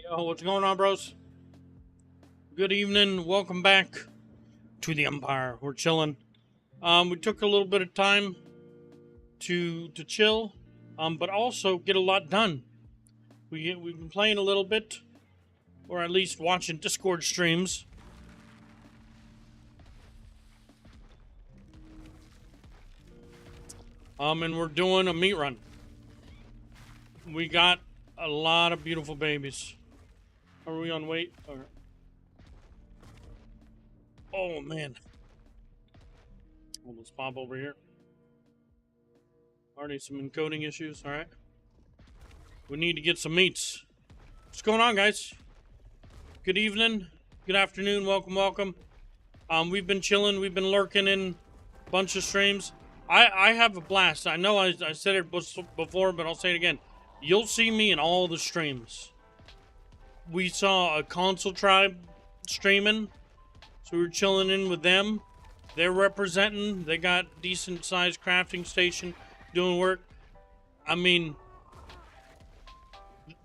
Yo, what's going on, bros? Good evening. Welcome back to the Empire. We're chilling. We took a little bit of time to chill, but also get a lot done. We've been playing a little bit, or at least watching Discord streams. And we're doing a meat run. We got a lot of beautiful babies. Are we on wait? Or... Oh man. Let's pop over here. Already some encoding issues, alright. We need to get some meats. What's going on, guys? Good evening, good afternoon, welcome. We've been chilling, we've been lurking in a bunch of streams. I have a blast. I know I said it before, but I'll say it again. You'll see me in all the streams. We saw a console tribe streaming, so we were chilling in with them. They're representing. They got decent sized crafting station doing work. I mean,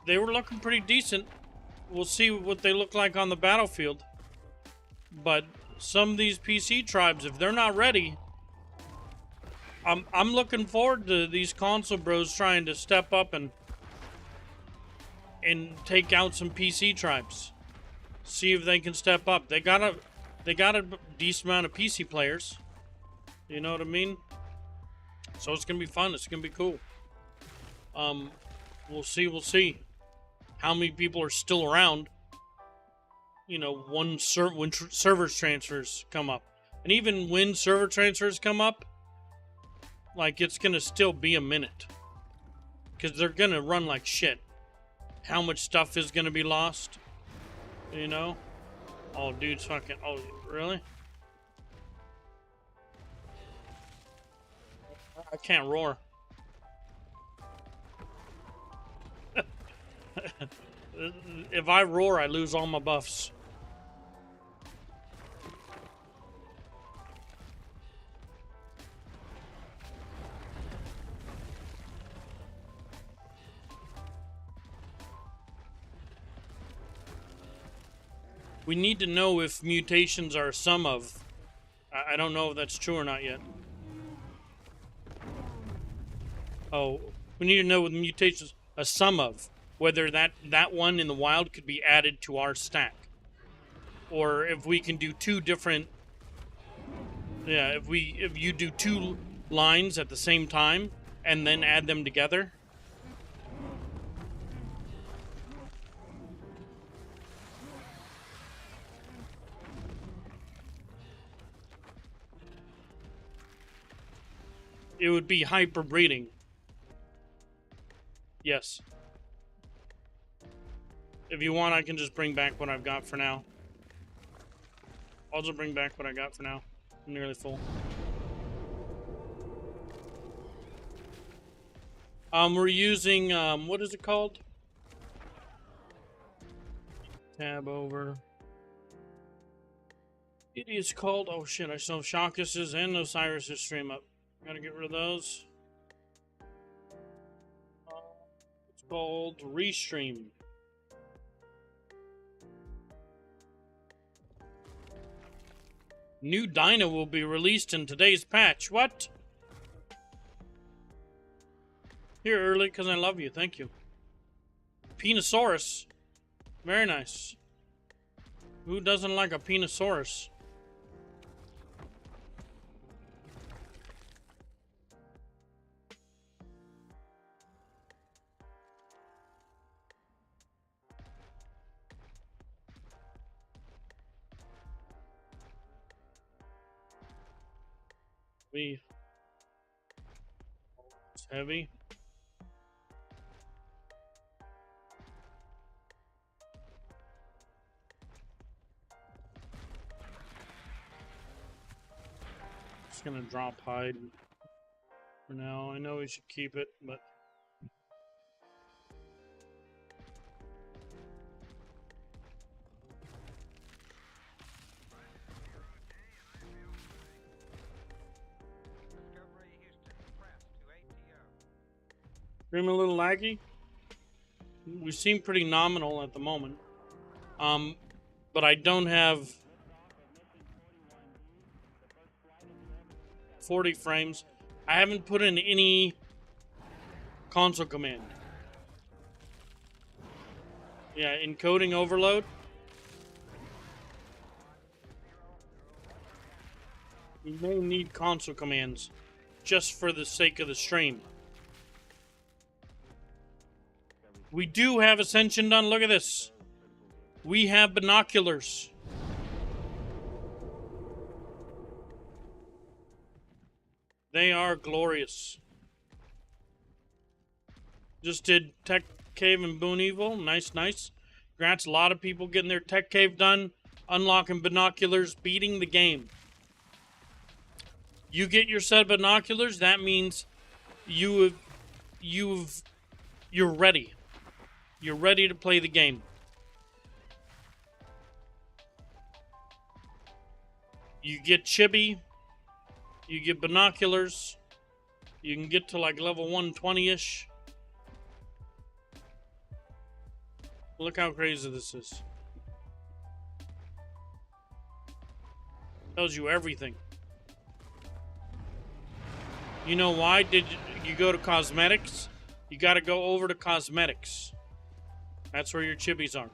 they were looking pretty decent. We'll see what they look like on the battlefield. But some of these PC tribes, if they're not ready, I'm looking forward to these console bros trying to step up and take out some PC tribes. See if they can step up. They got a decent amount of PC players. You know what I mean? So it's gonna be fun. It's gonna be cool. We'll see how many people are still around. You know, when servers transfers come up, and even when server transfers come up, like it's gonna still be a minute because they're gonna run like shit. How much stuff is gonna be lost? You know? Oh, dude's fucking. Oh, really? I can't roar. If I roar, I lose all my buffs. We need to know if mutations are a sum of. I don't know if that's true or not yet. Oh, we need to know with mutations a sum of. Whether that one in the wild could be added to our stack. Or if we can do two different... Yeah, if you do two lines at the same time and then add them together. It would be hyperbreeding. Yes. If you want, I can just bring back what I've got for now. I'll just bring back what I got for now. I'm nearly full. We're using, what is it called? Tab over. It is called, oh shit, I saw Shawkus's and Osiris's stream up. Gotta get rid of those. It's called Restream. New dino will be released in today's patch. What? Here early because I love you. Thank you. Penosaurus. Very nice. Who doesn't like a Penosaurus? It's heavy. Just gonna drop hide for now. I know we should keep it, but stream a little laggy. we seem pretty nominal at the moment. But I don't have 40 frames. I haven't put in any console command. Yeah, encoding overload. You may need console commands just for the sake of the stream. We do have Ascension done. Look at this. We have binoculars. They are glorious. Just did Tech Cave and Boon Evil. Nice, nice. Congrats, a lot of people getting their Tech Cave done, unlocking binoculars, beating the game. You get your set of binoculars, that means you're ready. You're ready to play the game. You get chibi, you get binoculars, you can get to like level 120-ish. Look how crazy this is. Tells you everything. You know why? Did you go to cosmetics? You got to go over to cosmetics. That's where your chibis are.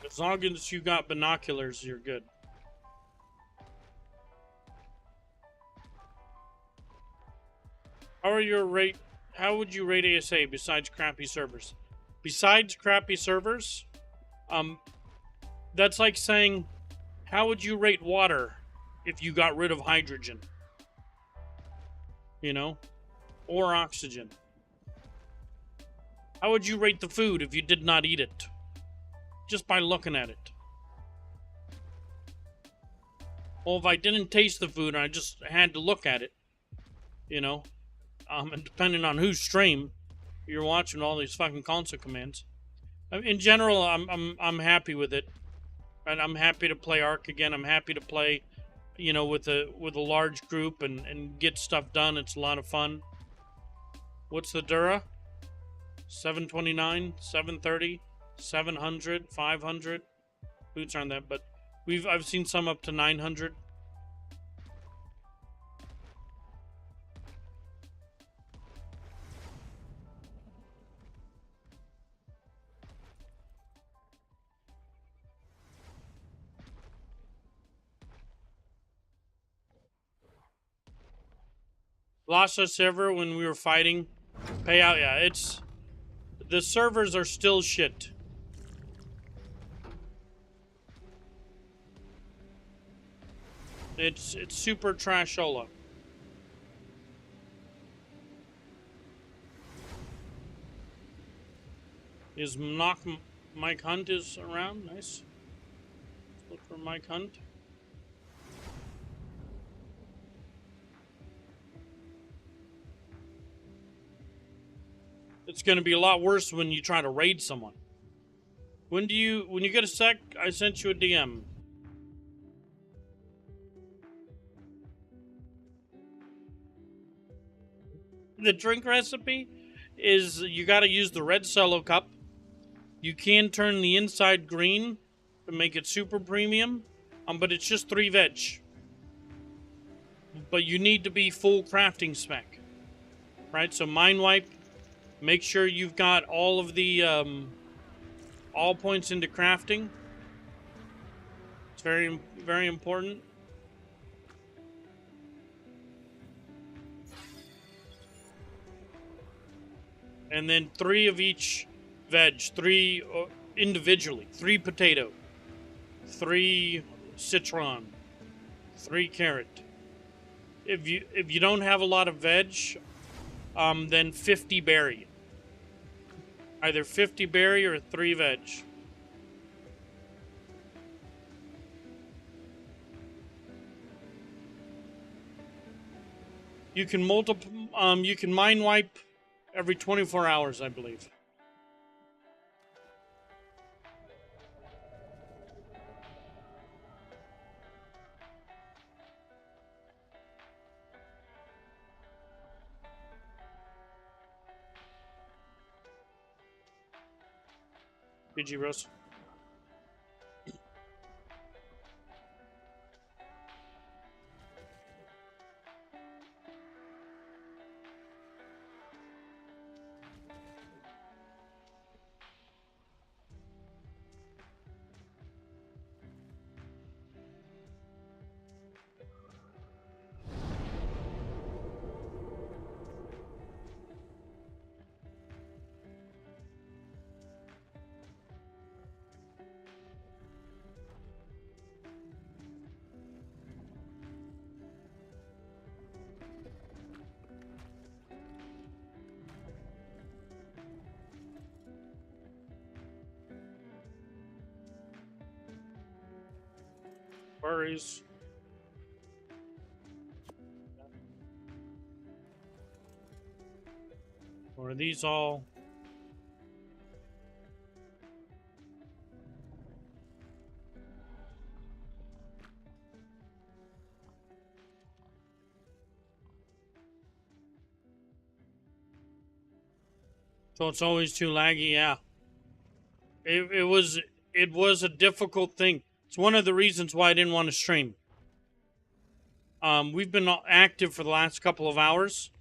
As long as you got binoculars, you're good. How would you rate ASA besides crappy servers? Besides crappy servers, that's like saying, how would you rate water if you got rid of hydrogen? You know? Or oxygen. How would you rate the food if you did not eat it? Just by looking at it. Well, if I didn't taste the food and I just had to look at it, you know, and depending on whose stream you're watching, all these fucking console commands. In general, I'm happy with it, and I'm happy to play Ark again. I'm happy to play, you know, with a large group and get stuff done. It's a lot of fun. What's the Dura? 729, 730, 700, 500. Boots aren't that, but I've seen some up to 900. Lost our server when we were fighting. Payout, yeah, it's... The servers are still shit. It's super trashola. Is Mike Hunt is around? Nice. Let's look for Mike Hunt. It's going to be a lot worse when you try to raid someone. When you get a sec, I sent you a DM. The drink recipe is you got to use the red solo cup. You can turn the inside green to make it super premium, but it's just 3 veg. But you need to be full crafting spec, right? So mind wipe. Make sure you've got all of the all points into crafting. It's very, very important. And then 3 of each veg, 3 individually, 3 potato, 3 citron, 3 carrot. If you don't have a lot of veg, then 50 berry. Either 50 berry or 3 veg. You can you can mind wipe every 24 hours, I believe. PG Rose. Furries. Or are these all? So it's always too laggy, yeah. It was a difficult thing. It's one of the reasons why I didn't want to stream. We've been active for the last couple of hours,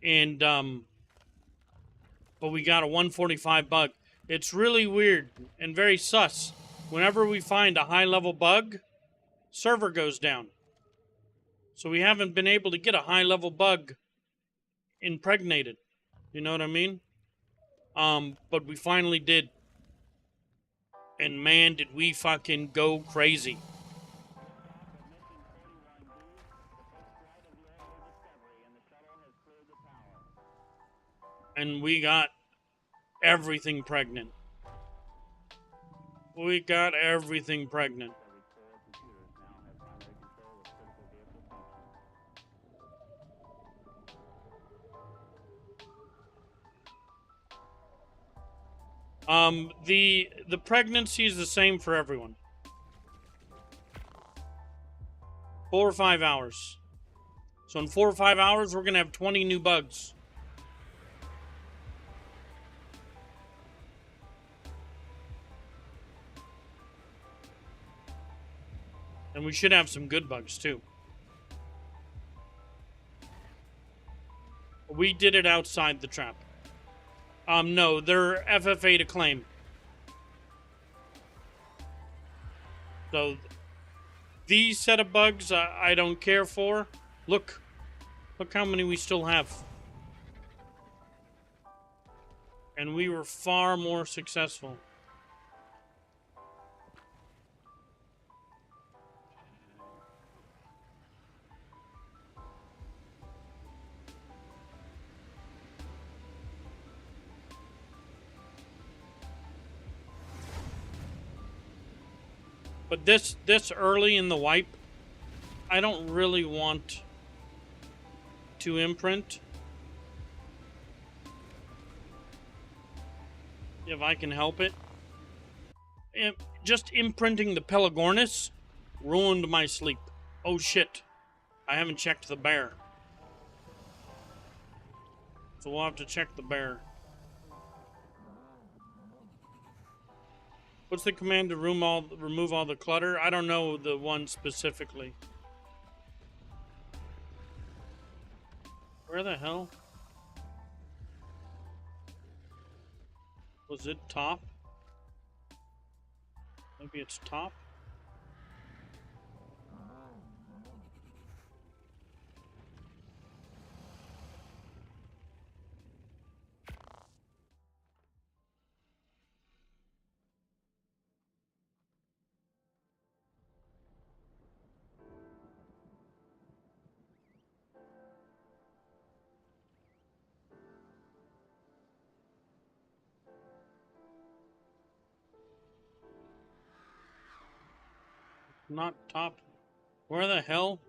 and but we got a 145 bug. It's really weird and very sus. Whenever we find a high-level bug, server goes down. So we haven't been able to get a high-level bug impregnated. You know what I mean? But we finally did. And man, did we fucking go crazy. And we got everything pregnant. We got everything pregnant. The pregnancy is the same for everyone. 4 or 5 hours. So in 4 or 5 hours, we're gonna have 20 new bugs. And we should have some good bugs too. We did it outside the trap. No, they're FFA to claim. So, these set of bugs I don't care for. Look how many we still have. And we were far more successful. But this early in the wipe, I don't really want to imprint. If I can help it. Just imprinting the Pelagornis ruined my sleep. Oh shit. I haven't checked the bear. So we'll have to check the bear. What's the command to remove all the clutter? I don't know the one specifically. Where the hell? Was it top? Maybe it's top? Not top. Where the hell?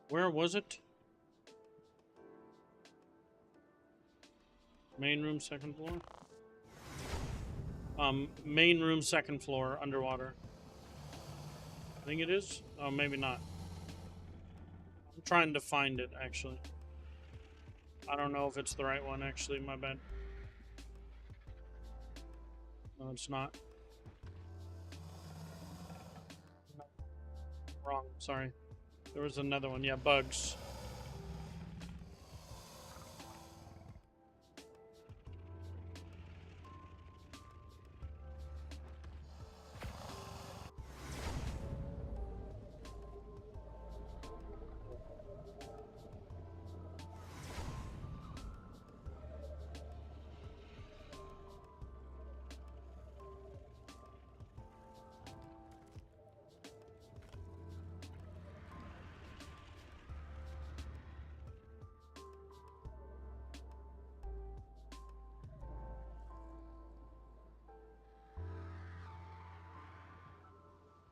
Where was it? Main room, second floor? Main room, second floor, underwater. I think it is? Oh, maybe not. I'm trying to find it, actually. I don't know if it's the right one, actually. My bad. No, it's not. No, wrong. Sorry. There was another one. Yeah, bugs.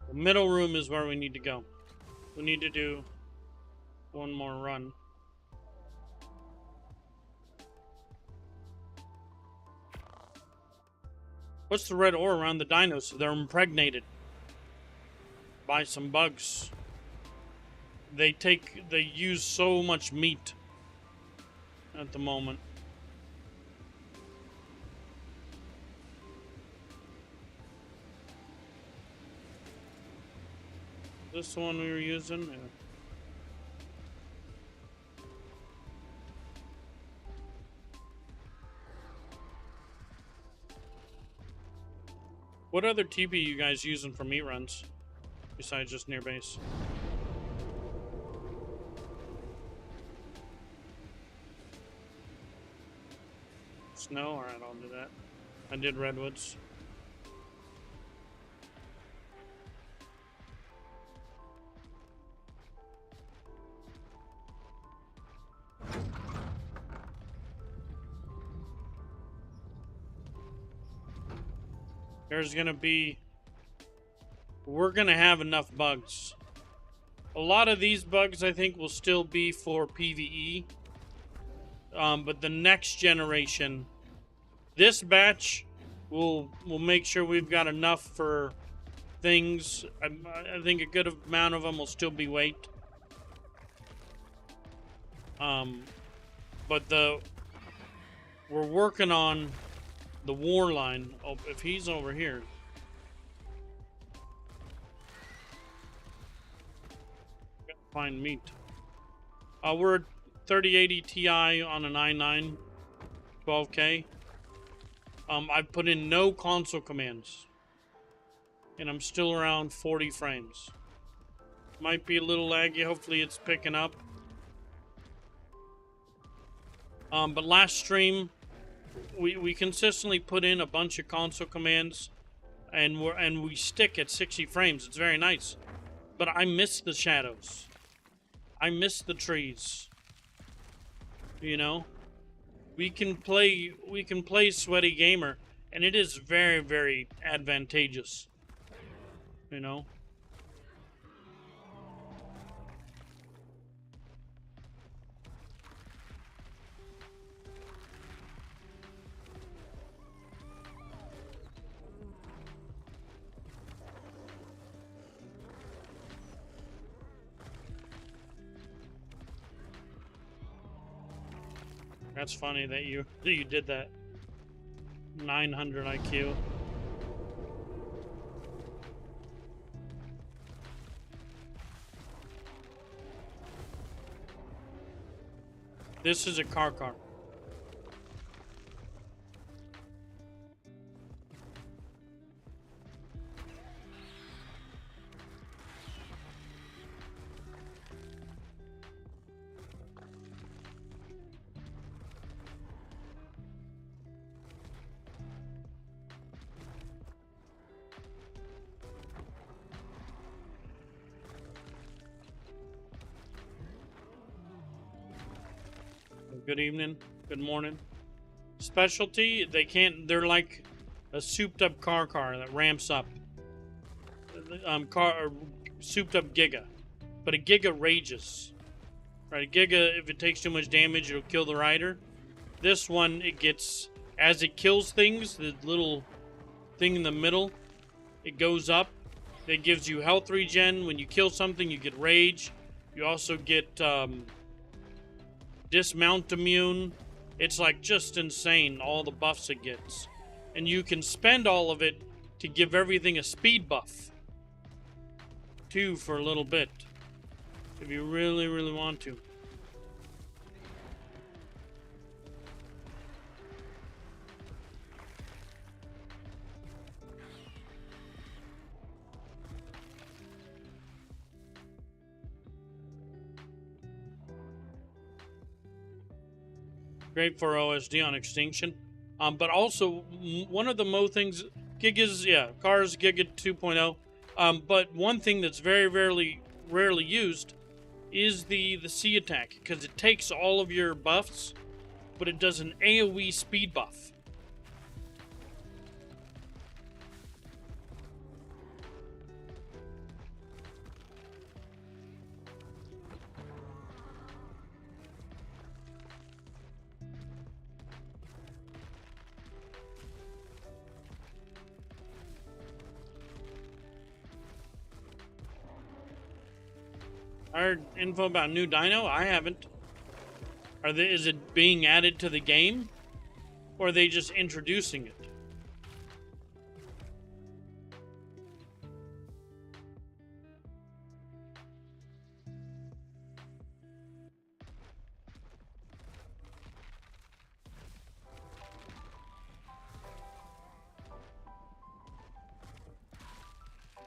The middle room is where we need to go. We need to do one more run. What's the red ore around the dinos? They're impregnated by some bugs. They use so much meat at the moment. This one we were using? Yeah. What other TP you guys using for meat runs? Besides just near base? Snow? Alright, I'll do that. I did redwoods. There's gonna be... We're gonna have enough bugs. A lot of these bugs, I think, will still be for PvE. But the next generation... This batch will make sure we've got enough for things. I think a good amount of them will still be weight. But we're working on the war line. Oh, if he's over here. Gotta find meat. We're at 3080 Ti on an i9 12K. I've put in no console commands. And I'm still around 40 frames. Might be a little laggy. Hopefully it's picking up. But last stream, we consistently put in a bunch of console commands, and we stick at 60 frames. It's very nice. But I miss the shadows. I miss the trees. You know? We can play Sweaty Gamer, and it is very, very advantageous. You know? That's funny that you did that. 900 IQ. This is a car. Good evening, good morning. Specialty, they're like a souped up car that ramps up. Souped up Giga. But a Giga rages. Right, a Giga, if it takes too much damage, it'll kill the rider. This one, as it kills things, the little thing in the middle, it goes up. It gives you health regen. When you kill something, you get rage. You also get, dismount immune. It's like just insane, all the buffs it gets. And you can spend all of it to give everything a speed buff, too, for a little bit, if you really, really want to. Great for OSD on Extinction. But also, one of the things, Gigas, yeah, Cars Giga 2.0. But one thing that's very rarely used is the C attack, because it takes all of your buffs, but it does an AoE speed buff. I heard info about new dino? I haven't. Is it being added to the game? Or are they just introducing it?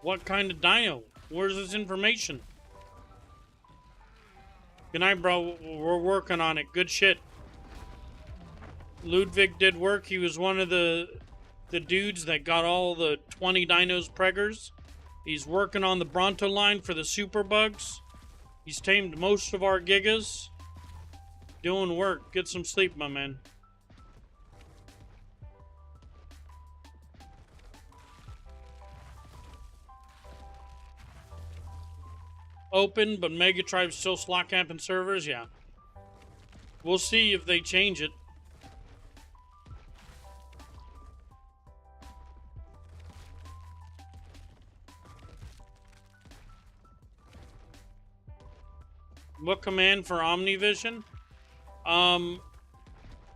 What kind of dino? Where's this information? Good night, bro. We're working on it. Good shit. Ludwig did work. He was one of the dudes that got all the 20 dinos preggers. He's working on the Bronto line for the super bugs. He's tamed most of our gigas. Doing work. Get some sleep, my man. Open, but Mega Tribe's still slot camping servers? Yeah. We'll see if they change it. What command for Omnivision?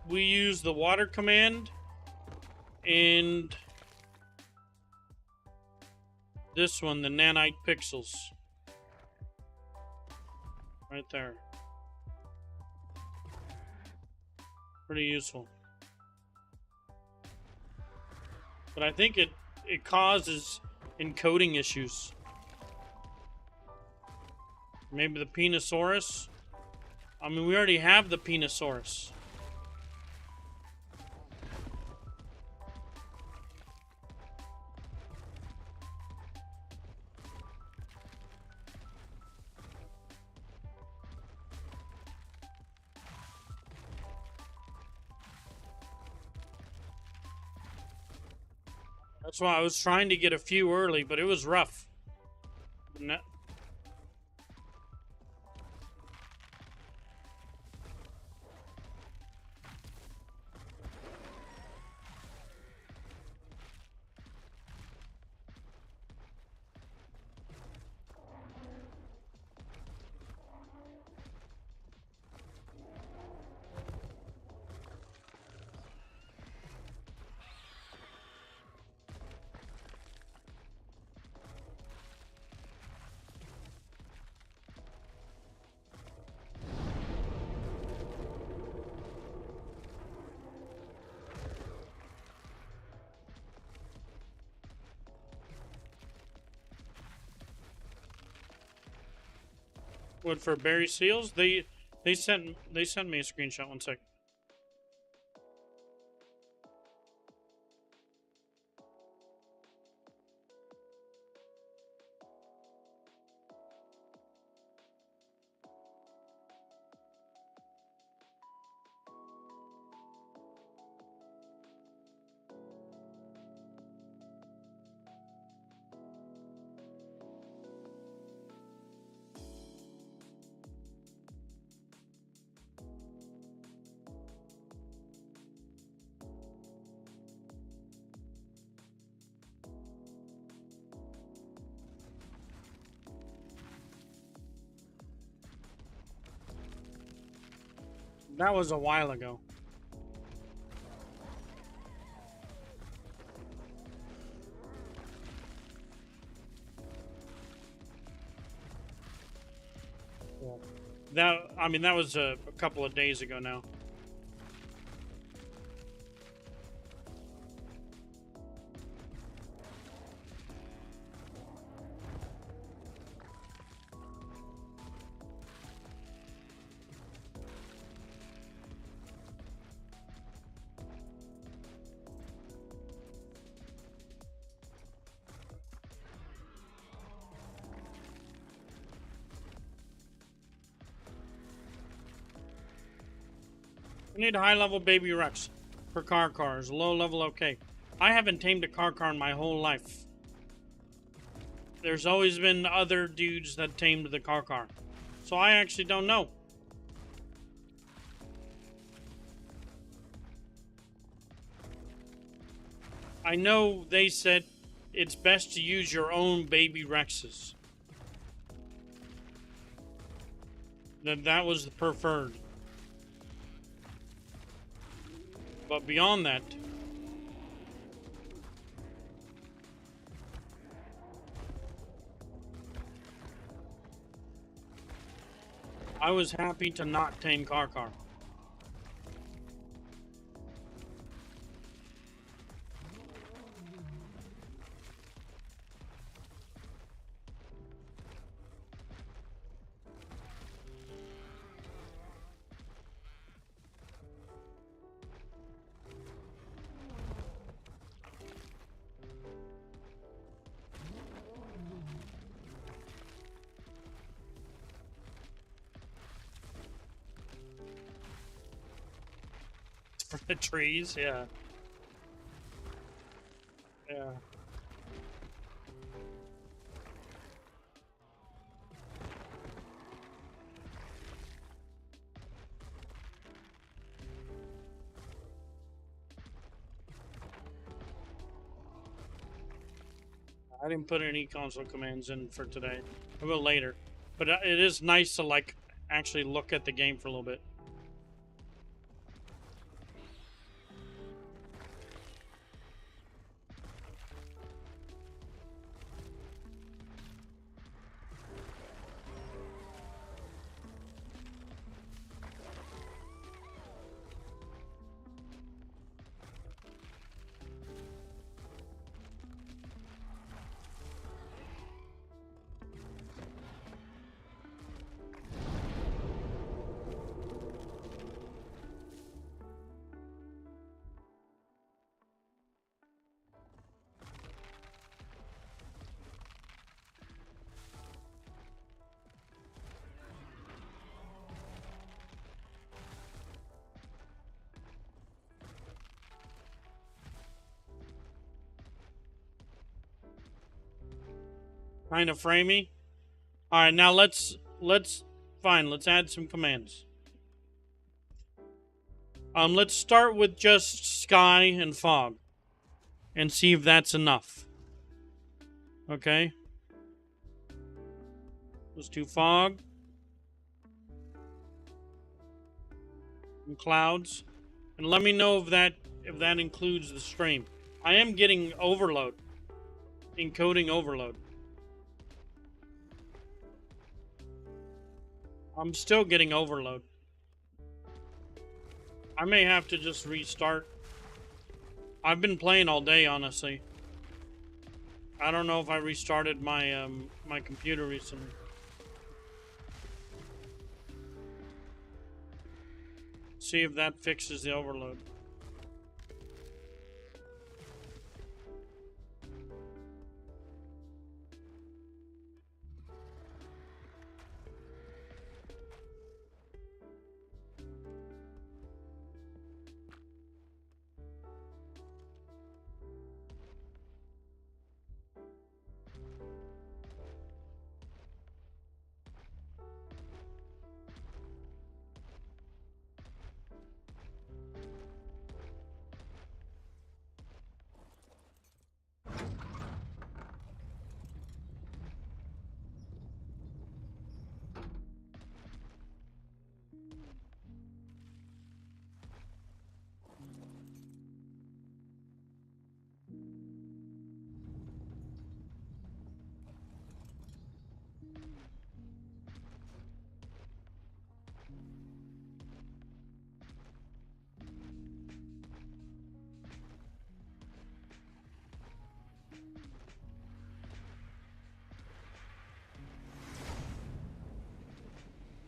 We use the water command and this one, the nanite pixels. Right there. Pretty useful. But I think it causes encoding issues. Maybe the Penosaurus? I mean, we already have the Penosaurus. That's why I was trying to get a few early, but it was rough. No. What, for berry seals? They sent me a screenshot. One sec. That was a while ago. That was a couple of days ago now. We need high-level baby Rex for cars. Low-level okay. I haven't tamed a car in my whole life. There's always been other dudes that tamed the car. So I actually don't know. I know they said it's best to use your own baby Rexes. That was the preferred. But beyond that, I was happy to not tame car. For the trees, yeah. Yeah. I didn't put any console commands in for today. I will later. But it is nice to, like, actually look at the game for a little bit. Kind of framey. All right, now let's add some commands. Let's start with just sky and fog and see if that's enough. Okay. Let's do fog and clouds, and let me know if that includes the stream. I am getting overload, encoding overload. I'm still getting overload. I may have to just restart. I've been playing all day, honestly. I don't know if I restarted my my computer recently. See if that fixes the overload.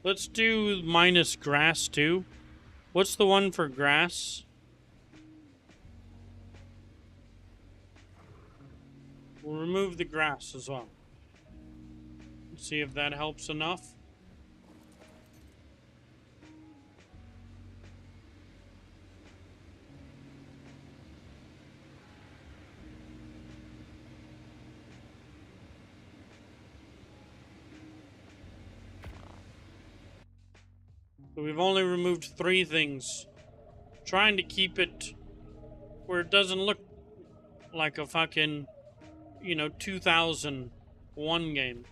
Let's do minus grass too. What's the one for grass? We'll remove the grass as well. Let's see if that helps enough. So we've only removed 3 things. Trying to keep it where it doesn't look like a fucking, 2001 game.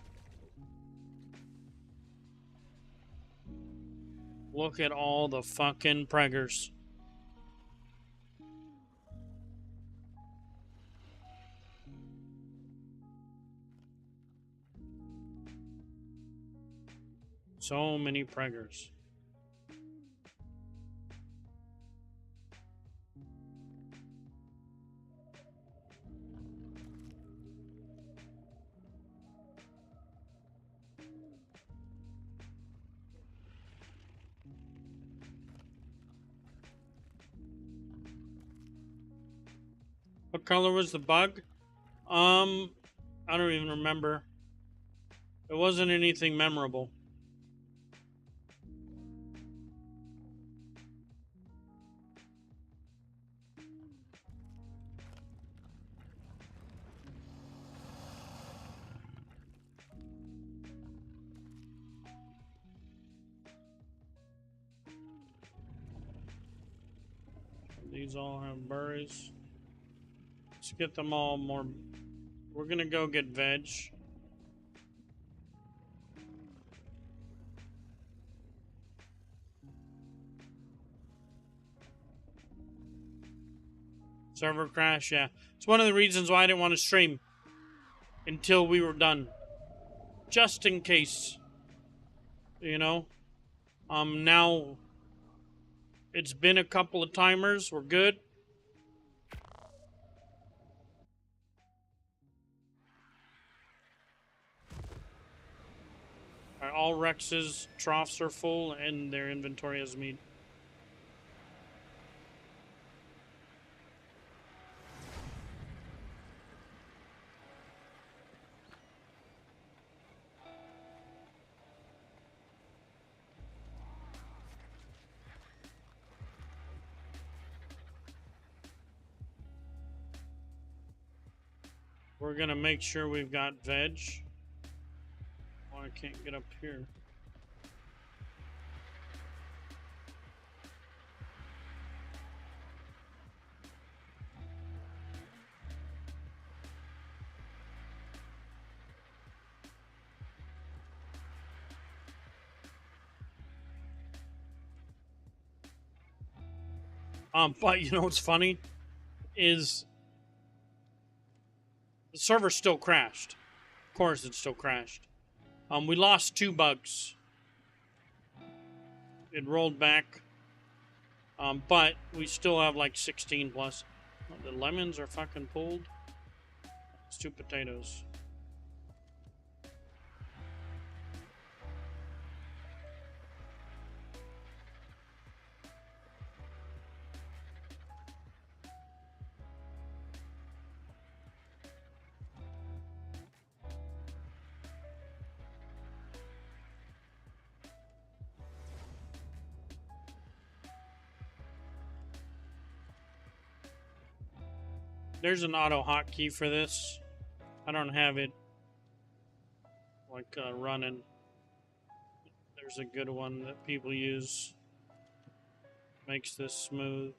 Look at all the fucking preggers. So many preggers. What color was the bug? I don't even remember. It wasn't anything memorable. These all have berries. Let's get them all more. We're gonna go get veg. Server crash, yeah. It's one of the reasons why I didn't want to stream until we were done. Just in case. Now it's been a couple of timers. We're good. Alright, all Rex's troughs are full and their inventory has meat. We're gonna make sure we've got veg. Oh, I can't get up here. But you know what's funny? Is the server still crashed. Of course it still crashed. We lost 2 bugs. It rolled back. But we still have like 16 plus. Oh, the lemons are fucking pulled. It's 2 potatoes. There's an auto hotkey for this. I don't have it like running. There's a good one that people use. Makes this smooth.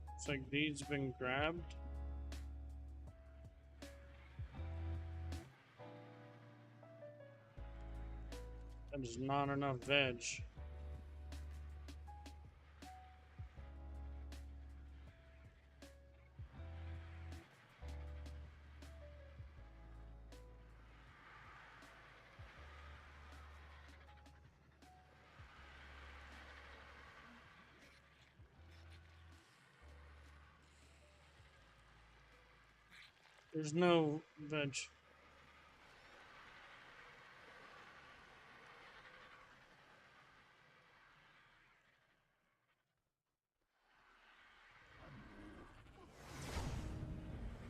Looks like these been grabbed. That is not enough veg. There's no veg.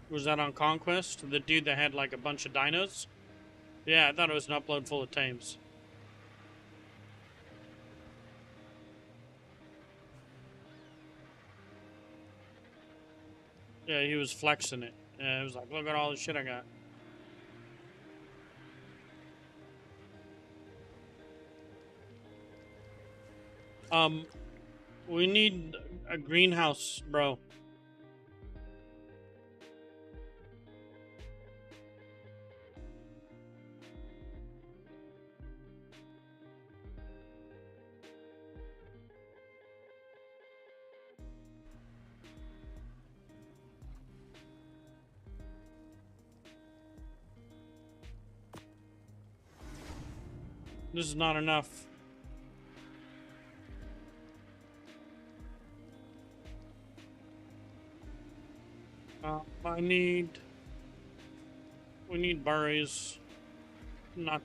Was that on Conquest? The dude that had like a bunch of dinos? Yeah, I thought it was an upload full of tames. Yeah, he was flexing it. Yeah, he was like, look at all the shit I got. We need a greenhouse, bro. This is not enough. We need berries. Not.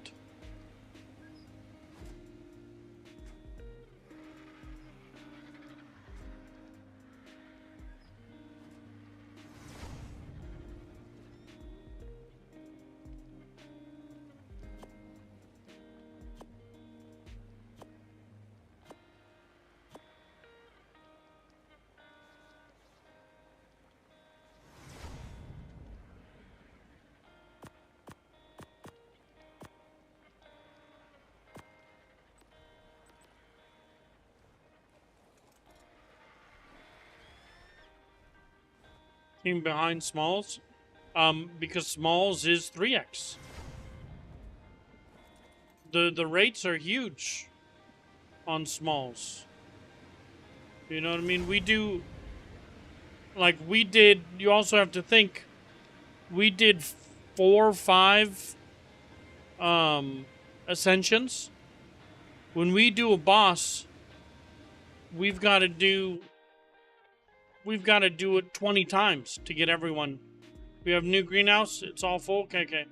Team behind Smalls. Because Smalls is 3x. The rates are huge on Smalls. You know what I mean? We do, like we did, you also have to think, we did 4 or 5 ascensions. When we do a boss, we've got to do it 20 times to get everyone. We have new greenhouse, it's all full. Okay.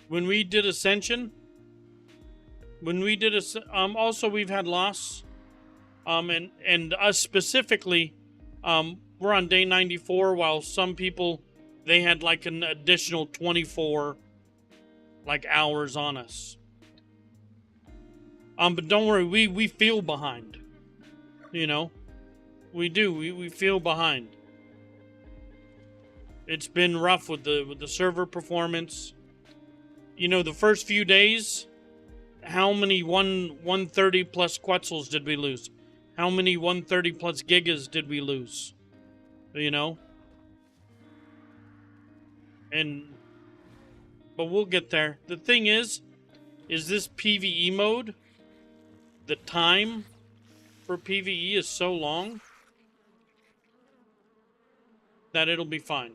When we did Ascension, also we've had loss, and us specifically, we're on day 94, while some people, they had like an additional 24 like hours on us. But don't worry, we feel behind. You know, we do. We feel behind. It's been rough with the server performance. You know, the first few days, how many 130 plus Quetzals did we lose? How many 130 plus Gigas did we lose? You know? But we'll get there. The thing is this PvE mode, the time for PvE is so long that it'll be fine.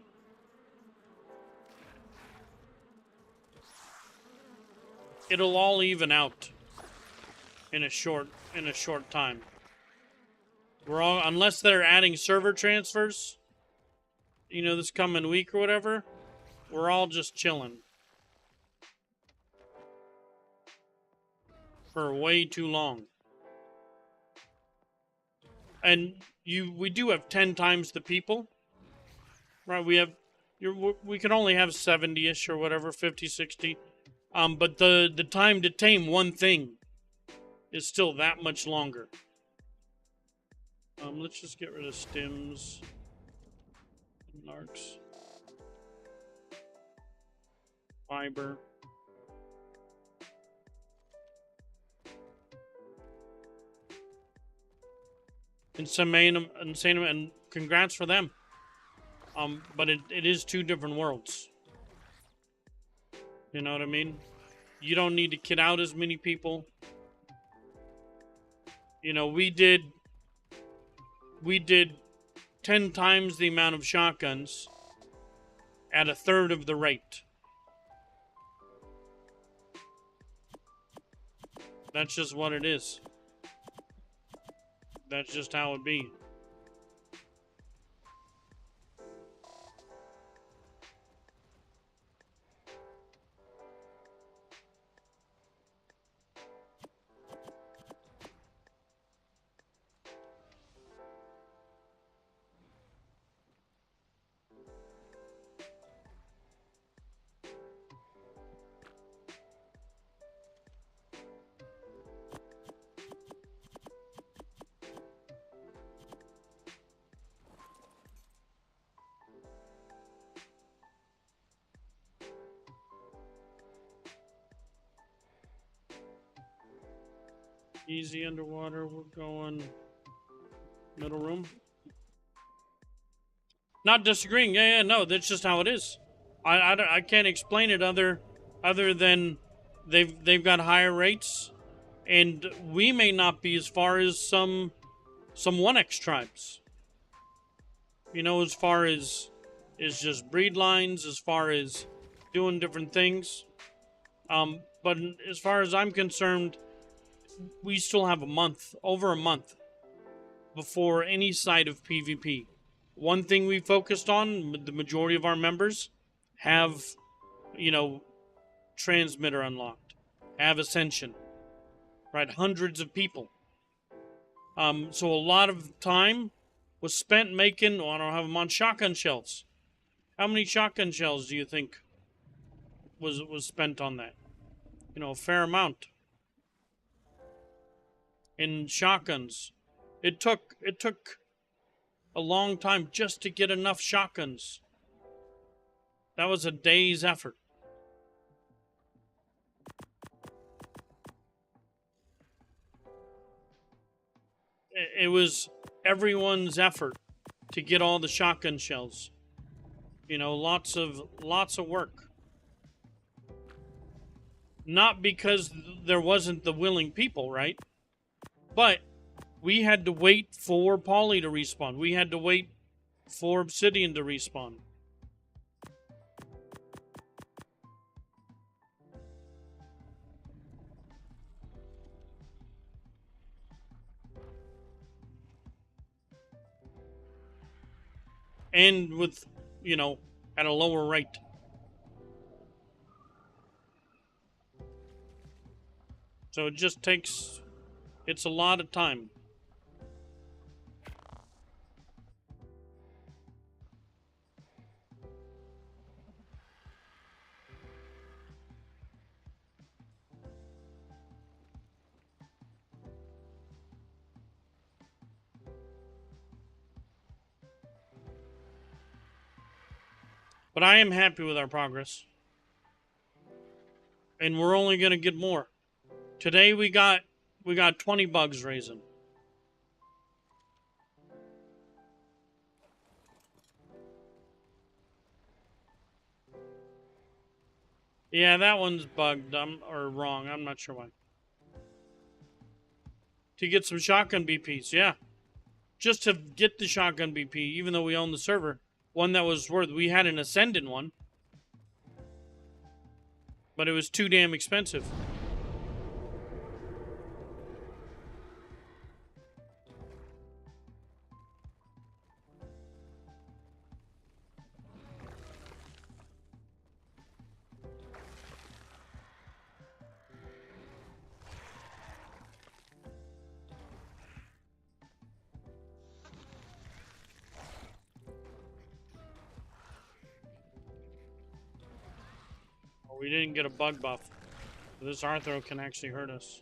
It'll all even out in a short time. Unless they're adding server transfers, you know, this coming week or whatever, we're all just chilling for way too long. And we do have 10 times the people, right? We can only have 70-ish or whatever, 50, 60. But the time to tame one thing is still that much longer. Let's just get rid of stims and narcs. Fiber. Insane, and congrats for them. But it is 2 different worlds. You know what I mean? You don't need to kit out as many people. You know, we did 10 times the amount of shotguns at a third of the rate. That's just what it is. That's just how it be. Easy underwater, we're going middle room. Not disagreeing, yeah, no, that's just how it is. I can't explain it other than they've got higher rates, and we may not be as far as some 1x tribes. You know, as far as just breed lines, as far as doing different things. But as far as I'm concerned, we still have over a month, before any side of PvP. One thing we focused on, the majority of our members have, you know, transmitter unlocked, have ascension, right? Hundreds of people. So a lot of time was spent making, I don't have them on shotgun shells. How many shotgun shells do you think was spent on that? You know, a fair amount. In shotguns, it took a long time just to get enough shotguns. That was a day's effort. It was everyone's effort to get all the shotgun shells. You know, lots of work. Not because there wasn't the willing people, right? But we had to wait for Poly to respawn. We had to wait for Obsidian to respawn. And with, you know, at a lower rate. So it just takes, it's a lot of time. But I am happy with our progress. And we're only going to get more. Today we got 20 bugs raising. Yeah, that one's bugged, or wrong. I'm not sure why. To get some shotgun BPs, yeah. Just to get the shotgun BP, even though we own the server. One that was worth, we had an Ascendant one. But it was too damn expensive. We didn't get a bug buff. This Arthro can actually hurt us.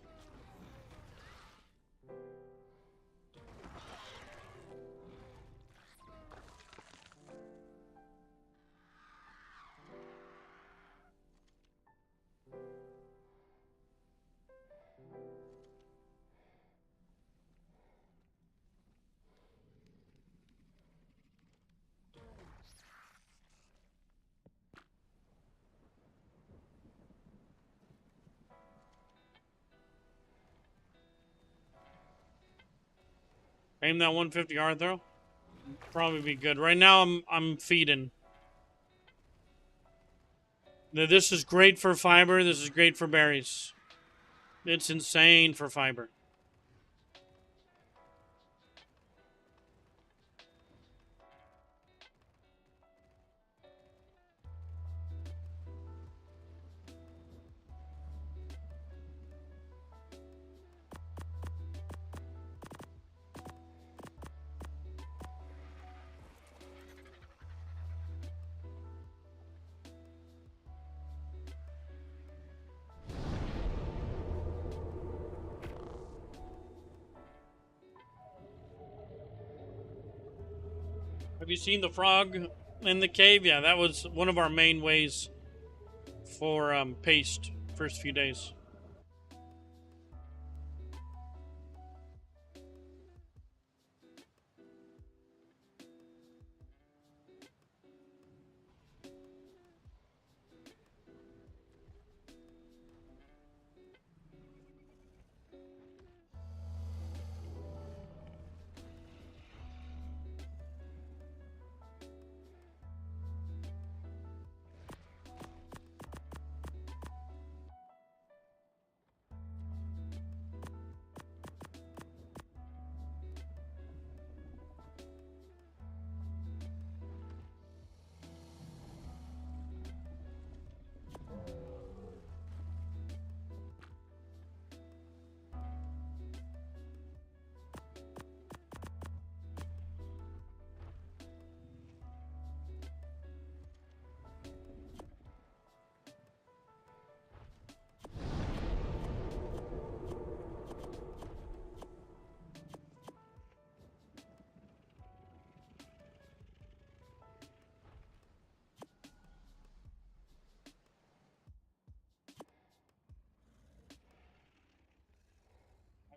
Aim that 150 Arthro. Probably be good. Right now I'm feeding. This is great for fiber, this is great for berries. It's insane for fiber. Have you seen the frog in the cave? Yeah, that was one of our main ways for paste first few days.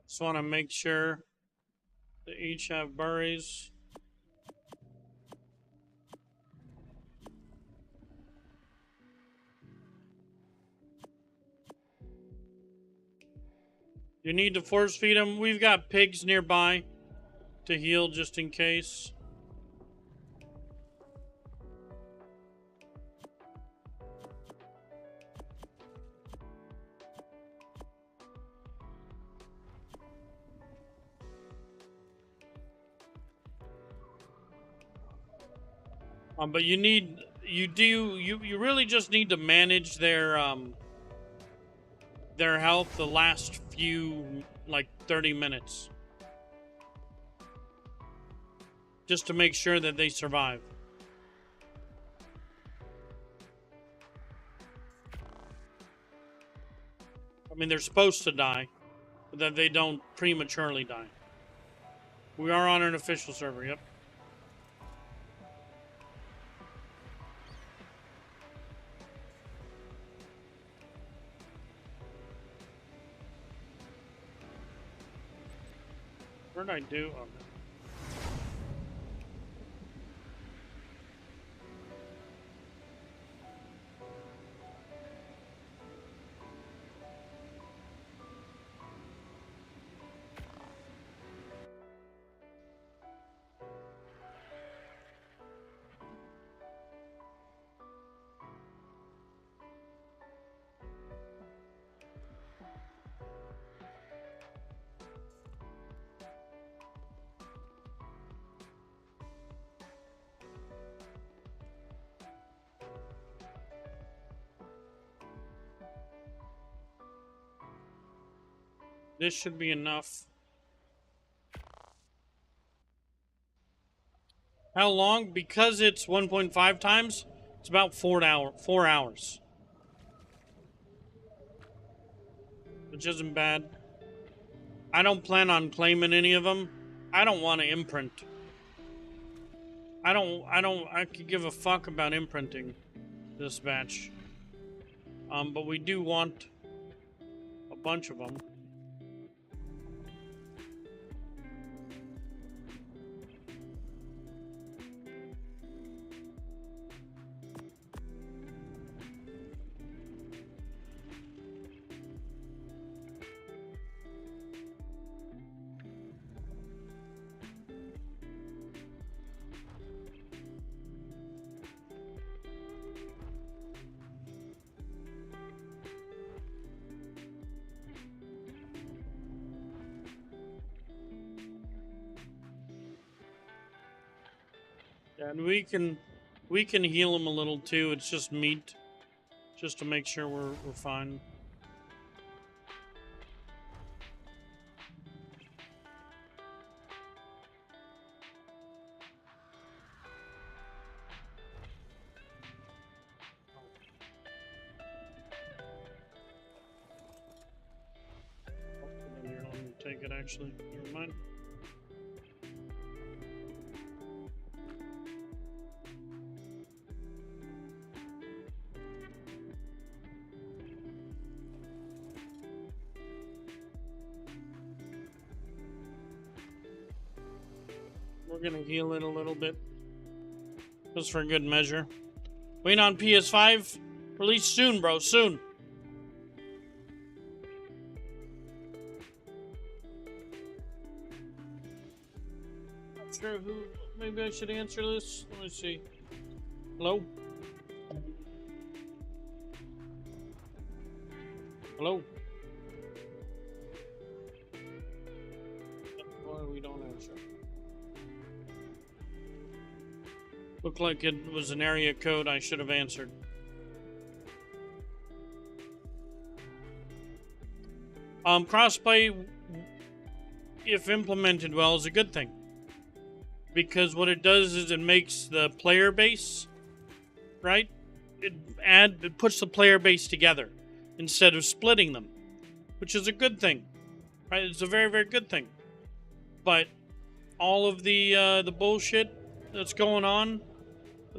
Just want to make sure they each have berries. You need to force feed them. We've got pigs nearby to heal just in case. But you really just need to manage their health the last few, like 30 minutes. Just to make sure that they survive. I mean, they're supposed to die, but that they don't prematurely die. We are on an official server, yep. What did I do? Oh, no. This should be enough. How long? Because it's 1.5 times, it's about 4 hours. Which isn't bad. I don't plan on claiming any of them. I don't want to imprint. I could give a fuck about imprinting this batch. But we do want a bunch of them. And we can heal him a little too. It's just meat, just to make sure we're fine. You're not gonna take it actually. Never mind. We're gonna heal it a little bit, just for good measure. Waiting on PS5 release soon, bro. Soon. Not sure who. Maybe I should answer this. Let me see. Hello. Hello. Why we don't answer? Looked like it was an area code I should have answered. Crossplay, if implemented well, is a good thing. Because what it does is it makes the player base, right? It puts the player base together instead of splitting them, which is a good thing, right? It's a very, very good thing. But all of the bullshit that's going on,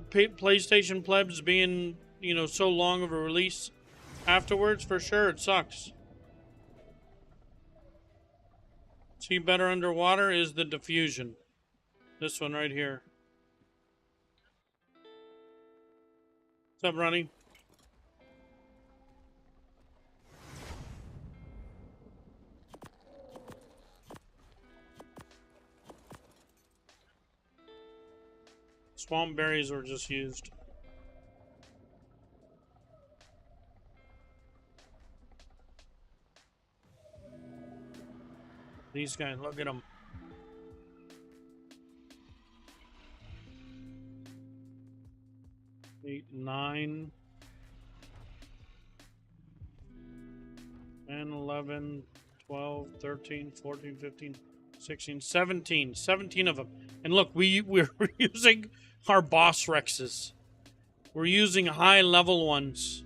PlayStation plebs being, you know, so long of a release afterwards, for sure, it sucks. See better underwater is the diffusion. This one right here. What's up, Ronnie? Swamp berries were just used. These guys, look at them. Eight, 9, 10, 11, 12, 13, 14, 15, 16, 17. 17 of them. And look, we're using our boss Rexes. We're using high level ones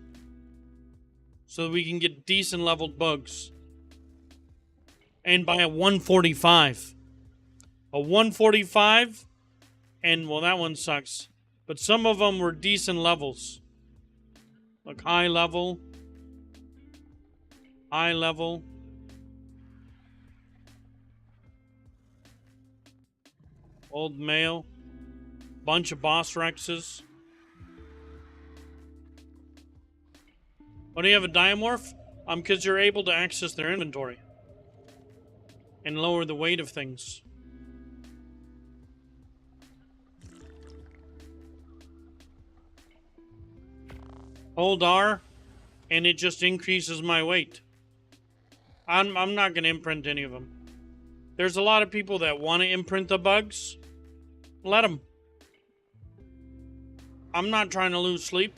so that we can get decent leveled bugs. And by a 145. A 145, and well, that one sucks. But some of them were decent levels. Like high level. High level. Old male. Bunch of boss Rexes. Why do you have a diamorph? Because you're able to access their inventory. And lower the weight of things. Hold R, and it just increases my weight. I'm not going to imprint any of them. There's a lot of people that want to imprint the bugs. Let them. I'm not trying to lose sleep.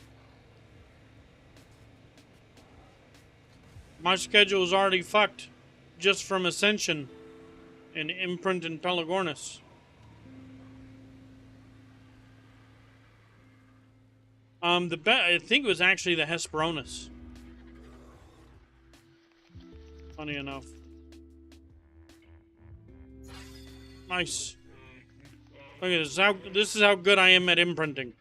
My schedule is already fucked just from Ascension and imprint in Pelagornis. I think it was actually the Hesperornis. Funny enough. Nice. Look at this. This is how good I am at imprinting.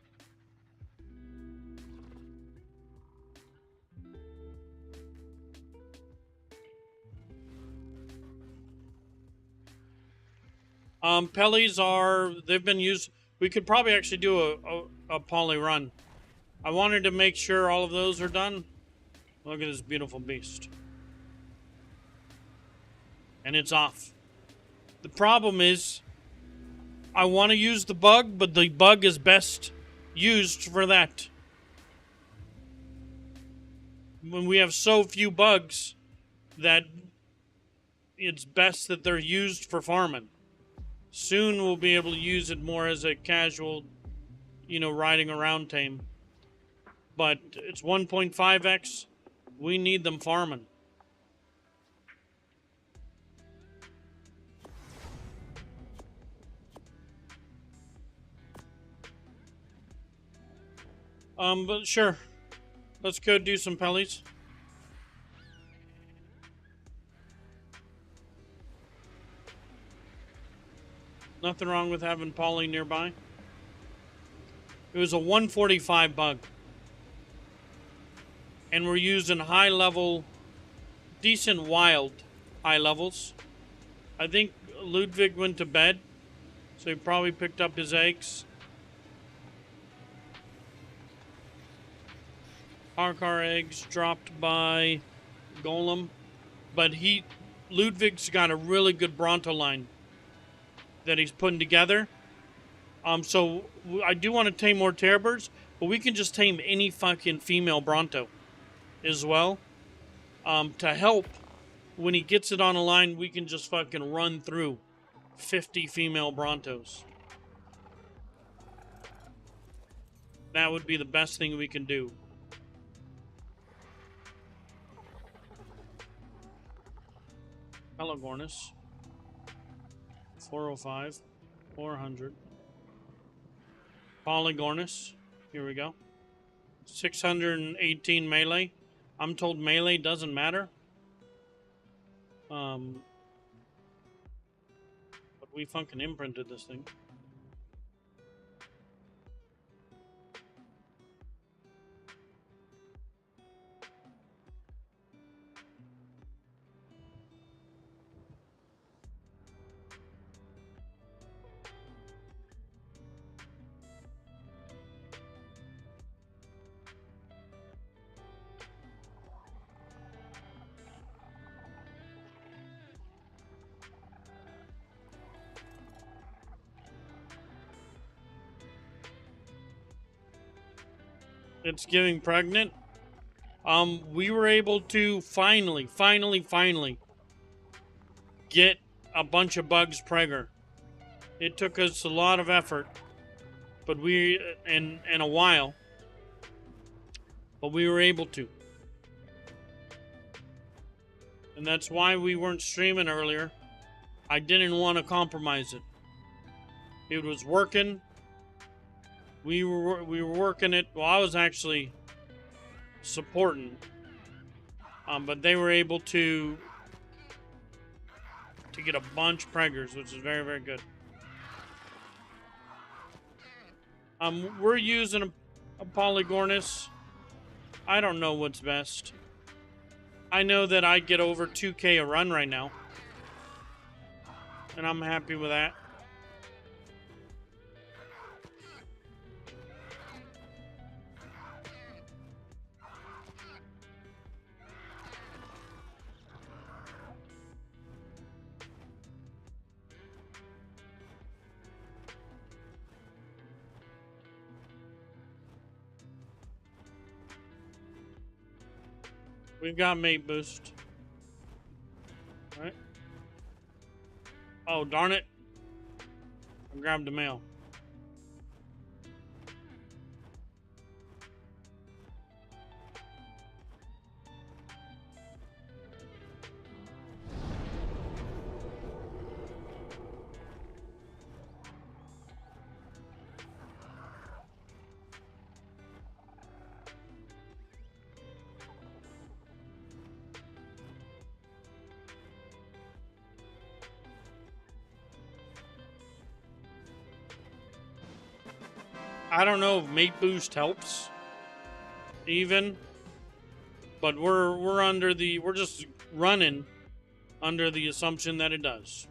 Pellies they've been used. We could probably actually do a poly run. I wanted to make sure all of those are done. Look at this beautiful beast. And it's off. The problem is, I want to use the bug, but the bug is best used for that. When we have so few bugs, that it's best that they're used for farming. Soon we'll be able to use it more as a casual you know, riding around tame. But it's 1.5x. We need them farming. But sure. Let's go do some pellies. Nothing wrong with having Polly nearby. It was a 145 bug. And we're using high level, decent wild high levels. I think Ludwig went to bed, so he probably picked up his eggs. Harkar eggs dropped by Golem. But Ludwig's got a really good Bronto line that he's putting together. So I do want to tame more Terrorbirds, but we can just tame any fucking female Bronto as well. To help, when he gets it on a line, we can just fucking run through 50 female Brontos. That would be the best thing we can do. Hello, Gornis. 405. 400. Polygornis. Here we go. 618 melee. I'm told melee doesn't matter. But we fucking imprinted this thing. It's getting pregnant. We were able to finally get a bunch of bugs pregger. It took us a lot of effort, but in a while, but we were able to. And that's why we weren't streaming earlier. I didn't want to compromise it. It was working. We were working it. Well, I was actually supporting, but they were able to get a bunch of preggers, which is very, very good. We're using a Polygornis. I don't know what's best. I know that I get over 2K a run right now, and I'm happy with that. We've got mate boost. All right. Oh, darn it. I grabbed the mail. I don't know if mate boost helps even, but we're just running under the assumption that it does.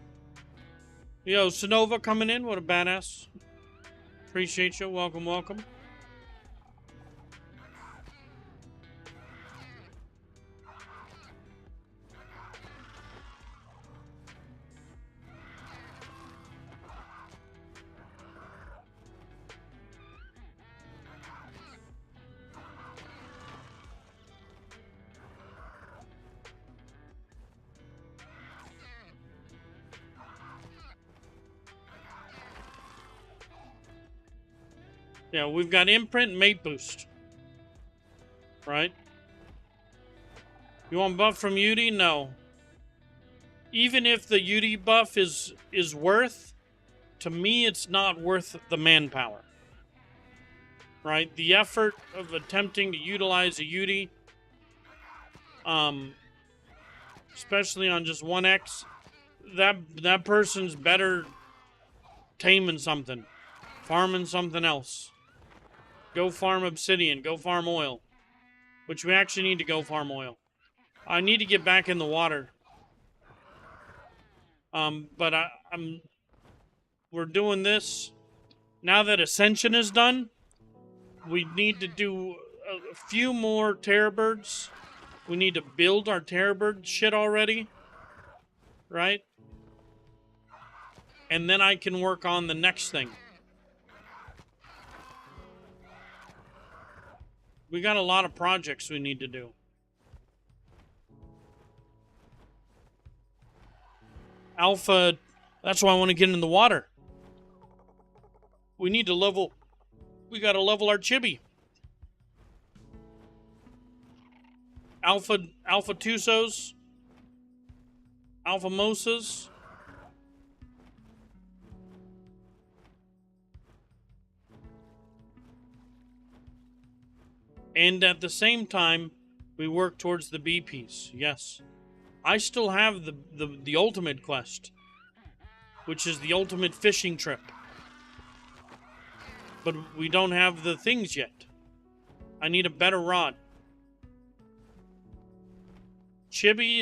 Yo, Sonova coming in, what a badass. Appreciate you. Welcome, welcome. Yeah, we've got imprint and mate boost. Right? You want buff from Uti? No. Even if the Uti buff is worth, to me, it's not worth the manpower. Right? The effort of attempting to utilize a Uti, especially on just 1x, that person's better taming something, farming something else. Go farm obsidian, go farm oil, which we actually need to go farm oil. I need to get back in the water. But we're doing this. Now that Ascension is done, we need to do a few more Terror Birds. We need to build our Terror Bird shit already. Right? And then I can work on the next thing. We got a lot of projects we need to do. Alpha, that's why I want to get in the water. We need to level, we got to level our chibi. Alpha Tusos, Alpha Mosas. And at the same time, we work towards the BPs. Yes. I still have the ultimate quest, which is the ultimate fishing trip. But we don't have the things yet. I need a better rod. Chibi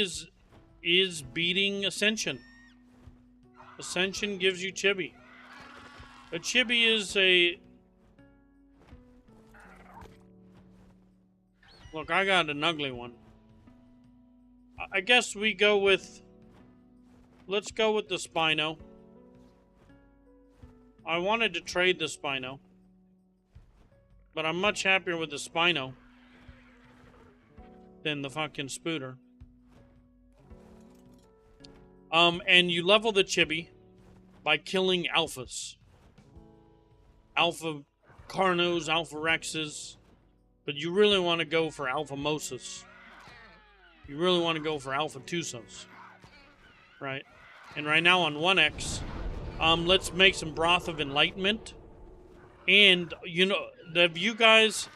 is beating Ascension. Ascension gives you Chibi. A Chibi is a... Look, I got an ugly one. I guess we go with... Let's go with the Spino. I wanted to trade the Spino. But I'm much happier with the Spino than the fucking Spooter. And you level the Chibi by killing alphas. Alpha Carnos, Alpha Rexes. But you really want to go for Alpha Mosas. You really want to go for Alpha Tusos. Right? And right now on 1x, let's make some Broth of Enlightenment. And, you know, have you guys...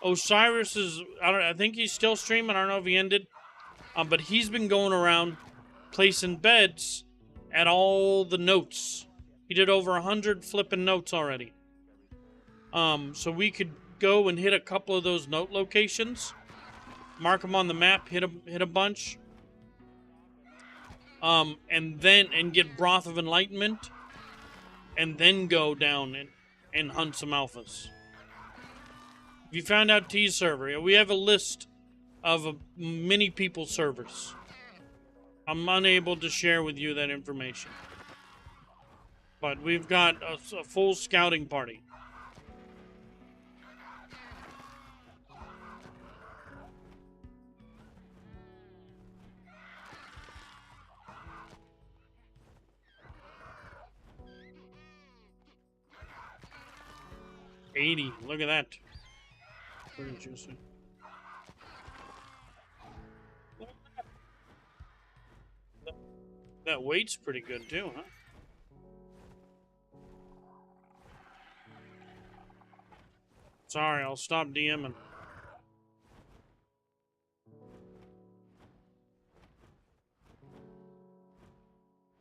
Osiris is... I think he's still streaming. I don't know if he ended. But he's been going around placing beds at all the notes. He did over 100 flipping notes already. So we could go and hit a couple of those note locations. Mark them on the map. Hit a bunch. And get Broth of Enlightenment. And then go down and hunt some alphas. If you found out T server, we have a list of many people's servers. I'm unable to share with you that information. But we've got a full scouting party. $80. Look at that. Pretty juicy. That weight's pretty good too, huh? Sorry, I'll stop DMing.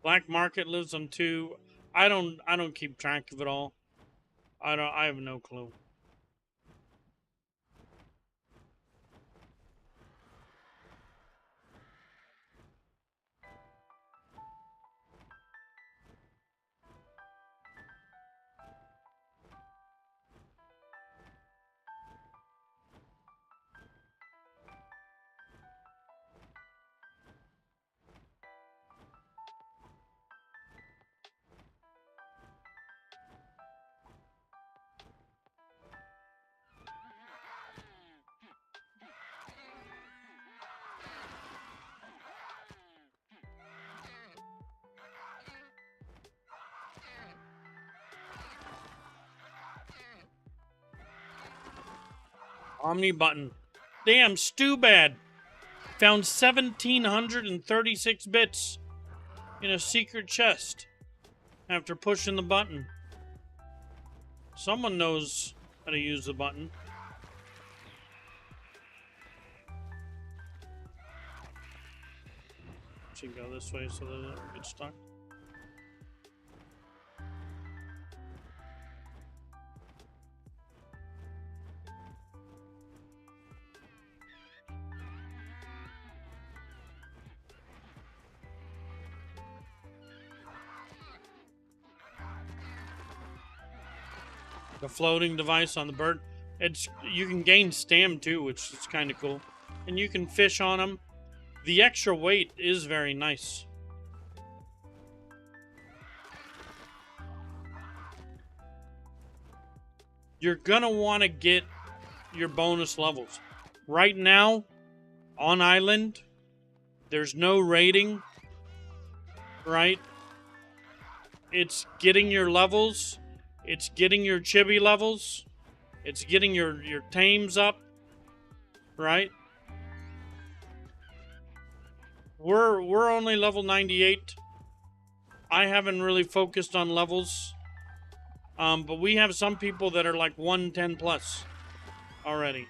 Black market lives on 2. I don't keep track of it all. I have no clue. Omni button. Damn, Stu Bad found 1,736 bits in a secret chest after pushing the button. Someone knows how to use the button. Should go this way so that it doesn't get stuck. The floating device on the bird. You can gain stam too, which is kind of cool. And you can fish on them. The extra weight is very nice. You're gonna want to get your bonus levels. Right now, on island, there's no rating, right? It's getting your levels. It's getting your chibi levels. It's getting your tames up, right? We're only level 98. I haven't really focused on levels. But we have some people that are like 110 plus already.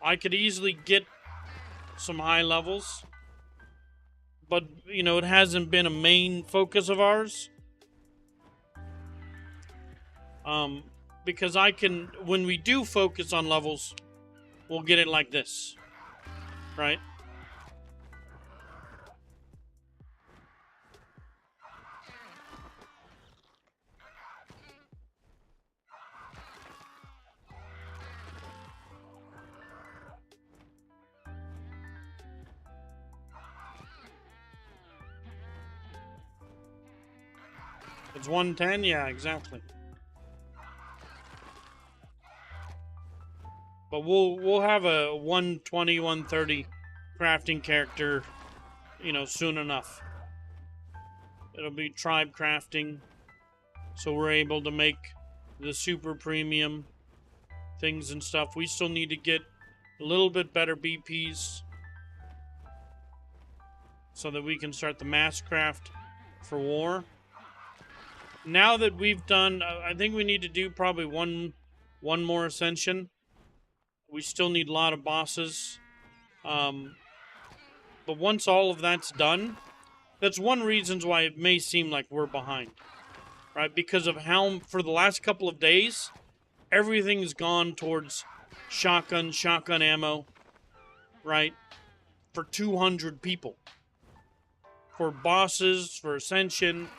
I could easily get some high levels. But, you know, it hasn't been a main focus of ours. Because when we do focus on levels, we'll get it like this, right? It's 110, yeah, exactly. But we'll have a 120, 130 crafting character, you know, soon enough. It'll be tribe crafting, so we're able to make the super premium things and stuff. We still need to get a little bit better BPs so that we can start the mass craft for war. Now that we've done, I think we need to do probably one more ascension. We still need a lot of bosses. But once all of that's done, that's one reason why it may seem like we're behind. Right? Because of how, for the last couple of days, everything's gone towards shotgun ammo. Right? For 200 people. For bosses, for Ascension.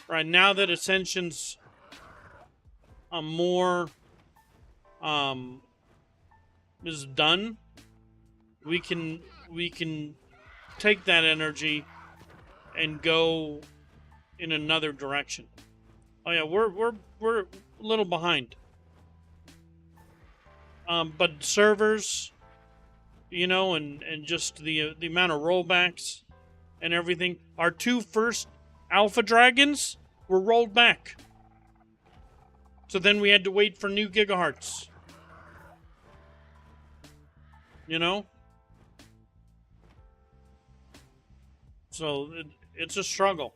Right? Now that Ascension's more... is done, we can take that energy and go in another direction. Oh yeah, we're a little behind. But servers, you know, and just the amount of rollbacks and everything. Our two first alpha dragons were rolled back. So then we had to wait for new gigahertz. You know? So, it's a struggle.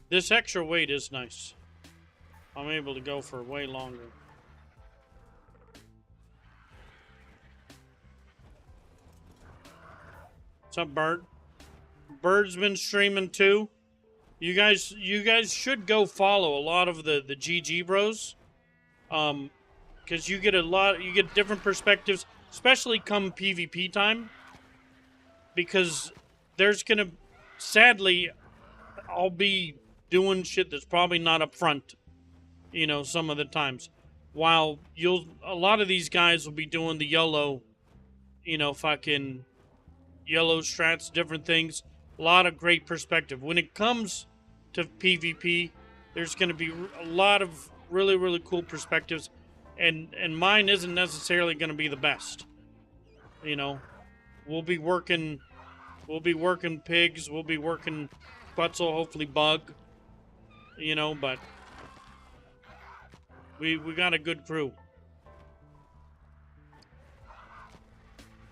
This extra weight is nice. I'm able to go for way longer. What's up, Bird? Bird's been streaming too. You guys should go follow a lot of the GG bros. Because you get different perspectives, especially come PvP time. Because there's gonna, sadly, I'll be doing shit that's probably not up front, you know, some of the times. While a lot of these guys will be doing the YOLO, you know, fucking YOLO strats, different things. A lot of great perspective. When it comes to PvP, there's going to be a lot of really, really cool perspectives. And mine isn't necessarily going to be the best. You know, we'll be working pigs, we'll be working Quetzal, hopefully Bug, you know, but we got a good crew.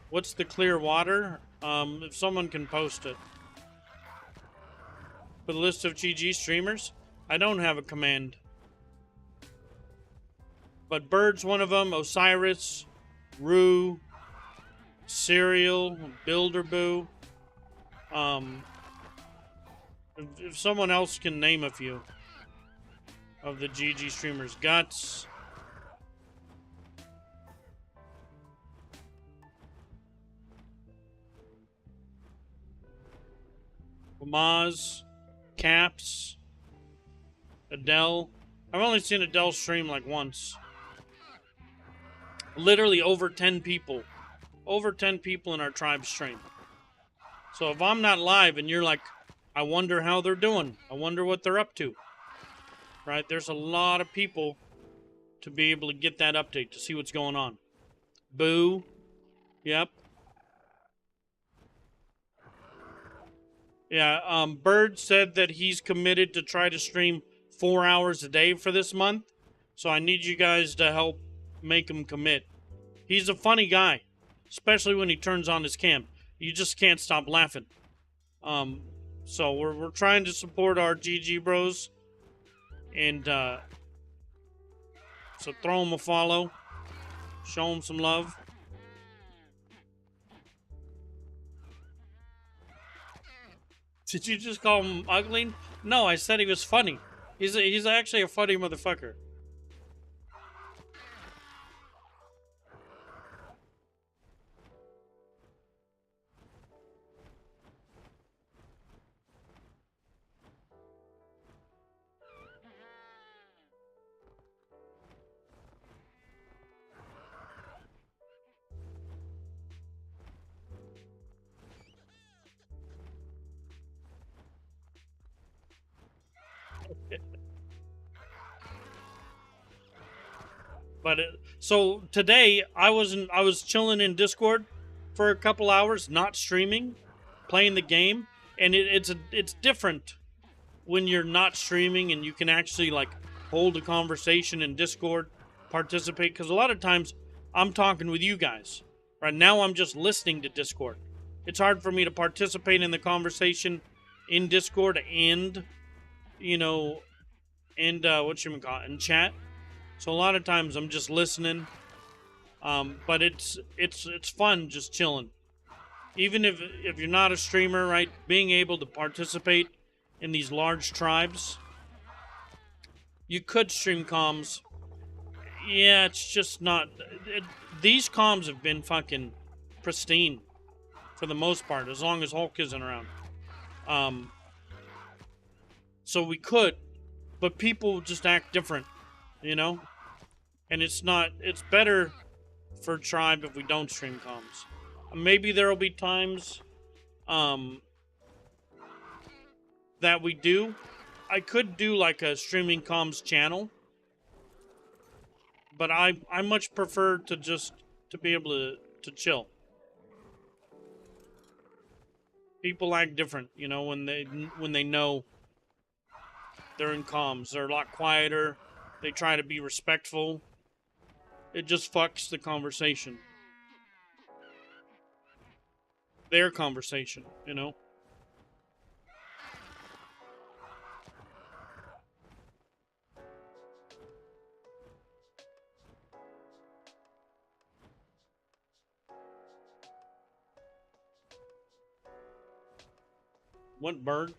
What's the clear water? If someone can post it. For the list of GG streamers, I don't have a command. But Bird's one of them, Osiris, Rue, Serial, Builderboo. If someone else can name a few of the GG streamers. Guts. Maz. Caps. Adele. I've only seen Adele stream like once. Literally over 10 people. Over 10 people in our tribe stream. So if I'm not live and you're like, I wonder how they're doing. I wonder what they're up to. Right? There's a lot of people to be able to get that update, to see what's going on. Boo. Yep. Yeah, Bird said that he's committed to try to stream 4 hours a day for this month. So I need you guys to help make him commit. He's a funny guy, especially when he turns on his cam. You just can't stop laughing. So we're trying to support our GG bros. And, so throw him a follow. Show him some love. Did you just call him ugly? No, I said he was funny. He's actually a funny motherfucker. But so today I was chilling in Discord for a couple hours, not streaming, playing the game, and it's different when you're not streaming and you can actually like hold a conversation in Discord, participate, because a lot of times I'm talking with you guys. Right now I'm just listening to Discord. It's hard for me to participate in the conversation in Discord and, you know, and in chat. So a lot of times I'm just listening, but it's fun just chilling. Even if you're not a streamer, right? Being able to participate in these large tribes, you could stream comms. Yeah, it's just not. These comms have been fucking pristine for the most part, as long as Hulk isn't around. So we could, but people just act different. You know? And it's better for tribe if we don't stream comms. Maybe there'll be times that we do. I could do like a streaming comms channel. But I much prefer to just to be able to chill. People act different, you know, when they know they're in comms. They're a lot quieter. They try to be respectful. It just fucks the conversation. Their conversation, you know? What bird?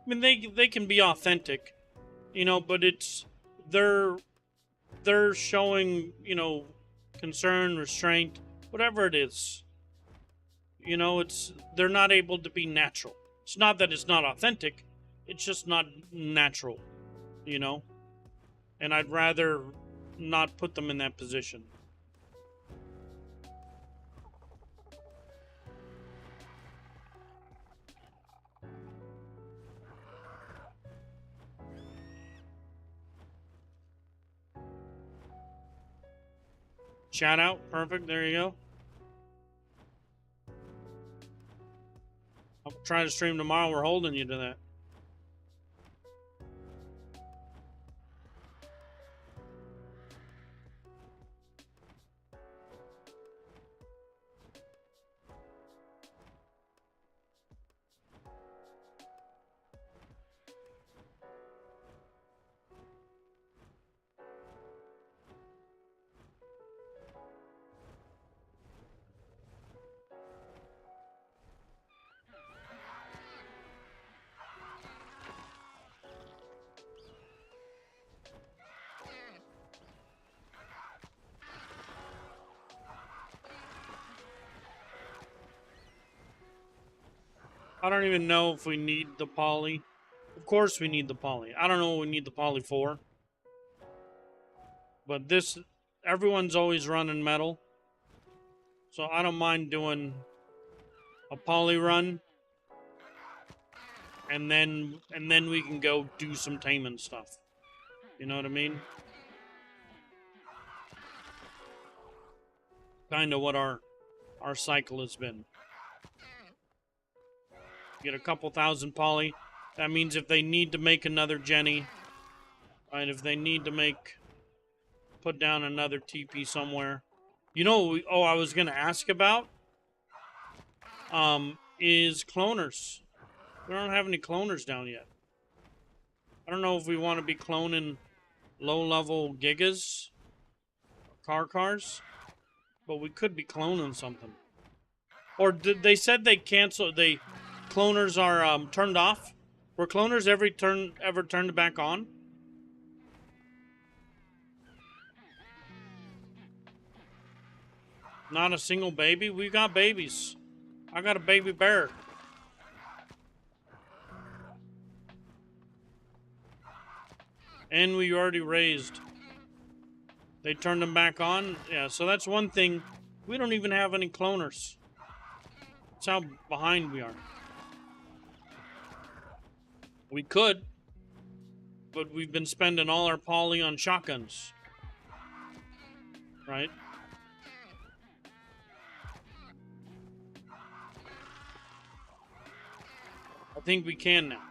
I mean, they can be authentic, you know, but they're showing, you know, concern, restraint, whatever it is. You know, they're not able to be natural. It's not that it's not authentic, it's just not natural, you know? And I'd rather not put them in that position. Shout out, perfect, there you go. I'll try to stream tomorrow, we're holding you to that. I don't even know if we need the poly. Of course we need the poly. I don't know what we need the poly for. But this, everyone's always running metal. So I don't mind doing a poly run. And then we can go do some taming stuff. You know what I mean? Kind of what our cycle has been. Get a couple thousand poly. That means if they need to make another Jenny, right? If they need to put down another TP somewhere. You know, I was gonna ask about is cloners. We don't have any cloners down yet. I don't know if we want to be cloning low-level gigas, cars, but we could be cloning something. Or they said they canceled. Cloners are turned off. Were cloners ever turned back on? Not a single baby? We got babies. I got a baby bear. And we already raised. They turned them back on? Yeah, so that's one thing. We don't even have any cloners. That's how behind we are. We could, but we've been spending all our poly on shotguns. Right? I think we can now.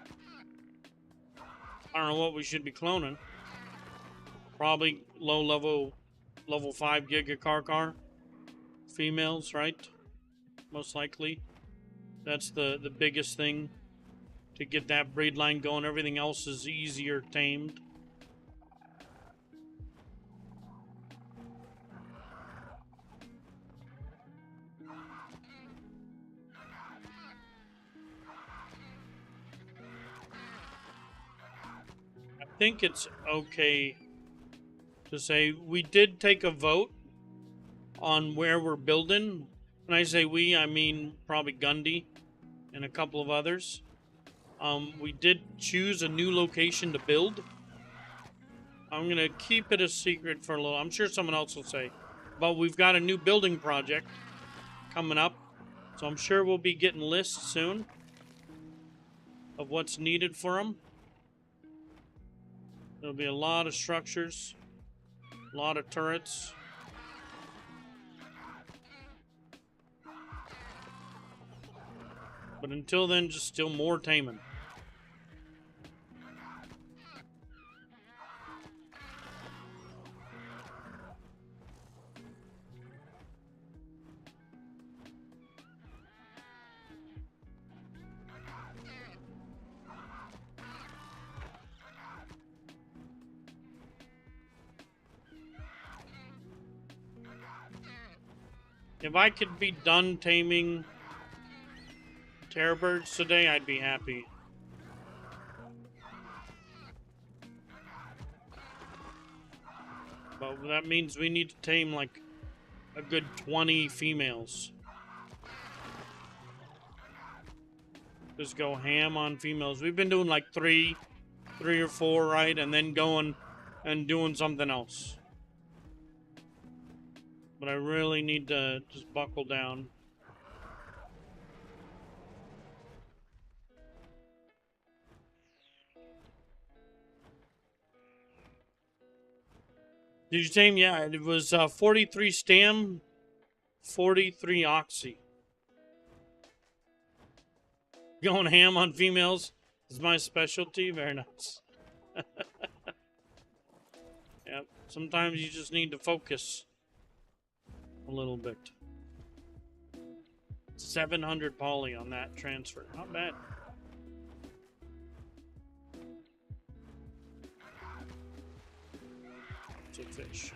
I don't know what we should be cloning. Probably level 5 giga car. Females, right? Most likely. That's the biggest thing to get that breed line going. Everything else is easier tamed. I think it's okay to say we did take a vote on where we're building. When I say we, I mean probably Gundy and a couple of others. We did choose a new location to build. I'm going to keep it a secret for a little. I'm sure someone else will say. But we've got a new building project coming up. So I'm sure we'll be getting lists soon of what's needed for them. There'll be a lot of structures, a lot of turrets. But until then, just still more taming. If I could be done taming terror birds today, I'd be happy. But that means we need to tame like a good 20 females. Just go ham on females. We've been doing like three or four, right? And then going and doing something else. But I really need to just buckle down. Did you tame? Yeah, it was 43 stam, 43 oxy. Going ham on females is my specialty. Very nice. Yep. Sometimes you just need to focus a little bit. 700 poly on that transfer. Not bad. It's a fish.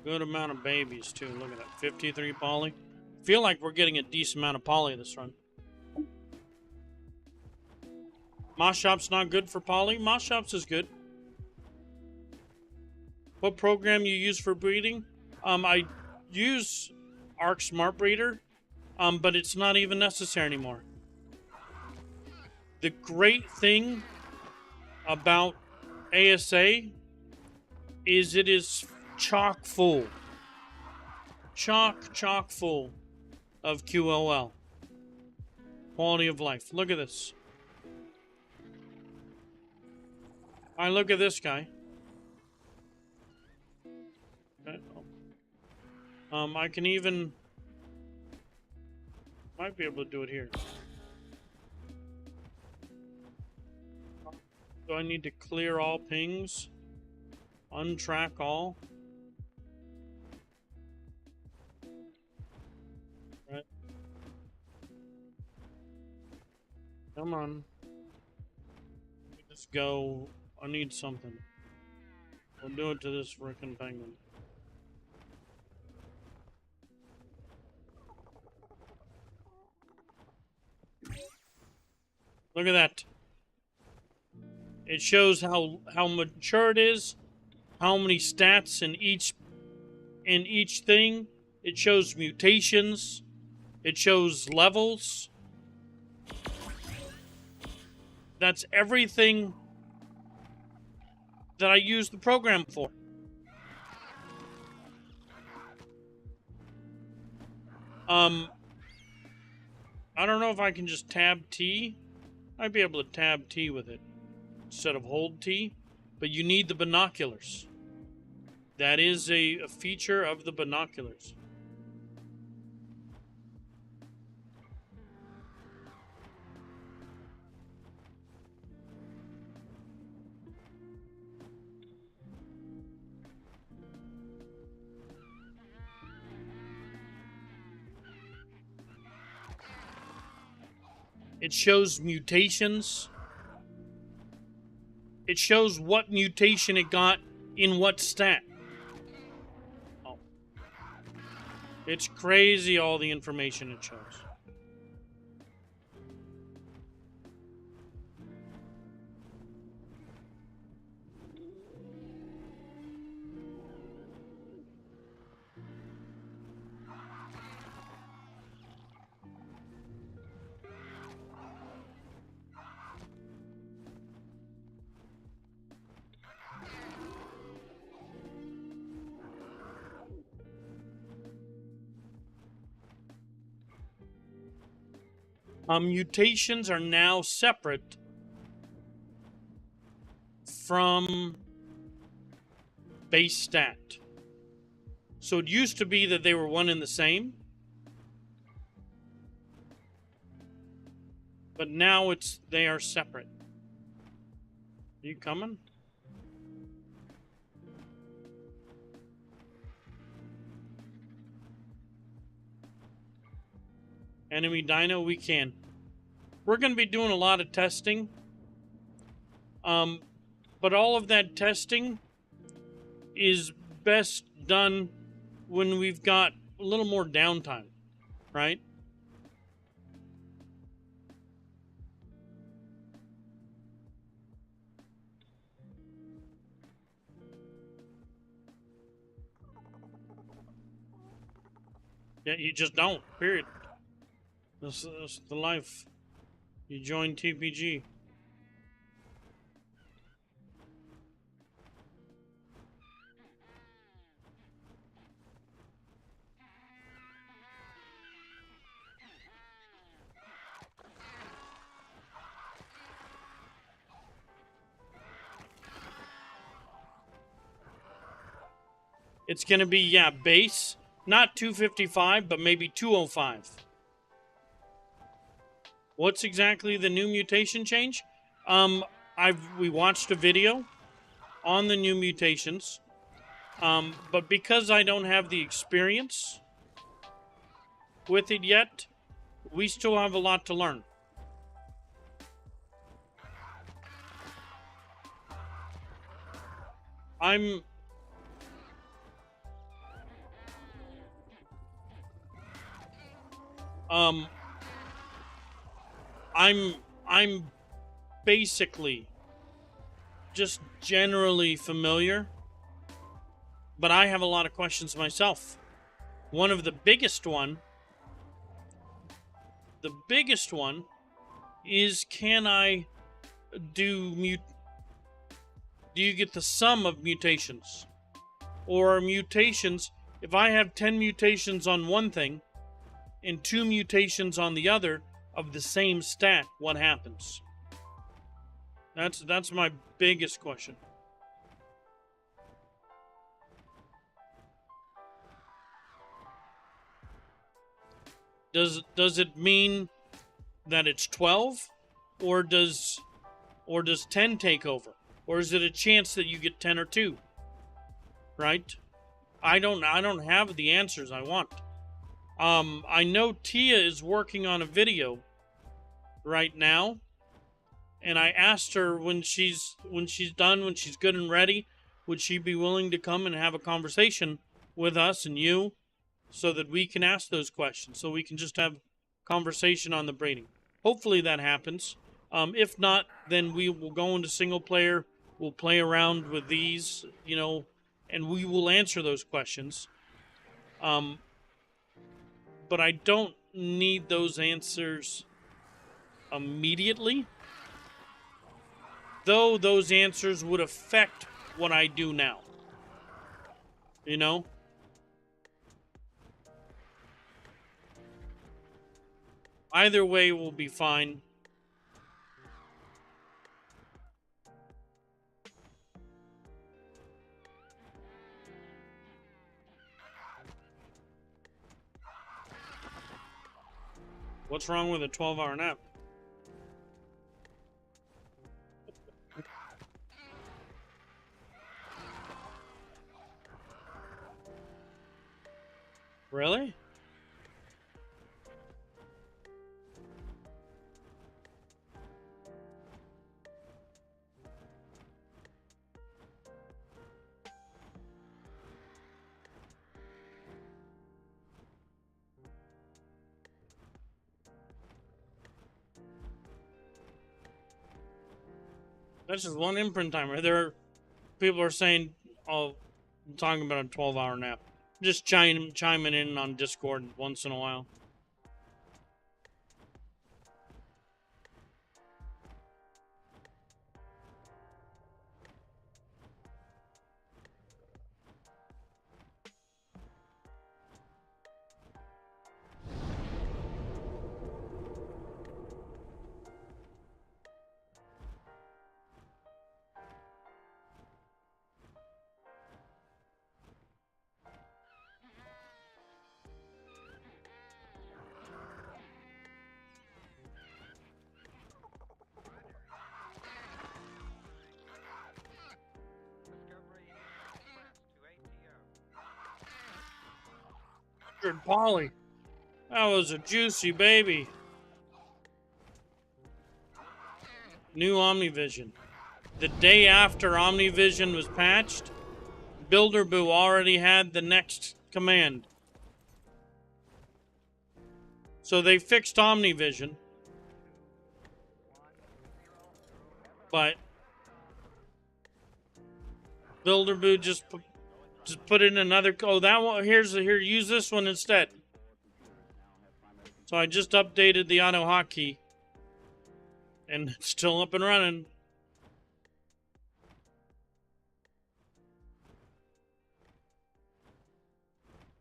Good amount of babies too. Look at that, 53 poly. Feel like we're getting a decent amount of poly this run. Moss Shop's not good for poly. Moss Shops is good. What program you use for breeding? I use Ark Smart Breeder, but it's not even necessary anymore. The great thing about ASA is it is chock full of QOL, quality of life. Look at this. I look at this guy. Okay. I can even might be able to do it here. Do I need to clear all pings? Untrack all? Right. Come on. Let's go. I need something. We'll do it to this frickin' penguin. Look at that. It shows how mature it is, how many stats in each thing. It shows mutations. It shows levels. That's everything that I use the program for. I don't know if I can just tab T. I'd be able to tab T with it instead of hold T, but you need the binoculars. That is a feature of the binoculars. It shows mutations. It shows what mutation it got in what stat. Oh. It's crazy all the information it shows. Mutations are now separate from base stat. So it used to be that they were one and the same, but now they are separate. Are you coming? Enemy dino, we can. We're going to be doing a lot of testing. But all of that testing is best done when we've got a little more downtime, right? Yeah, you just don't. Period. That's the life. You join TPG. It's going to be, yeah, base. Not 255, but maybe 205. What's exactly the new mutation change? We watched a video on the new mutations. But because I don't have the experience with it yet, we still have a lot to learn. I'm basically just generally familiar, but I have a lot of questions myself. One of the biggest one is, can I do you get the sum of mutations? Or are mutations, if I have 10 mutations on one thing and 2 mutations on the other of the same stat, what happens? That's my biggest question. Does it mean that it's 12, or does 10 take over? Or is it a chance that you get 10 or 2? Right? I don't have the answers I want. I know Tia is working on a video right now, and I asked her when she's done, when she's good and ready, would she be willing to come and have a conversation with us and you, so that we can ask those questions, so we can just have conversation on the breeding. Hopefully that happens. If not, then we will go into single player. We'll play around with these, you know, and we will answer those questions. But I don't need those answers immediately, though those answers would affect what I do now. You know? Either way will be fine. What's wrong with a 12-hour nap? Really? That's just one imprint timer. People are saying, oh, I'm talking about a 12-hour nap. Just chiming in on Discord once in a while. Polly. That was a juicy baby. New Omnivision. The day after Omnivision was patched, Builderboo already had the next command. So they fixed Omnivision. But Builderboo just put in another. Oh, that one. Here. Use this one instead. So I just updated the auto hotkey, and it's still up and running.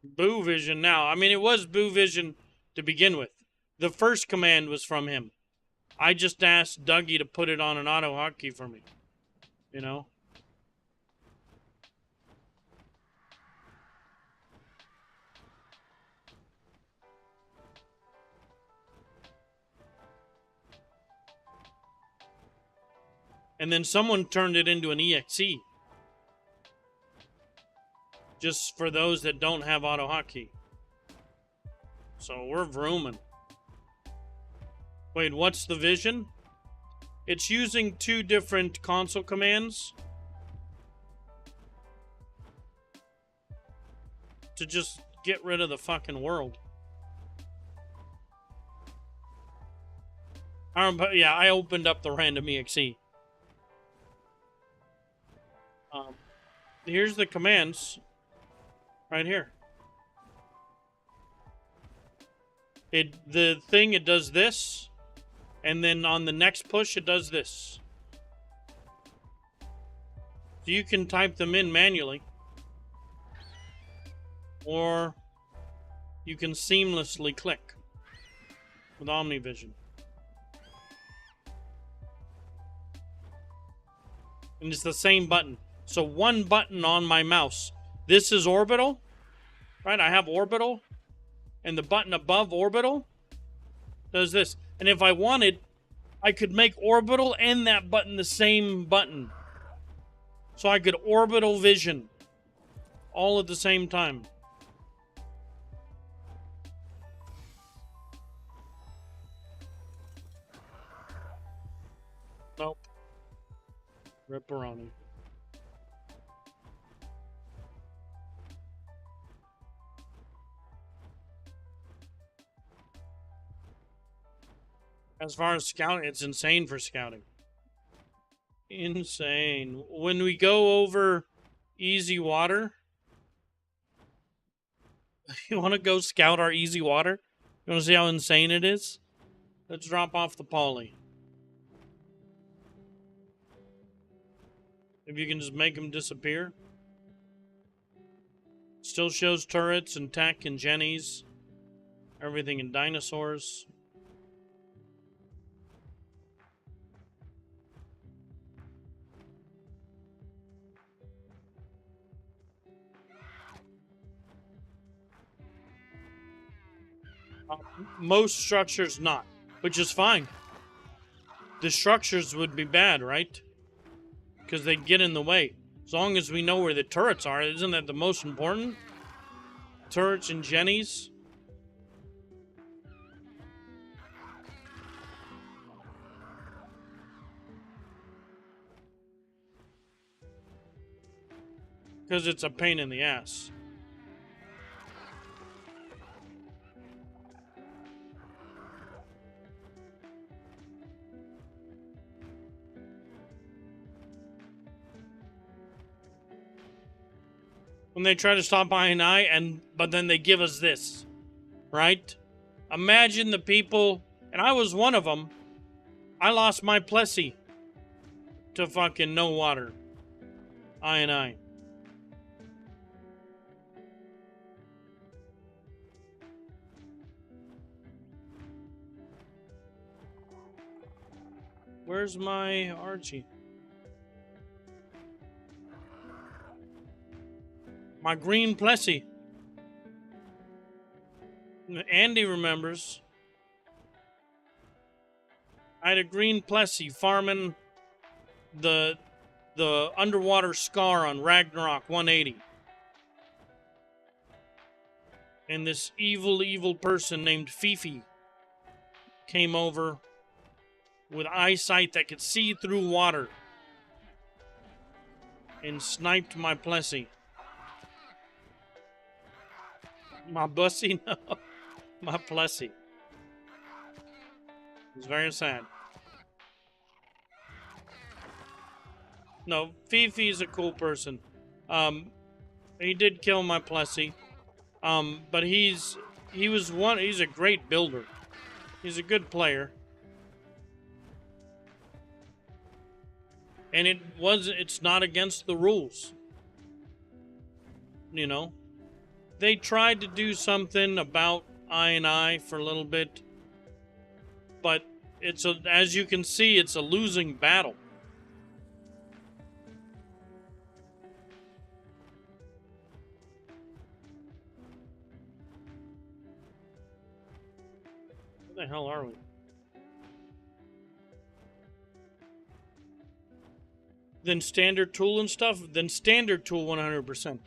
Boo Vision now. I mean, it was Boo Vision to begin with. The first command was from him. I just asked Dougie to put it on an auto hotkey for me. You know? And then someone turned it into an EXE. Just for those that don't have auto hotkey. So we're vrooming. Wait, what's the vision? It's using 2 different console commands to just get rid of the fucking world. But yeah, I opened up the random EXE. Here's the commands right here. It does this, and then on the next push it does this. So you can type them in manually, or you can seamlessly click with OmniVision. And it's the same button. So one button on my mouse. This is orbital, right? I have orbital, and the button above orbital does this. And if I wanted, I could make orbital and that button the same button. So I could orbital vision all at the same time. Nope. Ripperoni. As far as scouting, it's insane for scouting. Insane. When we go over easy water, you want to go scout our easy water? You want to see how insane it is? Let's drop off the poly. If you can just make them disappear. Still shows turrets and tech and jennies. Everything in dinosaurs. Most structures not, which is fine. The structures would be bad, right? Because they'd get in the way. As long as we know where the turrets are, isn't that the most important? Turrets and jennies. Because it's a pain in the ass. When they try to stop I&I, but then they give us this, right? Imagine the people, and I was one of them. I lost my Plessy to fucking no water. I&I. Where's my Archie? My green Plessy. Andy remembers. I had a green Plessy farming the underwater scar on Ragnarok 180. And this evil person named Fifi came over with eyesight that could see through water and sniped my Plessy. My Bussy? No. My Plessy. It was very sad. No, Fifi's a cool person. He did kill my Plessy. But he's a great builder. He's a good player. And it's not against the rules. You know? They tried to do something about I for a little bit, but as you can see, it's a losing battle. Where the hell are we? Then standard tool and stuff? Then standard tool 100%.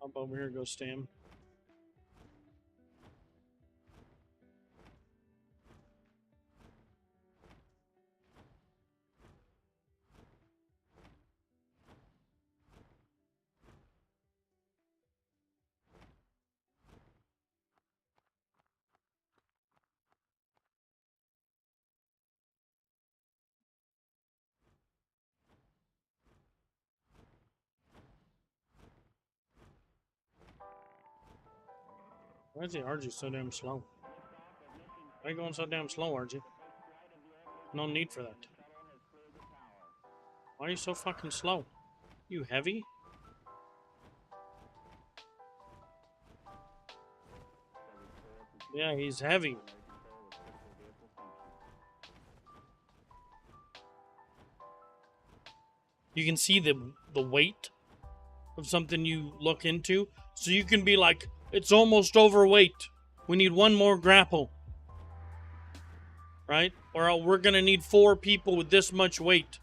Up over here, go Stam. Why is the RG so damn slow? Why are you going so damn slow, RG? No need for that. Why are you so fucking slow? You heavy? Yeah, he's heavy. You can see the weight of something you look into. So you can be like, it's almost overweight. We need one more grapple. Right? Or we're going to need 4 people with this much weight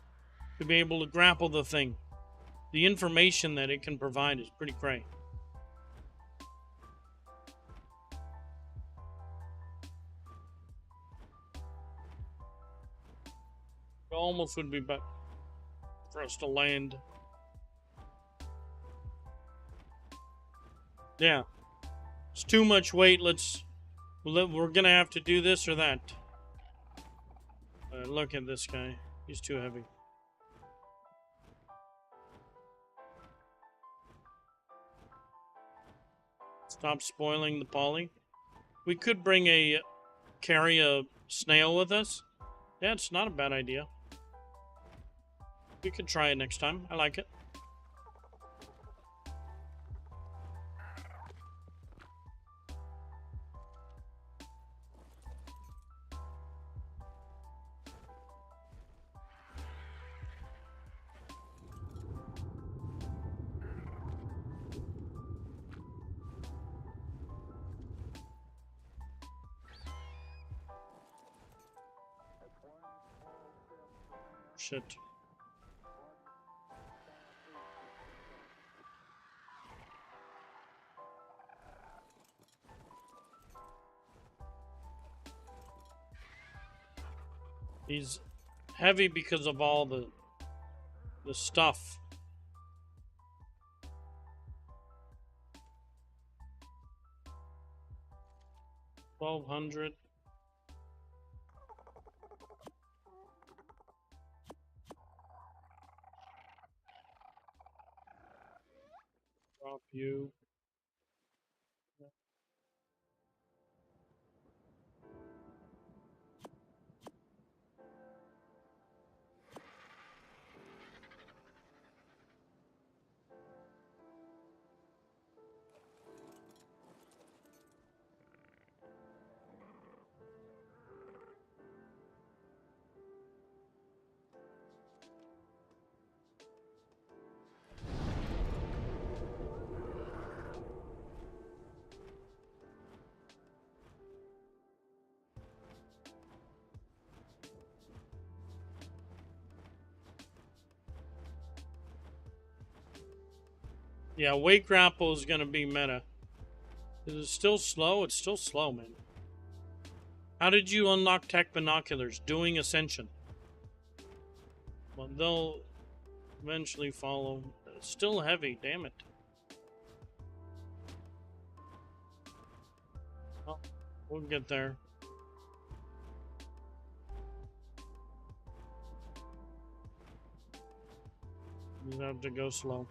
to be able to grapple the thing. The information that it can provide is pretty cray. It almost would be better for us to land. Yeah. It's too much weight. We're going to have to do this or that. Look at this guy. He's too heavy. Stop spoiling the poly. We could carry a snail with us. Yeah, it's not a bad idea. We could try it next time. I like it. Shit. He's heavy because of all the stuff. $1,200. Drop you. Yeah, weight grapple is going to be meta. Is it still slow? It's still slow, man. How did you unlock tech binoculars? Doing Ascension. Well, they'll eventually follow. It's still heavy, damn it. Well, we'll get there. You have to go slow.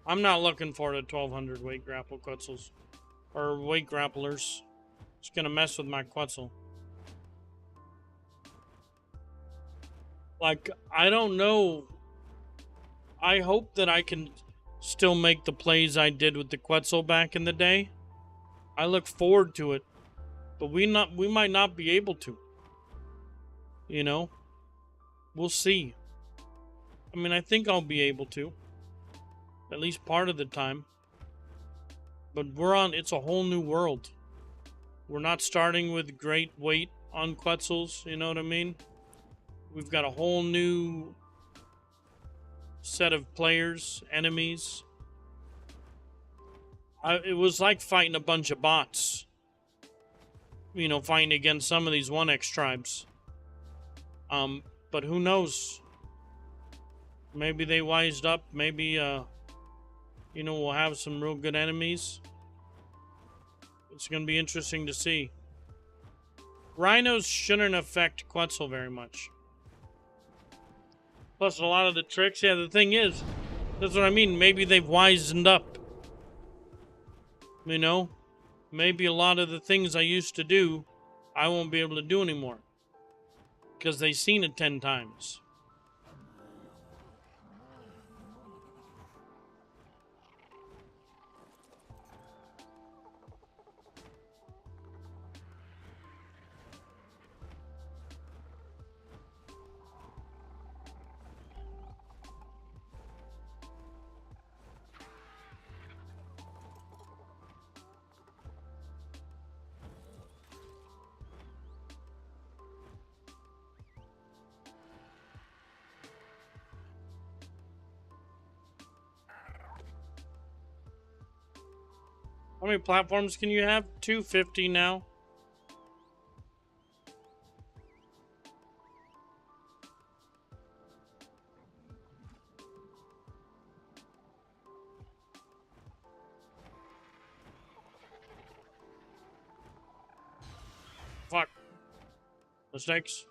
I'm not looking for the 1200 weight grapple Quetzals. Or weight grapplers. It's gonna mess with my Quetzal. Like, I don't know. I hope that I can still make the plays I did with the Quetzal back in the day. I look forward to it. But we might not be able to. You know? We'll see. I mean, I think I'll be able to. At least part of the time. But it's a whole new world. We're not starting with great weight on Quetzals, you know what I mean? We've got a whole new set of players, enemies. It was like fighting a bunch of bots. You know, fighting against some of these 1x tribes. But who knows? Maybe they wised up. Maybe, you know, we'll have some real good enemies. It's going to be interesting to see. Rhinos shouldn't affect Quetzal very much. Plus, a lot of the tricks, yeah, the thing is, that's what I mean. Maybe they've wisened up. You know? Maybe a lot of the things I used to do, I won't be able to do anymore. Because they've seen it 10 times. How many platforms can you have? 250 now. Fuck. Mistakes.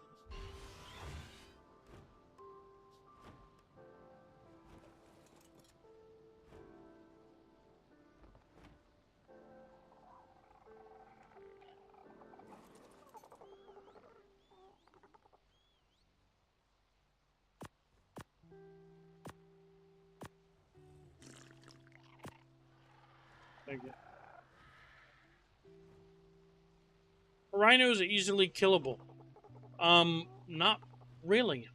Thank you. Rhinos are easily killable. Not really.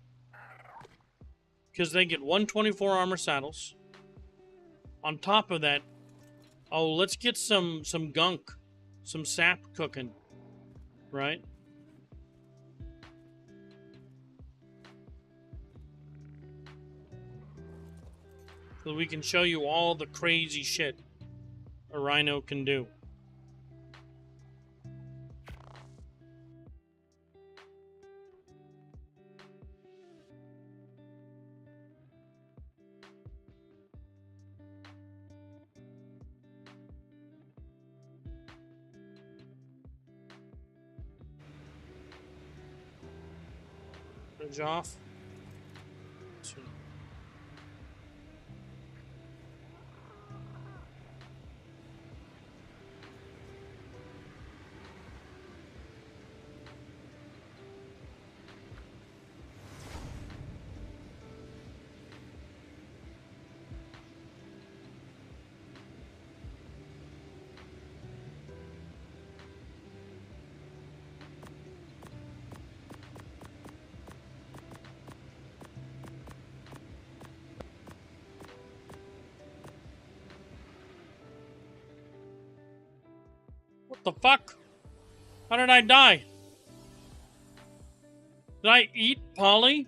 Because they get 124 armor saddles. On top of that, oh, let's get some gunk. Some sap cooking. Right? So we can show you all the crazy shit a rhino can do. Bridge off. What the fuck? How did I die? Did I eat Polly?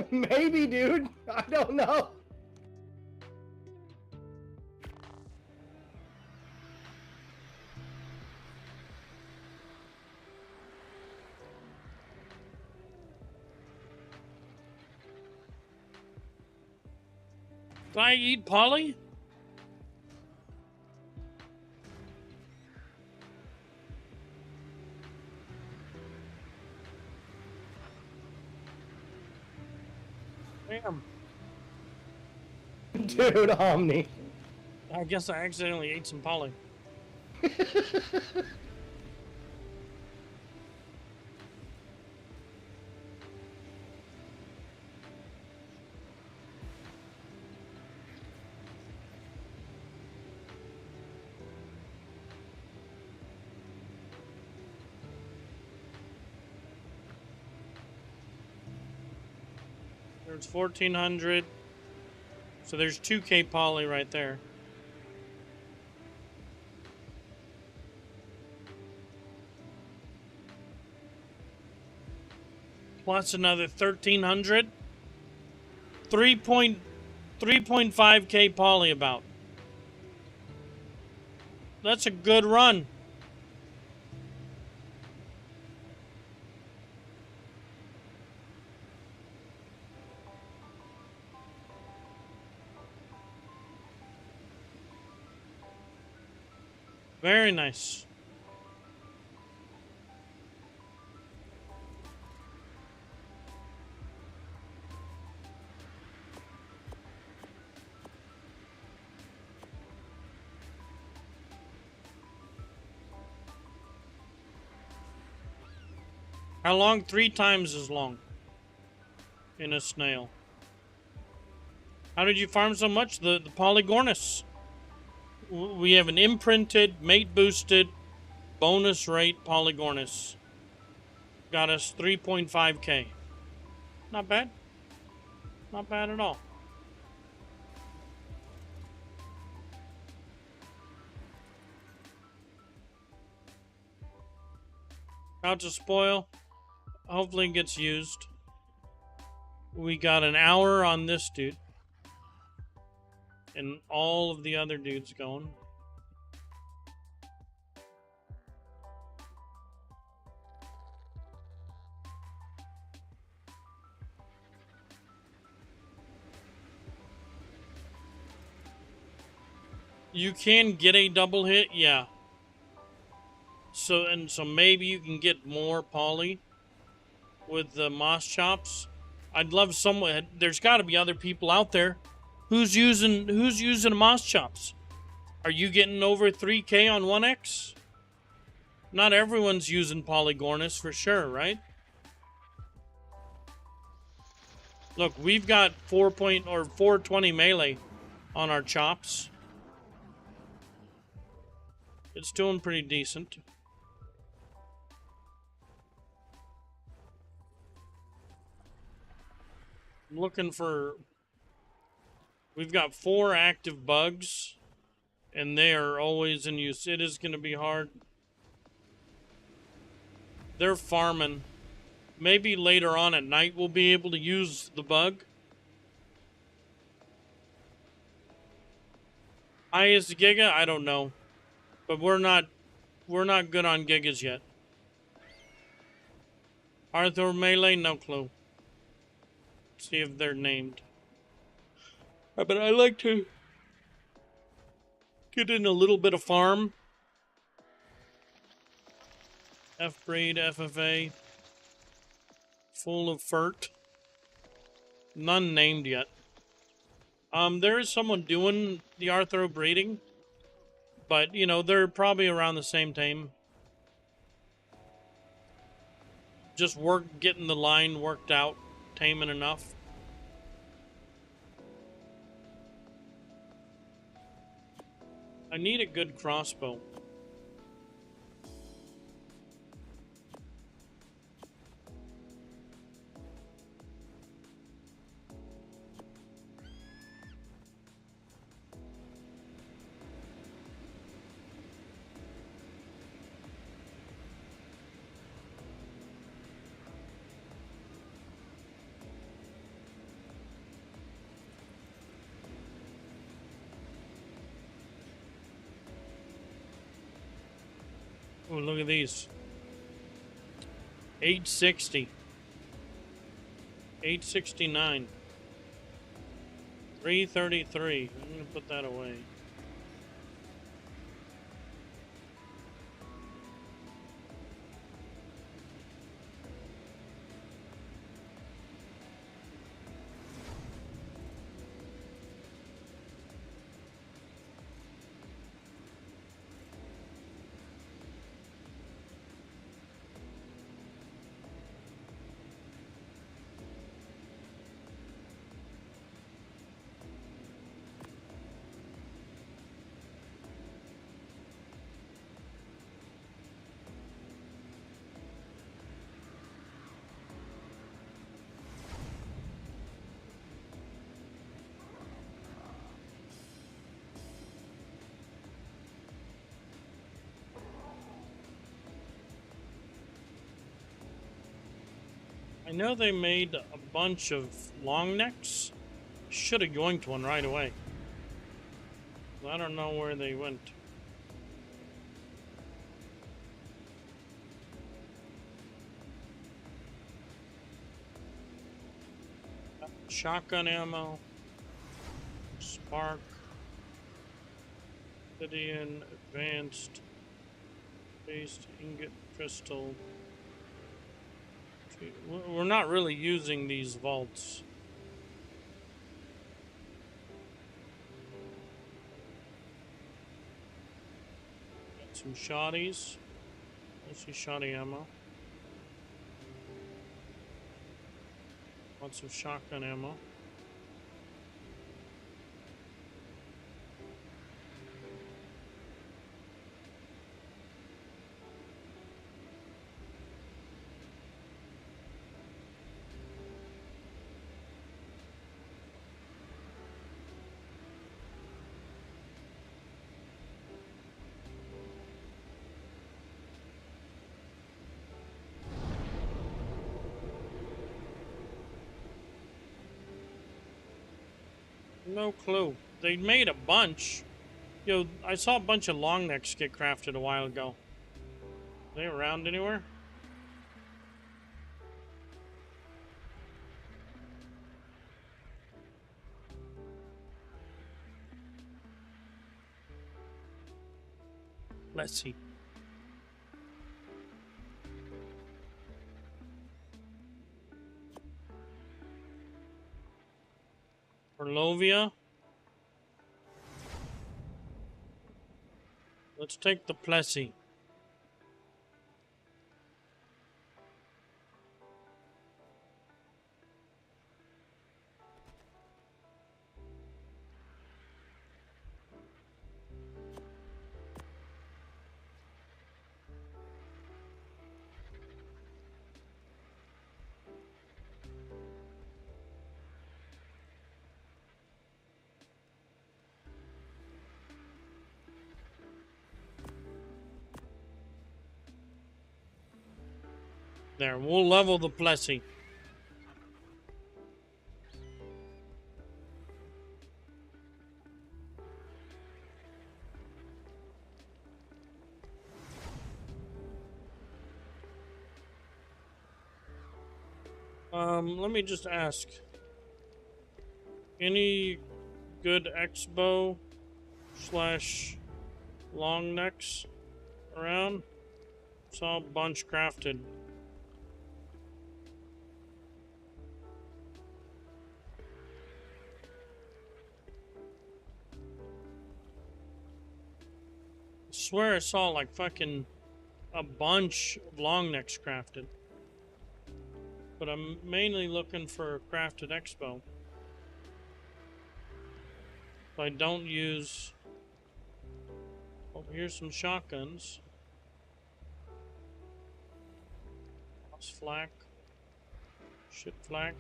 Maybe, dude. I don't know. Did I eat Polly? Damn. Dude, Omni. I guess I accidentally ate some poly. There's 1,400. So there's 2K poly right there. Plus another 1,300. 3.5K poly about. That's a good run. Very nice. How long? 3 times as long. In a snail. How did you farm so much? The Polygornis. We have an imprinted, mate boosted, bonus rate Polygornis. Got us 3.5K. Not bad. Not bad at all. About to spoil. Hopefully it gets used. We got an hour on this dude. And all of the other dudes going. You can get a double hit, yeah. So maybe you can get more poly with the moss chops. I'd love someone. There's got to be other people out there who's using moss chops. Are you getting over 3K on 1X? Not everyone's using Polygornis for sure, right? Look, we've got 420 melee on our chops. It's doing pretty decent. I'm looking for... We've got 4 active bugs, and they are always in use. It is going to be hard. They're farming. Maybe later on at night we'll be able to use the bug. Highest Giga? I don't know. But we're not good on Gigas yet. Arthur Melee? No clue. See if they're named. But I like to get in a little bit of farm. F-Breed, FFA. Full of fert. None named yet. There is someone doing the Arthro breeding. But, you know, they're probably around the same time. Just getting the line worked out. Taming enough. I need a good crossbow. Oh, look at these. 860. 869. 333. I'm gonna put that away. I know they made a bunch of long necks. Should have yoinked one right away. I don't know where they went. Shotgun ammo. Spark. Obsidian. Advanced. Based ingot crystal. We're not really using these vaults. Got some shotties. Mostly shotty ammo. Lots of shotgun ammo. No clue. They made a bunch. Yo, I saw a bunch of long necks get crafted a while ago. Are they around anywhere? Let's see. Perlovia. Let's take the Plessy. There, we'll level the Plessy. Let me just ask. Any good X-bow / long necks around? Saw a bunch crafted. I swear I saw like fucking a bunch of long necks crafted. But I'm mainly looking for a crafted X-bow. So I don't use... Oh, here's some shotguns. Lots flak. Shit flak.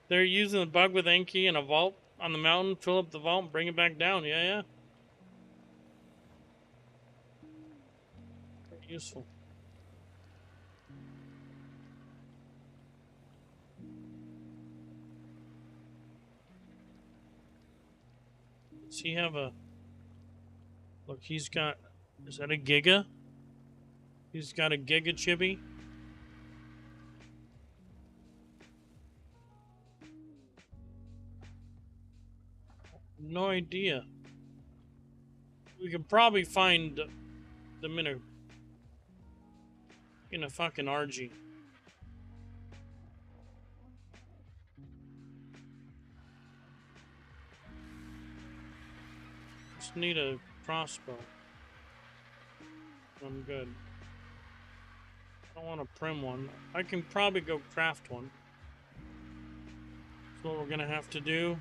They're using the bug with Enki and a vault on the mountain, fill up the vault and bring it back down. Yeah. Very useful. Does he have a... Look, he's got... Is that a Giga? He's got a Giga Chibi. No idea. We could probably find them in a fucking RG. Just need a crossbow. I'm good. I don't want a prim one. I can probably go craft one. That's what we're gonna have to do.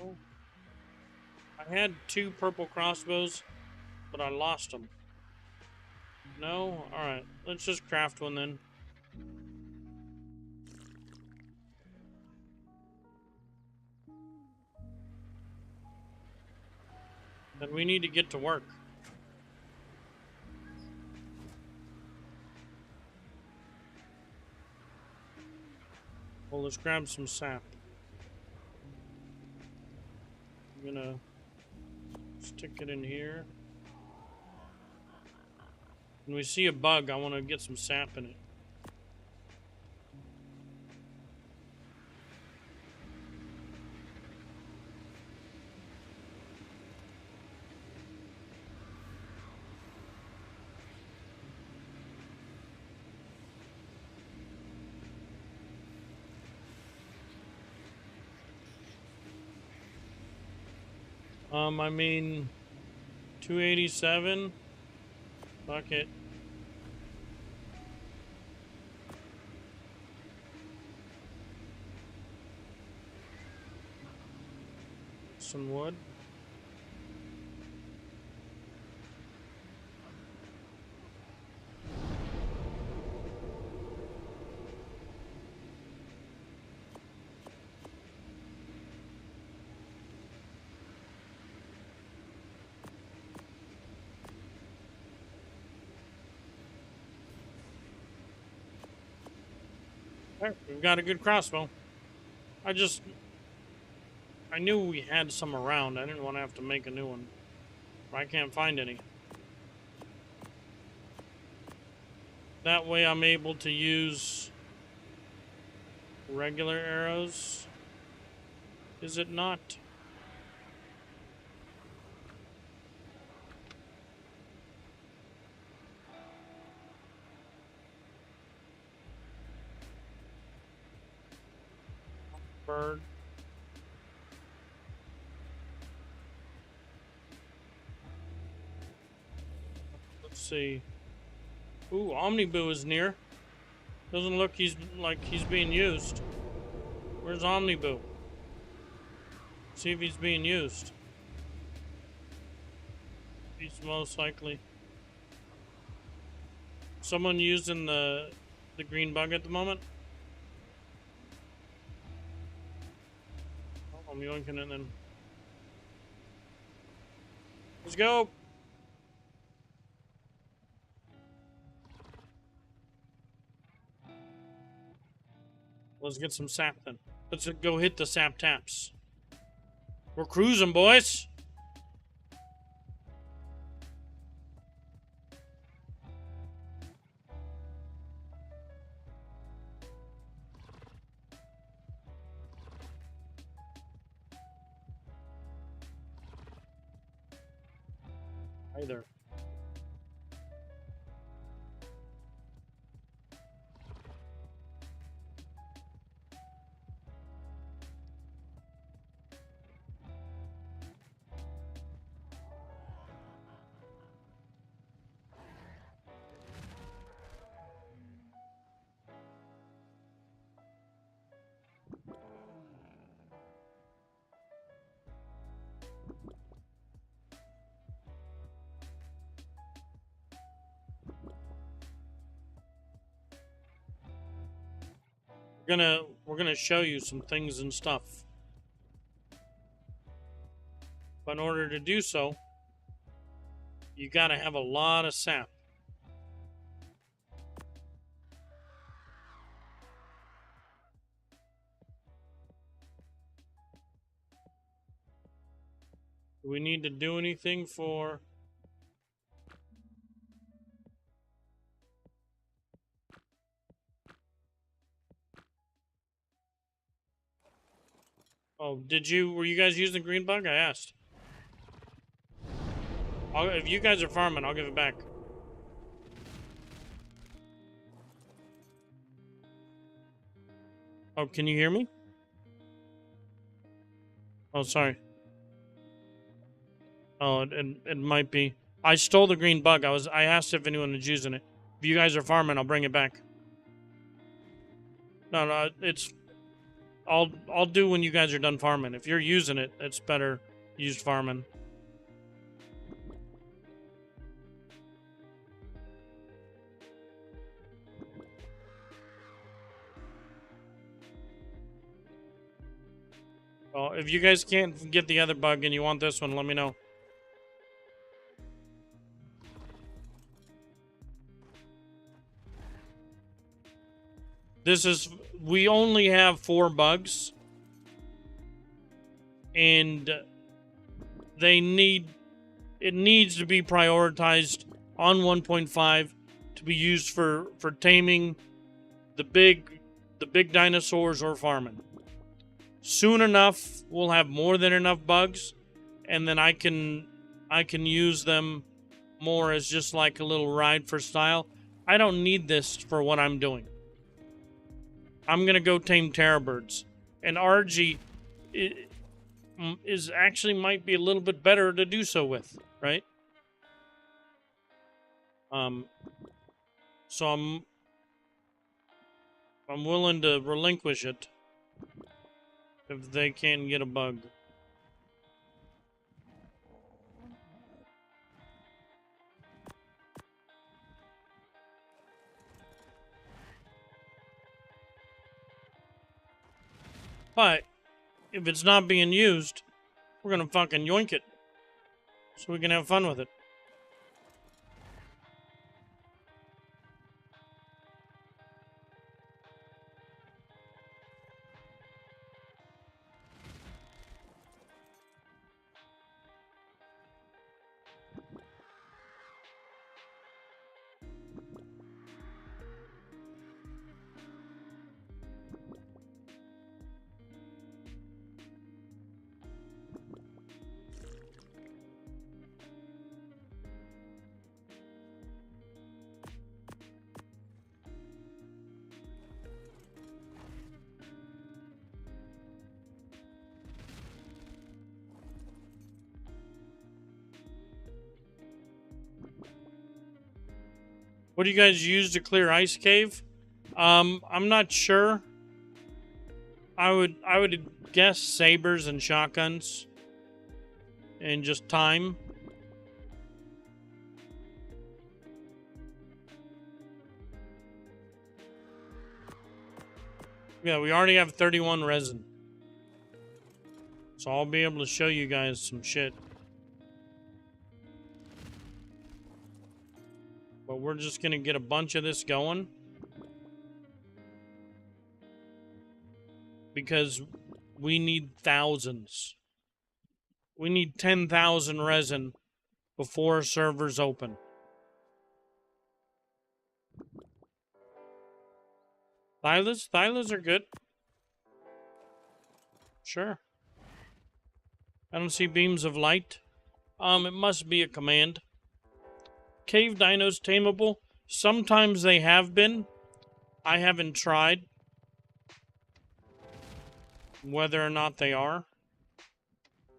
Oh. I had 2 purple crossbows, but I lost them. No? Alright, let's just craft one then. Then we need to get to work. Well, let's grab some sap. I'm gonna stick it in here. When we see a bug, I want to get some sap in it. I mean, 287. Fuck it. Some wood. Alright, we've got a good crossbow. I knew we had some around. I didn't want to have to make a new one. But I can't find any. That way I'm able to use regular arrows. Is it not? Bird. Let's see. Ooh, Omniboo is near. Doesn't look like he's being used. Where's Omniboo? See if he's being used. He's most likely. Someone using the green bug at the moment? Oh, I'm yoinking it then. Let's go! Let's get some sap then. Let's go hit the sap taps. We're cruising, boys! Hi there. We're gonna show you some things and stuff. But in order to do so, you gotta have a lot of sap. Do we need to do anything for... Oh, were you guys using the green bug? I asked. If you guys are farming, I'll give it back. Oh, can you hear me? Oh, sorry. Oh, it might be. I stole the green bug. I asked if anyone was using it. If you guys are farming, I'll bring it back. No, it's... I'll do when you guys are done farming. If you're using it, it's better used farming. Well, if you guys can't get the other bug and you want this one, let me know. We only have 4 bugs. And it needs to be prioritized on 1.5 to be used for taming the big dinosaurs or farming. Soon enough, we'll have more than enough bugs, and then I can use them more as just like a little ride for style. I don't need this for what I'm doing. I'm gonna go tame terror birds, and RG is actually might be a little bit better to do so with, right? So I'm willing to relinquish it if they can get a bug. But if it's not being used, we're gonna fucking yoink it so we can have fun with it. What do you guys use to clear ice cave? I'm not sure. I would guess sabers and shotguns and just time. Yeah, we already have 31 resin. So I'll be able to show you guys some shit. But we're just gonna get a bunch of this going. Because we need thousands. We need 10,000 resin before servers open. Thylas are good. Sure. I don't see beams of light. It must be a command. Cave dinos tameable? Sometimes they have been. I haven't tried whether or not they are.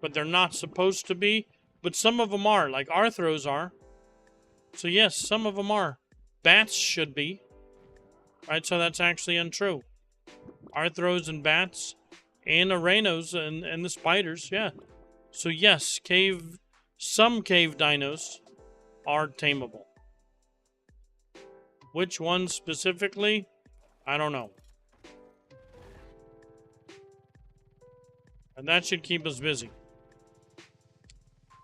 But they're not supposed to be. But some of them are, like Arthros are. So yes, some of them are. Bats should be. Right, so that's actually untrue. Arthros and bats and Aranos and the spiders, yeah. So yes, some cave dinos are tameable. Which ones specifically? I don't know. And that should keep us busy.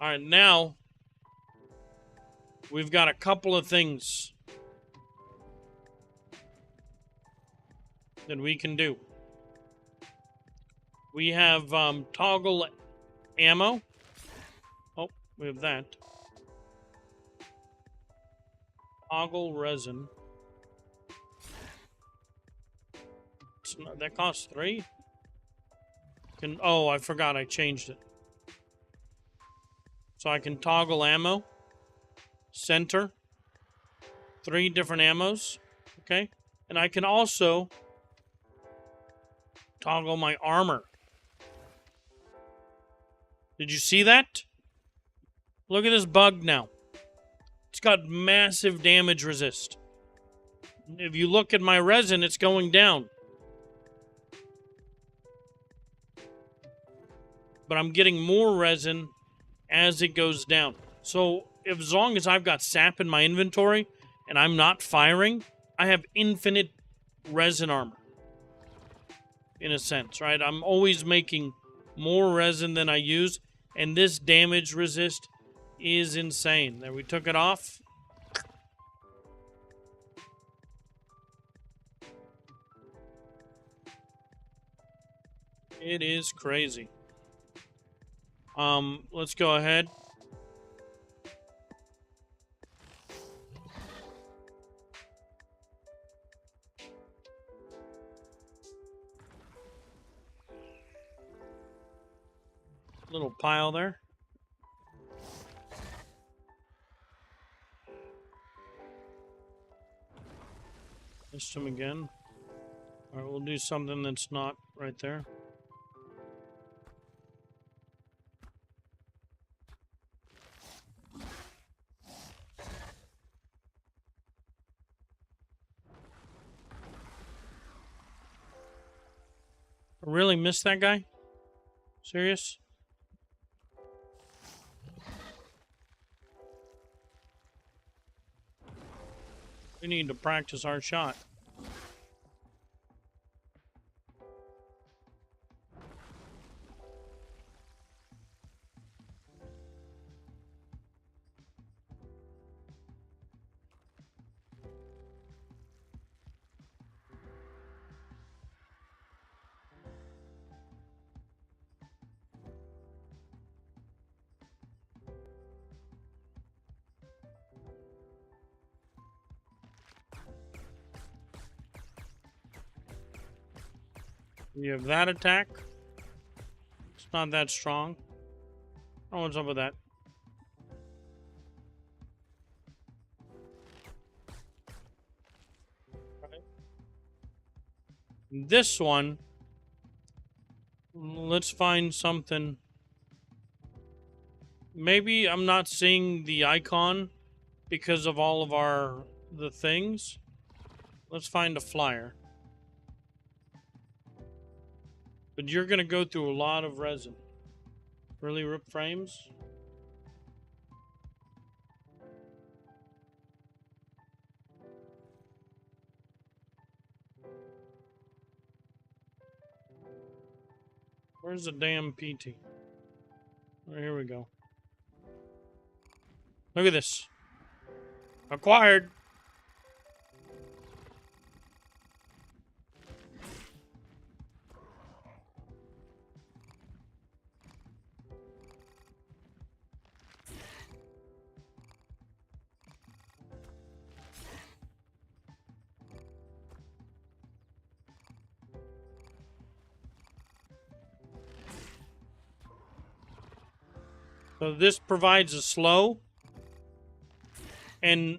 Alright, now we've got a couple of things that we can do. We have toggle ammo. Oh, we have that. Toggle resin. That costs 3. Oh, I forgot I changed it. So I can toggle ammo. Center. 3 different ammos. Okay. And I can also toggle my armor. Did you see that? Look at this bug now. It's got massive damage resist. If you look at my resin, it's going down. But I'm getting more resin as it goes down. So as long as I've got sap in my inventory and I'm not firing, I have infinite resin armor. In a sense, right? I'm always making more resin than I use, and this damage resist is insane. There, we took it off. It is crazy. Let's go ahead. Little pile there. Missed him again. Alright, we'll do something that's not right there. I really missed that guy? Serious? We need to practice our shot. You have that attack. It's not that strong. Oh, what's up with that? Right. This one, let's find something. Maybe I'm not seeing the icon because of all of the things. Let's find a flyer. But you're going to go through a lot of resin. Really rip frames? Where's the damn PT? Oh, here we go. Look at this. Acquired. So this provides a slow, and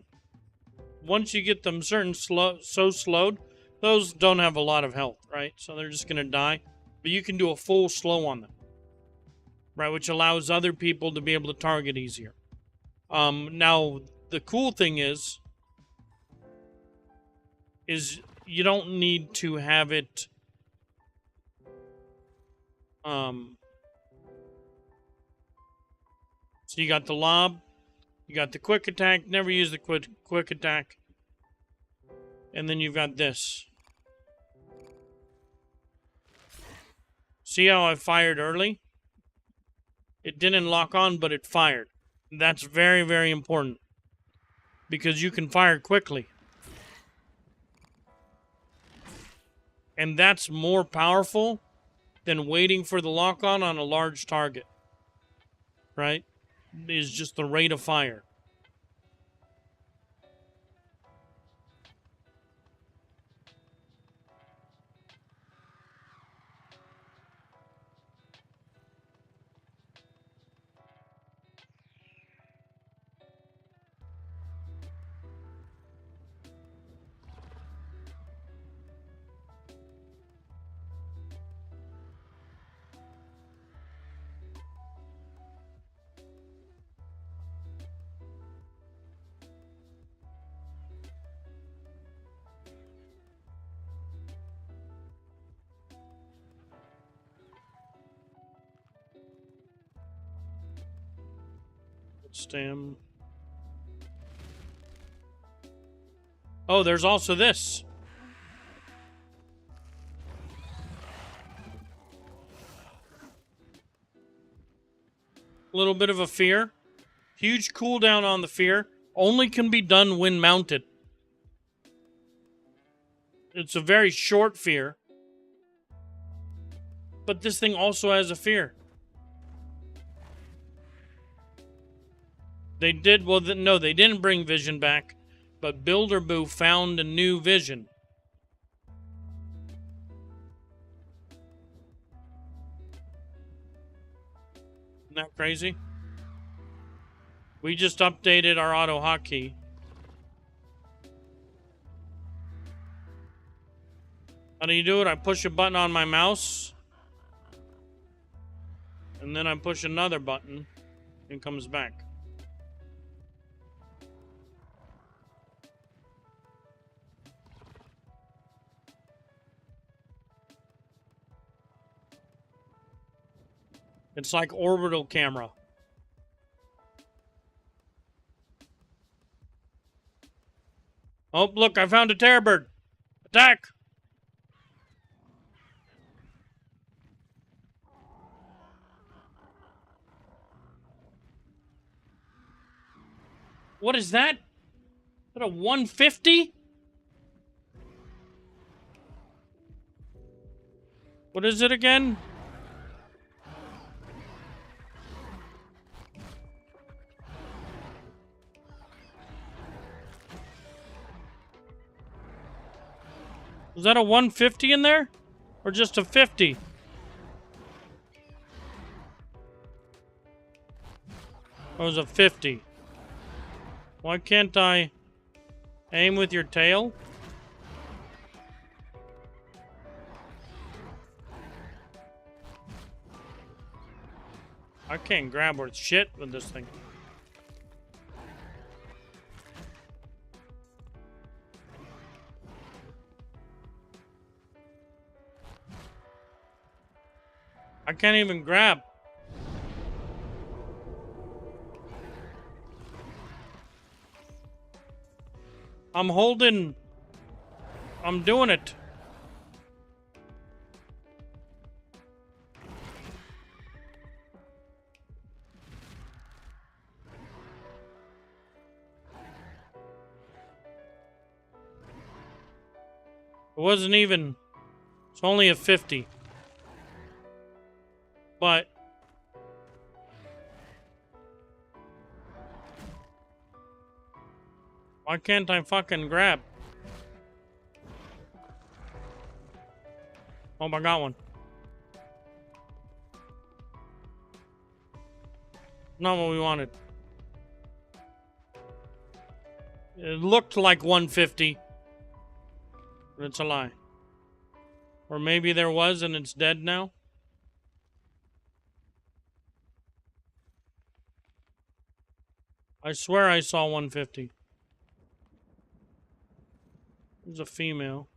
once you get them so slowed, those don't have a lot of health, right? So they're just going to die. But you can do a full slow on them, right? Which allows other people to be able to target easier. Now, the cool thing is you don't need to have it... So you got the lob, you got the quick attack, never use the quick attack. And then you've got this. See how I fired early? It didn't lock on, but it fired. That's very, very important. Because you can fire quickly. And that's more powerful than waiting for the lock on a large target. Right? Is just the rate of fire. Stem. Oh, there's also this. A little bit of a fear. Huge cooldown on the fear. Only can be done when mounted. It's a very short fear. But this thing also has a fear. They did, well, no, they didn't bring vision back, but Builderboo found a new vision. Isn't that crazy? We just updated our auto hotkey. How do you do it? I push a button on my mouse, and then I push another button, and it comes back. It's like orbital camera. Oh, look, I found a terror bird. Attack! What is that? Is that a 150? What is it again? Was that a 150 in there? Or just a 50? It was a 50. Why can't I aim with your tail? I can't grab worth shit with this thing. I can't even grab. I'm holding. I'm doing it. It wasn't even. It's only a 50. But why can't I fucking grab? Oh, I got one. Not what we wanted. It looked like 150. But it's a lie. Or maybe there was and it's dead now. I swear I saw 150. There's a female.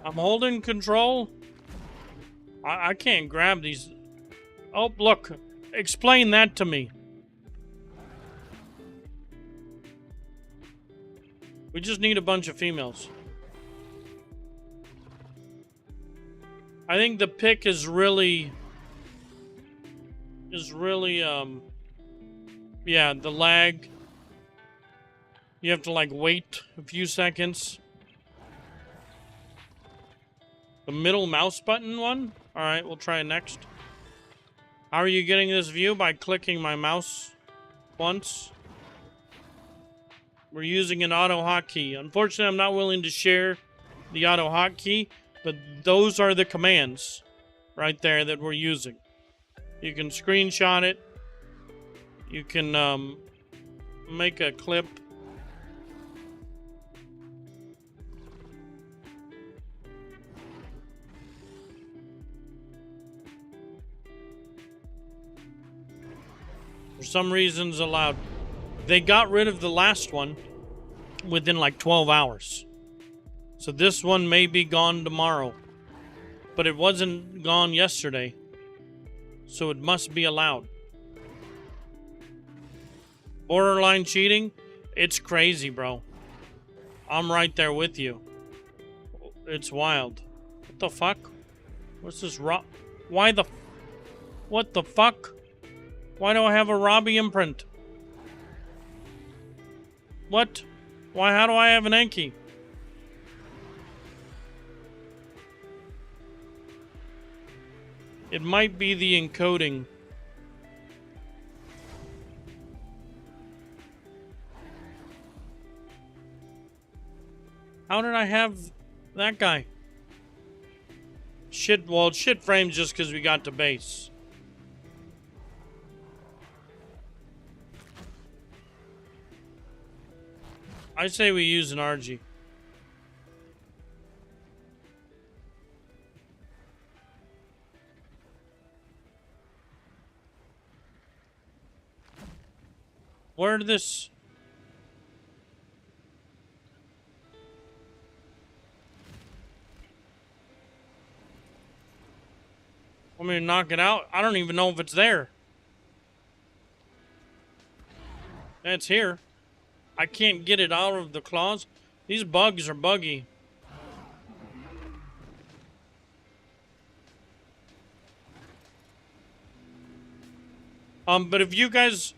I'm holding control. I can't grab these. Oh, look. Explain that to me. We just need a bunch of females. I think the pick is really... yeah, the lag. You have to, like, wait a few seconds. The middle mouse button one? Alright, we'll try it next. How are you getting this view? By clicking my mouse once. We're using an auto hotkey. Unfortunately, I'm not willing to share the auto hotkey, but those are the commands right there that we're using. You can screenshot it. You can make a clip. For some reasons allowed. They got rid of the last one within like 12 hours. So this one may be gone tomorrow. But it wasn't gone yesterday. So it must be allowed. Borderline cheating? It's crazy, bro. I'm right there with you. It's wild. What the fuck? What's this Why the... What the fuck? Why do I have a Robbie imprint? What? Why, how do I have an Enki? It might be the encoding. How did I have that guy? Shit, well, shit frames just because we got to base. I say we use an RG. Where did this... Want me to knock it out? I don't even know if it's there. It's here. I can't get it out of the claws. These bugs are buggy. But if you guys...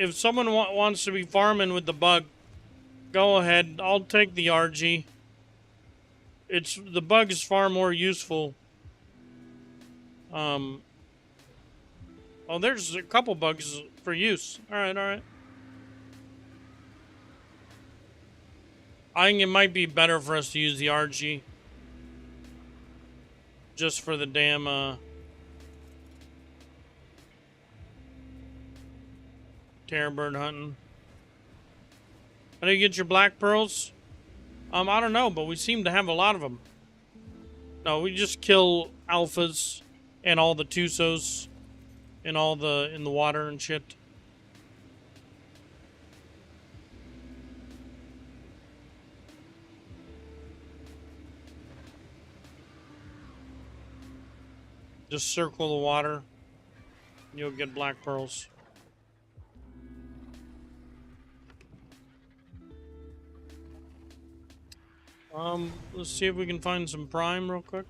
If someone wants to be farming with the bug, go ahead. I'll take the RG. The bug is far more useful. Oh, there's a couple bugs for use. Alright, alright. I think it might be better for us to use the RG. Just for the damn, terror bird hunting. How do you get your black pearls? I don't know, but we seem to have a lot of them. No, we just kill alphas and all the Tusos and all the in the water and shit. Just circle the water. You'll get black pearls. Let's see if we can find some prime real quick.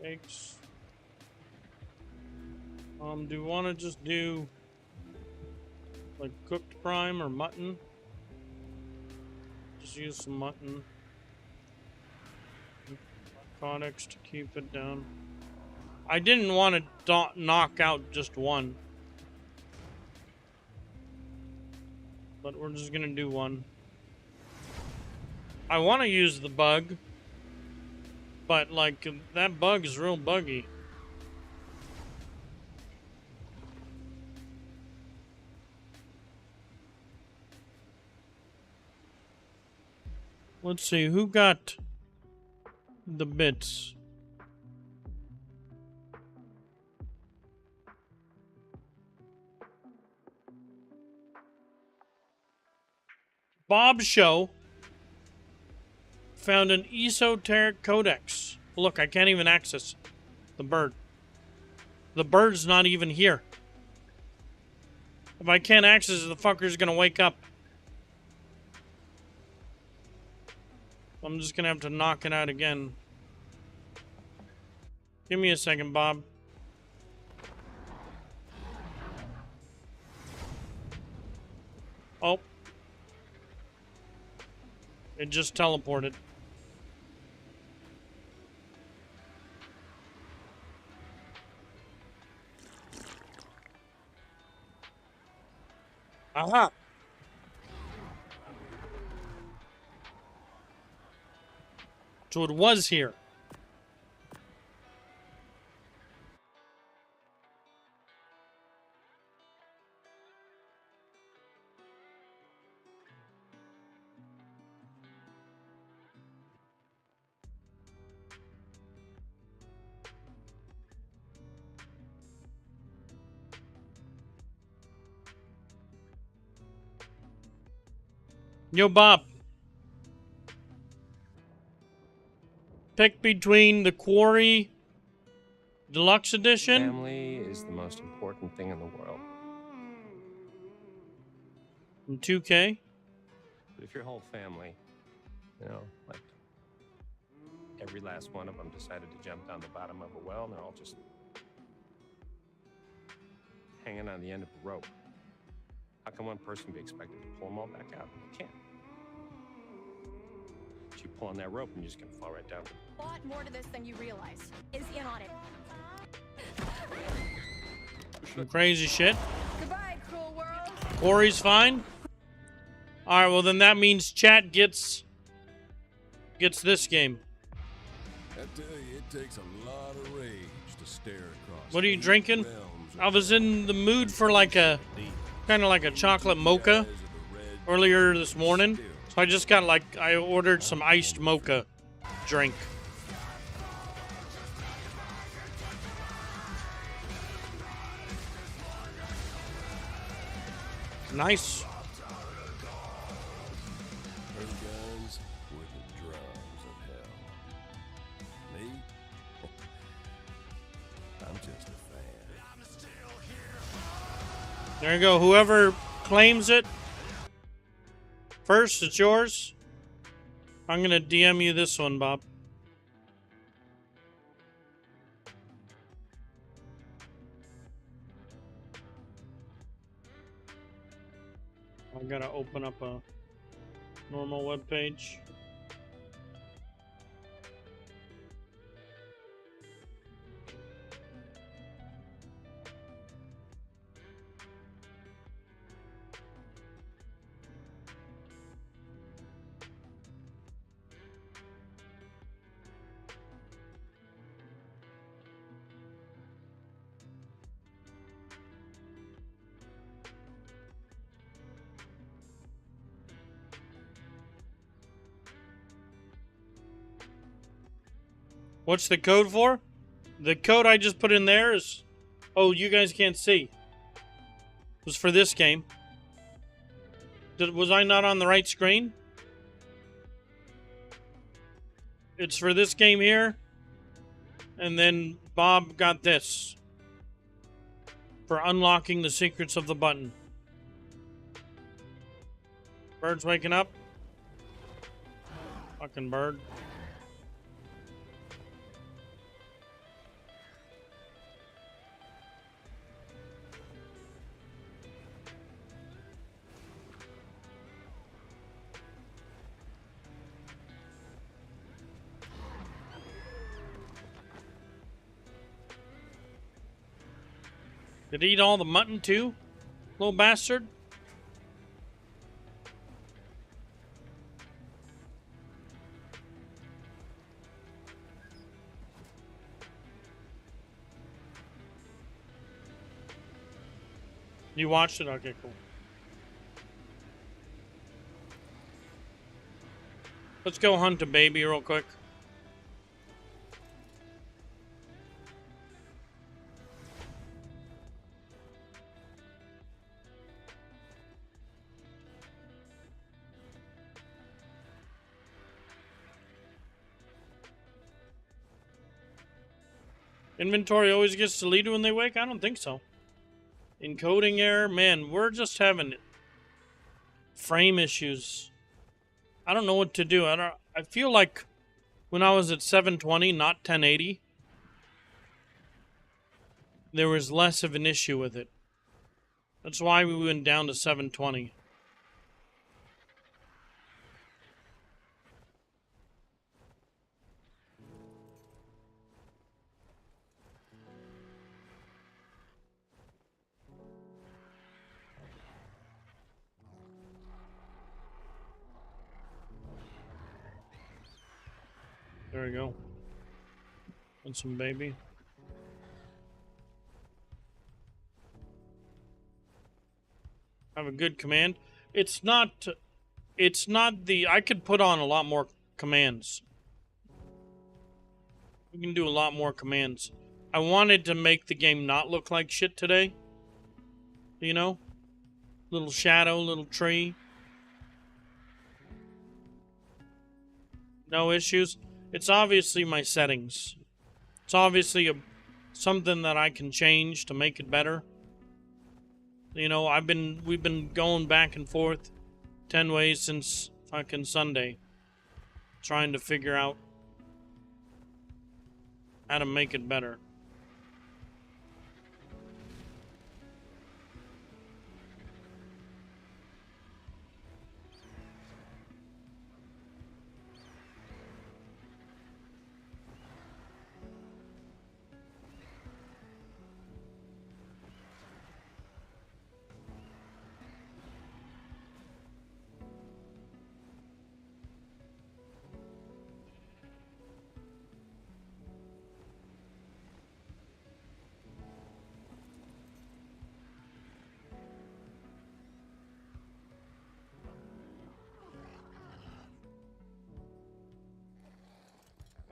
Eggs. Do you want to just do like cooked prime or mutton? Just use some mutton. Narcotics to keep it down. I didn't want to knock out just one, but we're just gonna do one. I want to use the bug, but like that bug is real buggy. Let's see, who got the bits? Bob Show found an esoteric codex. Look, I can't even access the bird. The bird's not even here. If I can't access it, the fucker's gonna wake up. I'm just gonna have to knock it out again. Give me a second, Bob. Oh. It just teleported. Aha! So it was here. Yo, Bob. Pick between the Quarry Deluxe Edition. Family is the most important thing in the world. And 2K. But if your whole family, you know, like every last one of them decided to jump down the bottom of a well and they're all just hanging on the end of a rope, how can one person be expected to pull them all back out? You can't. You pull on that rope and you're just gonna fall right down. A lot more to this than you realize. Is in on it. Some crazy shit. Goodbye, cruel world. Quarry's fine. All right, well then that means chat gets this game. I tell you, it takes a lot of rage to stare across. What are you eight drinking? realms of I was in the mood for like a kind of like a chocolate mocha earlier this morning. So I just got I ordered some iced mocha drink. Nice. Her guns were the drums of hell. Me? I'm just a fan. There you go. Whoever claims it first, it's yours. I'm gonna DM you this one, Bob. I gotta open up a normal web page. What's the code for? The code I just put in there is... Oh, you guys can't see. It was for this game. Was I not on the right screen? It's for this game here. And then Bob got this. For unlocking the secrets of the button. Bird's waking up. Fucking bird. Did he eat all the mutton too? Little bastard? You watched it? Okay, cool. Let's go hunt a baby real quick. Inventory always gets deleted when they wake? I don't think so. Encoding error. Man, we're just having frame issues. I don't know what to do. I feel like when I was at 720, not 1080, there was less of an issue with it. That's why we went down to 720. There we go. And some baby. Have a good command. It's not the, I could put on a lot more commands. We can do a lot more commands. I wanted to make the game not look like shit today. You know? Little shadow, little tree. No issues. It's obviously my settings. It's obviously something that I can change to make it better. You know, we've been going back and forth 10 ways since fucking Sunday, trying to figure out how to make it better.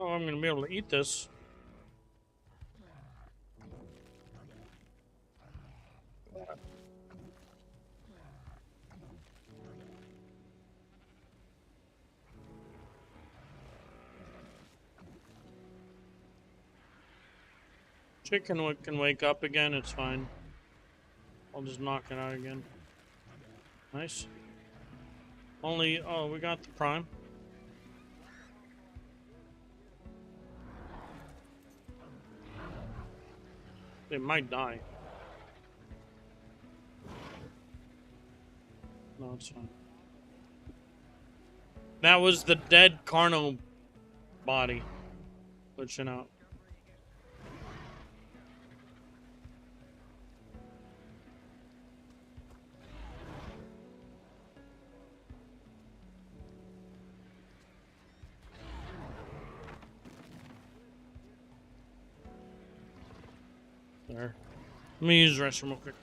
Oh, I'm gonna be able to eat this. Chicken can wake up again, it's fine. I'll just knock it out again. Nice. Only, oh, we got the prime. They might die. No, it's fine. That was the dead Carno body glitching out. There. Let me use the restroom real quick.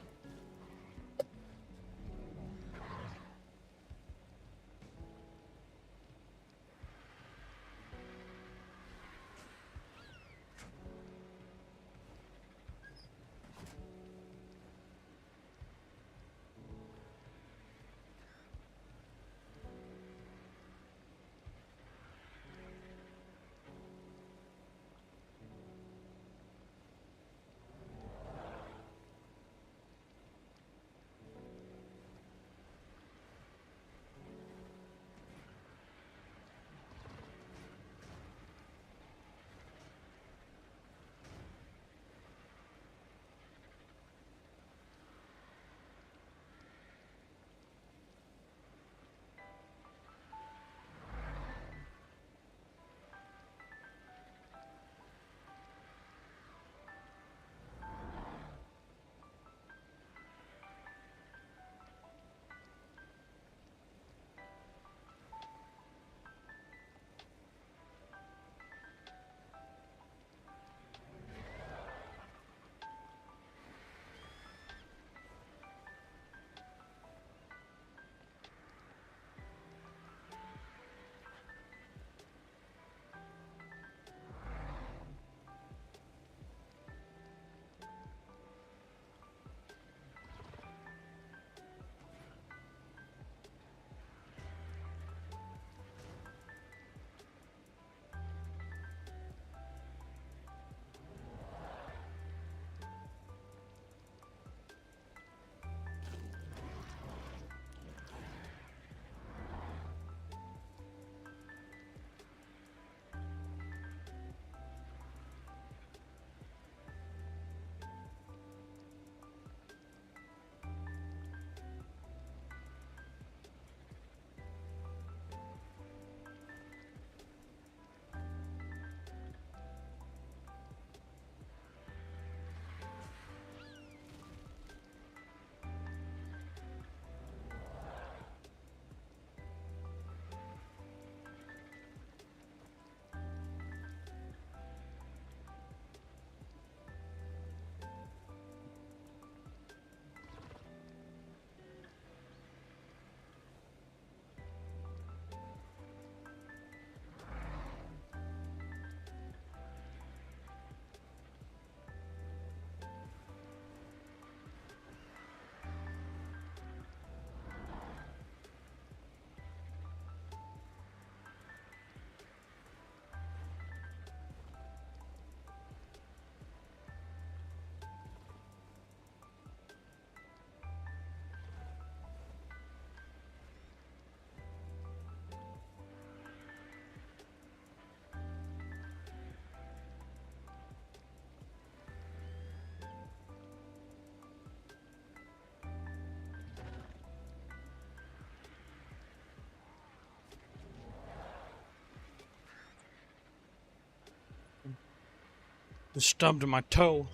stubbed my toe.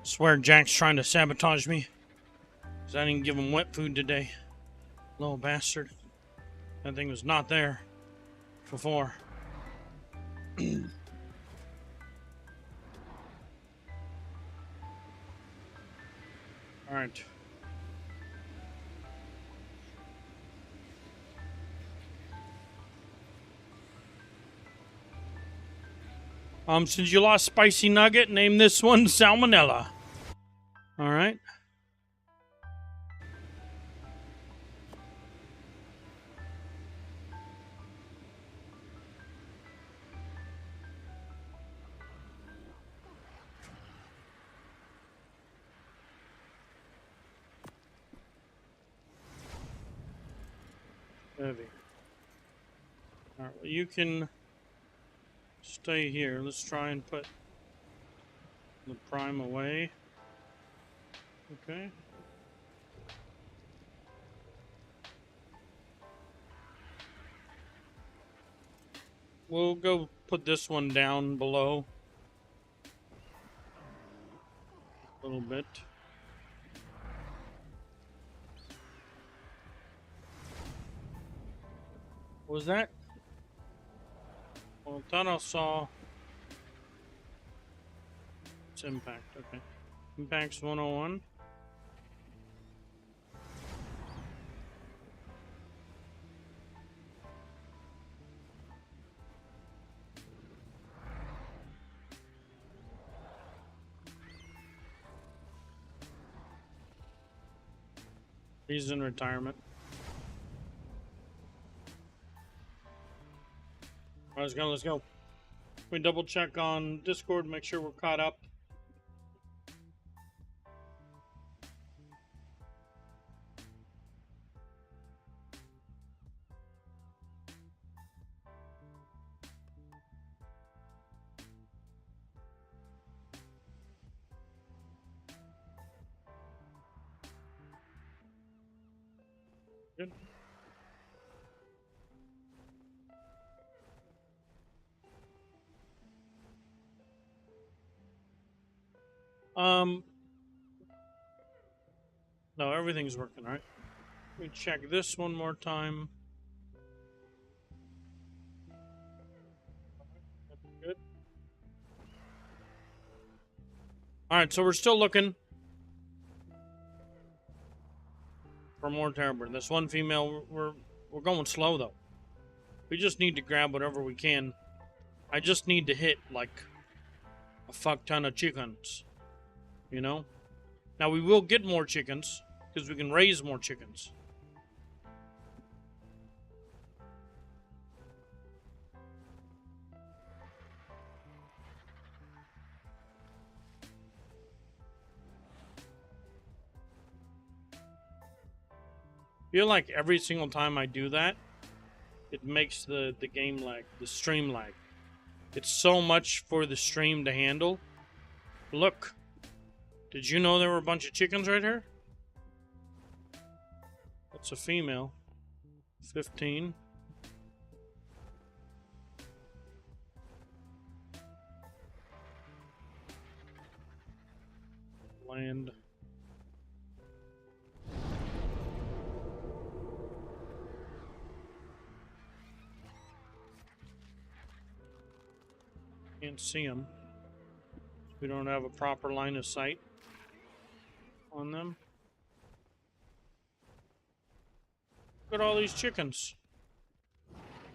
Swear Jack's trying to sabotage me. Because I didn't give him wet food today. Little bastard. That thing was not there before. Alright. Since you lost Spicy Nugget, name this one Salmonella. Alright. Heavy. Alright, well, you can stay here. Let's try and put the prime away. Okay. We'll go put this one down below a little bit. What was that? Well, I thought I saw... It's impact, okay. Impact's 101. He's in retirement. All right, let's go. We double check on Discord, make sure we're caught up. Good. No, everything's working, right? Let me check this one more time. Good. Alright, so we're still looking for more Terrorbird. This one female, we're going slow though. We just need to grab whatever we can. I just need to hit like a fuck ton of chickens. You know? Now we will get more chickens because we can raise more chickens. I feel like every single time I do that, it makes the game lag, the stream lag. It's so much for the stream to handle. Look. Did you know there were a bunch of chickens right here? That's a female. 15. Land. Can't see them. We don't have a proper line of sight on them. Look at all these chickens.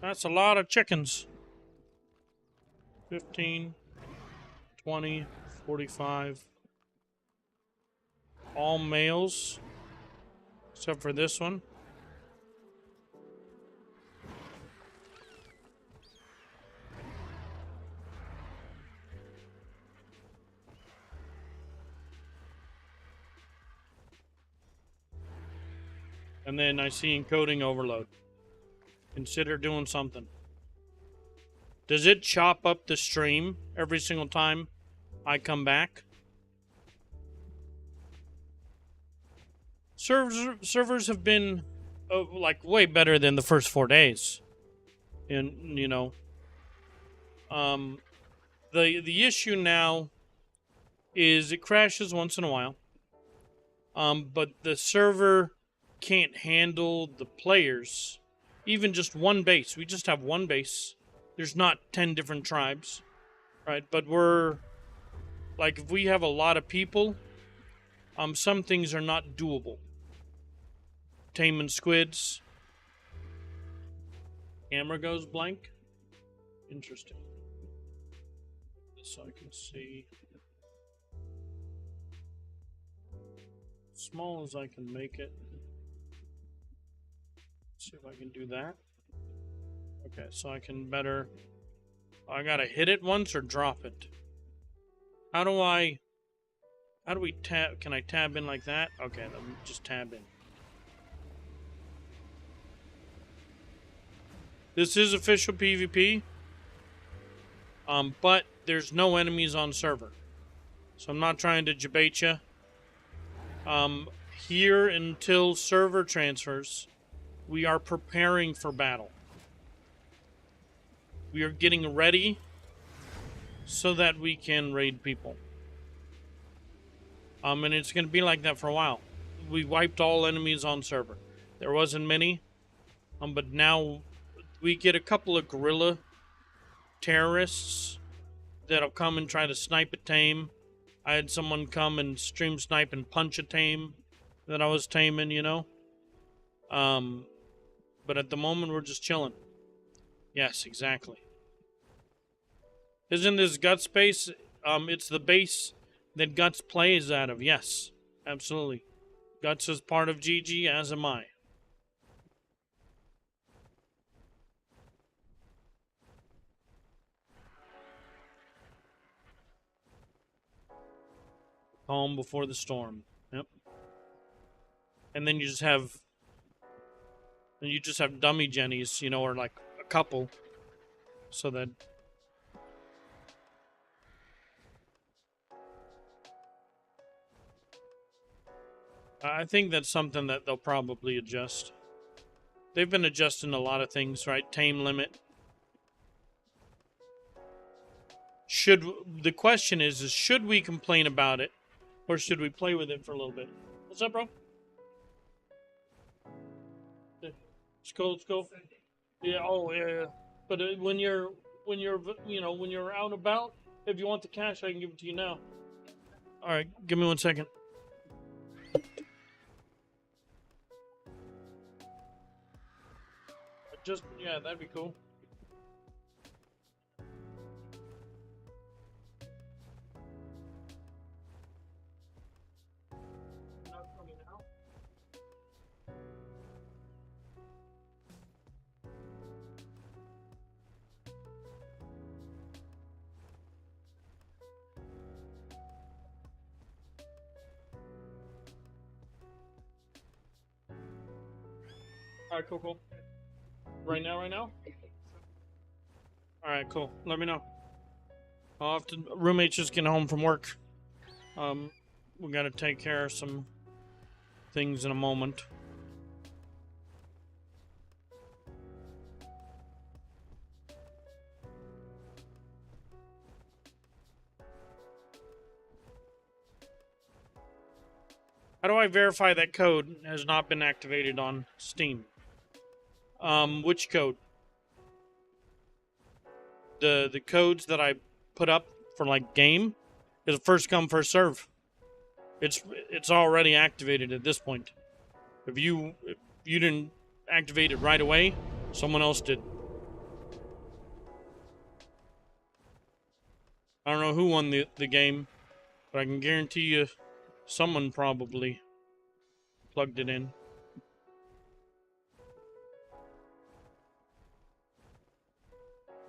That's a lot of chickens. 15, 20, 45. All males, except for this one. And then I see encoding overload. Consider doing something. Does it chop up the stream every single time I come back? Servers have been like way better than the first 4 days. And, you know, The issue now is it crashes once in a while. But the server can't handle the players. Even just one base. We just have one base. There's not 10 different tribes, right? But we're like, if we have a lot of people, some things are not doable. Taming squids. Camera goes blank. Interesting. So I can see. Small as I can make it. Let's see if I can do that. Okay, so I can better. I gotta hit it once or drop it. How do we tab? Can I tab in like that? Okay, let me just tab in. This is official PvP. But there's no enemies on server. So I'm not trying to debate you. Here until server transfers, we are preparing for battle. We are getting ready so that we can raid people. And it's going to be like that for a while. We wiped all enemies on server. There wasn't many. But now we get a couple of guerrilla terrorists that'll come and try to snipe a tame. I had someone come and stream snipe and punch a tame that I was taming, you know. But at the moment, we're just chilling. Yes, exactly. Isn't this Guts base? It's the base that Guts plays out of. Yes, absolutely. Guts is part of GG, as am I. Calm before the storm. Yep. And then you just have dummy jennies, you know, or like a couple, so that I think that's something that they'll probably adjust. They've been adjusting a lot of things, right? Tame limit. The question is should we complain about it, or should we play with it for a little bit? What's up, bro? Let's go. Let's go. Yeah. Oh, yeah. But when you're out and about, if you want the cash, I can give it to you now. All right, give me 1 second. Yeah, that'd be cool. Not coming out. All right, cool. Right now? All right, cool. Let me know. I'll have to. Roommate's just getting home from work. We gotta take care of some things in a moment. How do I verify that code has not been activated on Steam? Which code? The codes that I put up for like game is first come first serve. It's already activated at this point. If you didn't activate it right away, someone else did. I don't know who won the game, but I can guarantee you someone probably plugged it in.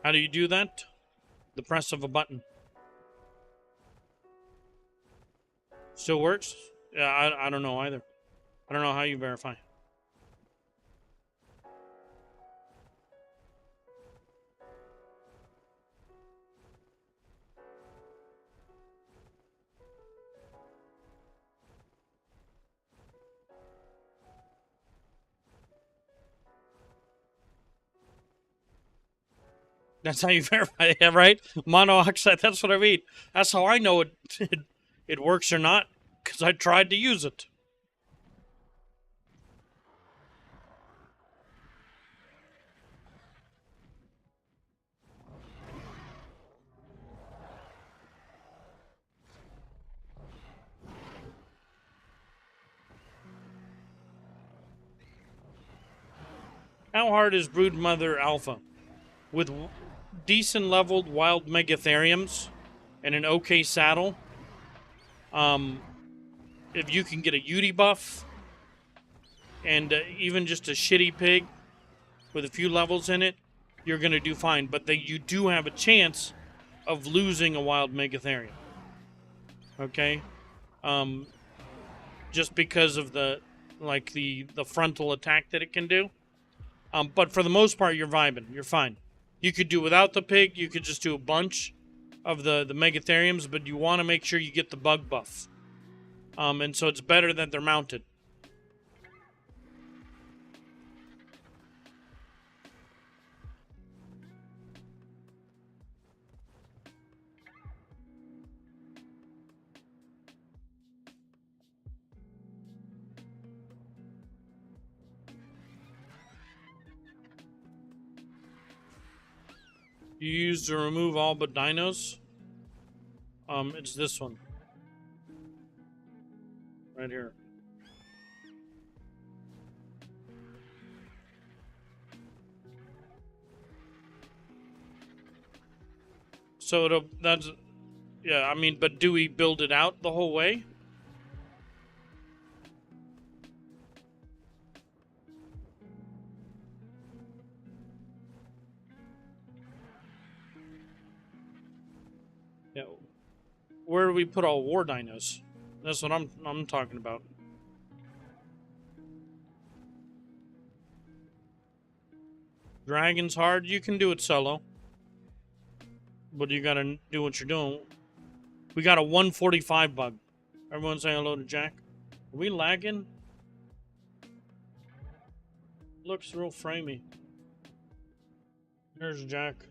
How do you do that? The press of a button. Still works? Yeah, I don't know either. I don't know how you verify. That's how you verify it, yeah, right? Monoxide, that's what I mean. That's how I know it works or not, because I tried to use it. How hard is Broodmother Alpha? With decent leveled wild megatheriums and an okay saddle, if you can get a Uti buff and even just a shitty pig with a few levels in it, you're going to do fine. But you do have a chance of losing a wild megatherium. Okay? Just because of the frontal attack that it can do. But for the most part, you're vibing. You're fine. You could do without the pig. You could just do a bunch of the megatheriums, but you want to make sure you get the bug buff. And so it's better that they're mounted. You use to remove all but dinos. It's this one. Right here. So yeah, I mean, but do we build it out the whole way? Yeah. Where do we put all war dinos? That's what I'm talking about. Dragon's hard. You can do it solo. But you gotta do what you're doing. We got a 145 bug. Everyone say hello to Jack. Are we lagging? Looks real framey. There's Jack.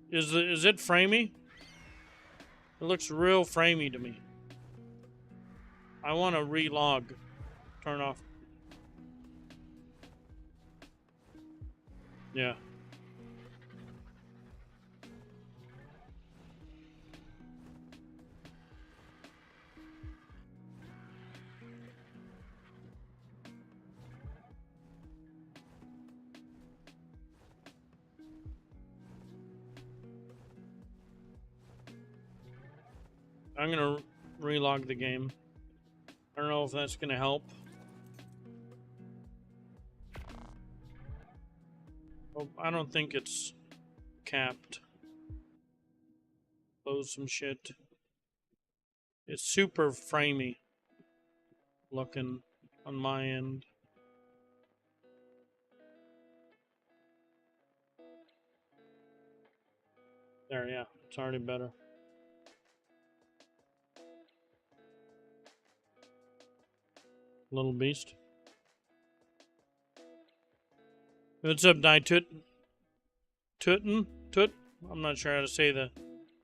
Is it framey? It looks real framey to me. I want to relog. Turn off. Yeah. I'm gonna relog the game. I don't know if that's gonna help. Oh, I don't think it's capped. Close some shit. It's super framey looking on my end. There, yeah, it's already better. Little beast. What's up, Die Toot? Tootin? Toot? I'm not sure how to say that.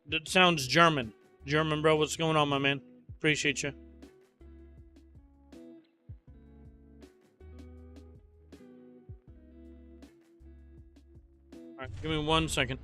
It sounds German. German, bro. What's going on, my man? Appreciate you. Alright, give me 1 second.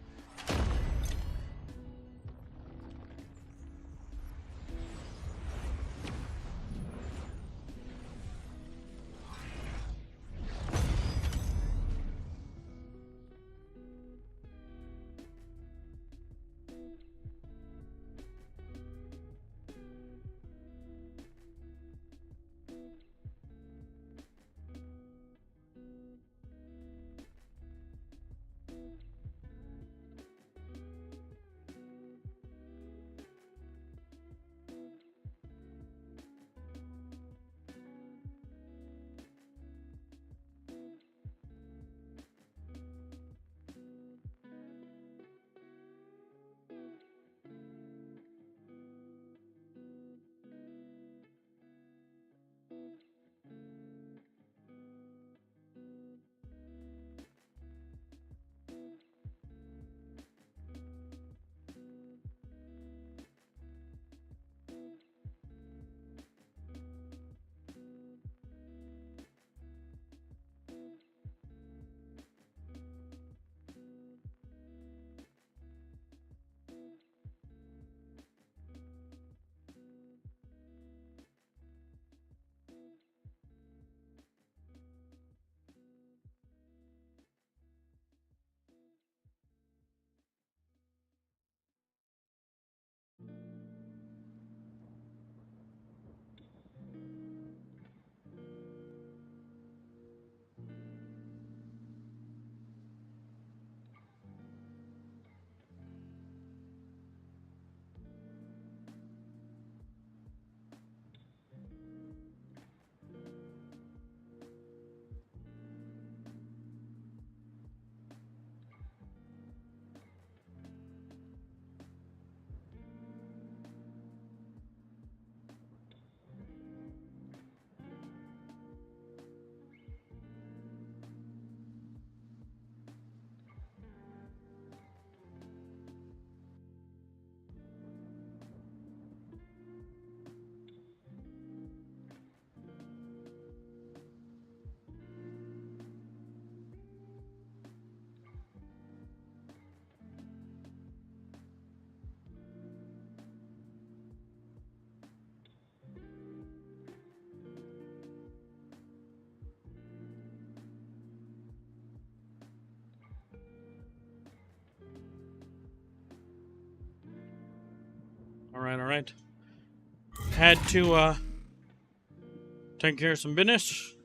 Alright, alright. Had to, take care of some business.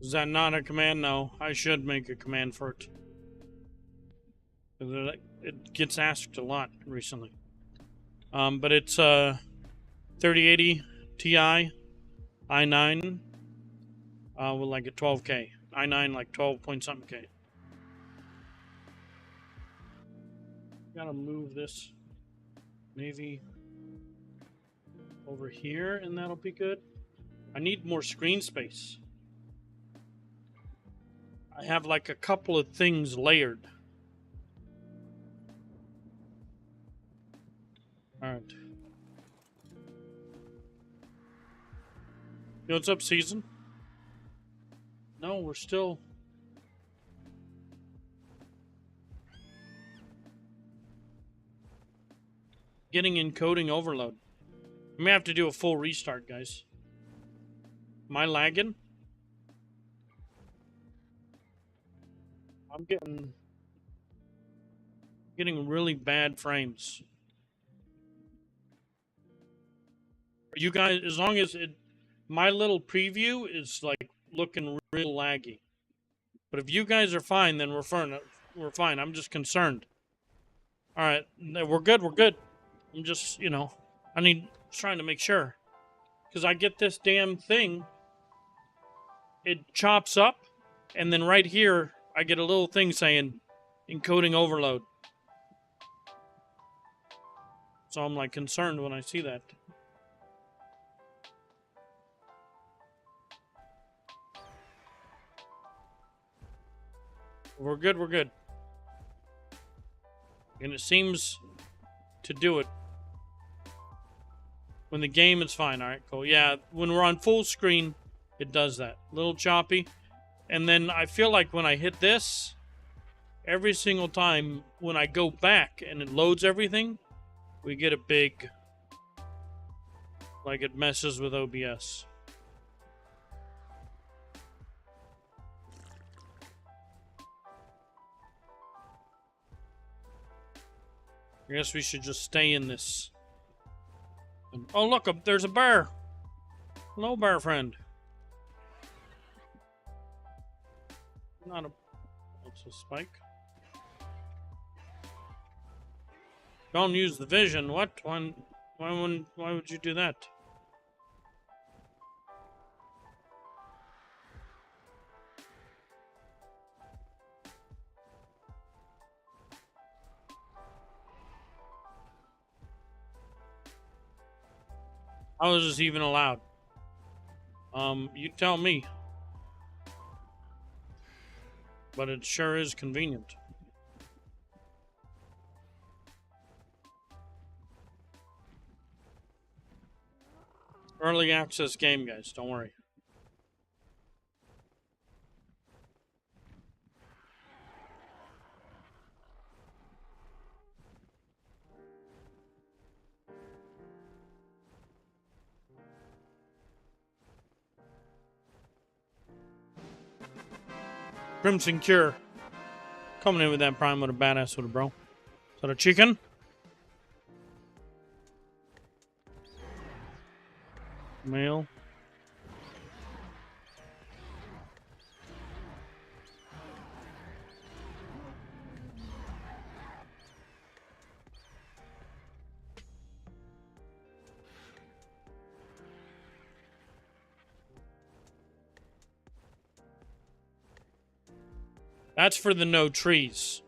Is that not a command? No, I should make a command for it. It gets asked a lot recently. But it's 3080 Ti i9 with like a 12K. i9 like 12 point something K. Gotta move this maybe over here and that'll be good. I need more screen space. I have like a couple of things layered. Alright. Yo, what's up, Season? No, we're still... getting encoding overload. I may have to do a full restart, guys. Am I lagging? I'm getting really bad frames. You guys, as long as my little preview is like looking real laggy. But if you guys are fine, then we're fine. We're fine. I'm just concerned. All right, we're good. We're good. I'm just, you know, trying to make sure, because I get this damn thing. It chops up, and then right here I get a little thing saying encoding overload. So I'm like concerned when I see that. We're good, we're good. And it seems to do it. When the game is fine, alright, cool. Yeah, when we're on full screen, it does that. A little choppy. And then I feel like when I hit this, every single time when I go back and it loads everything, we get a big... like it messes with OBS. I guess we should just stay in this. Oh, look, there's a bear. Hello, bear friend. Not a... What's a spike? Don't use the vision. What? Why would you do that? How is this even allowed? You tell me. But it sure is convenient. Early access game, guys. Don't worry. Crimson Cure. Coming in with that prime with a badass with a bro. Is that a chicken? Male. That's for the no trees.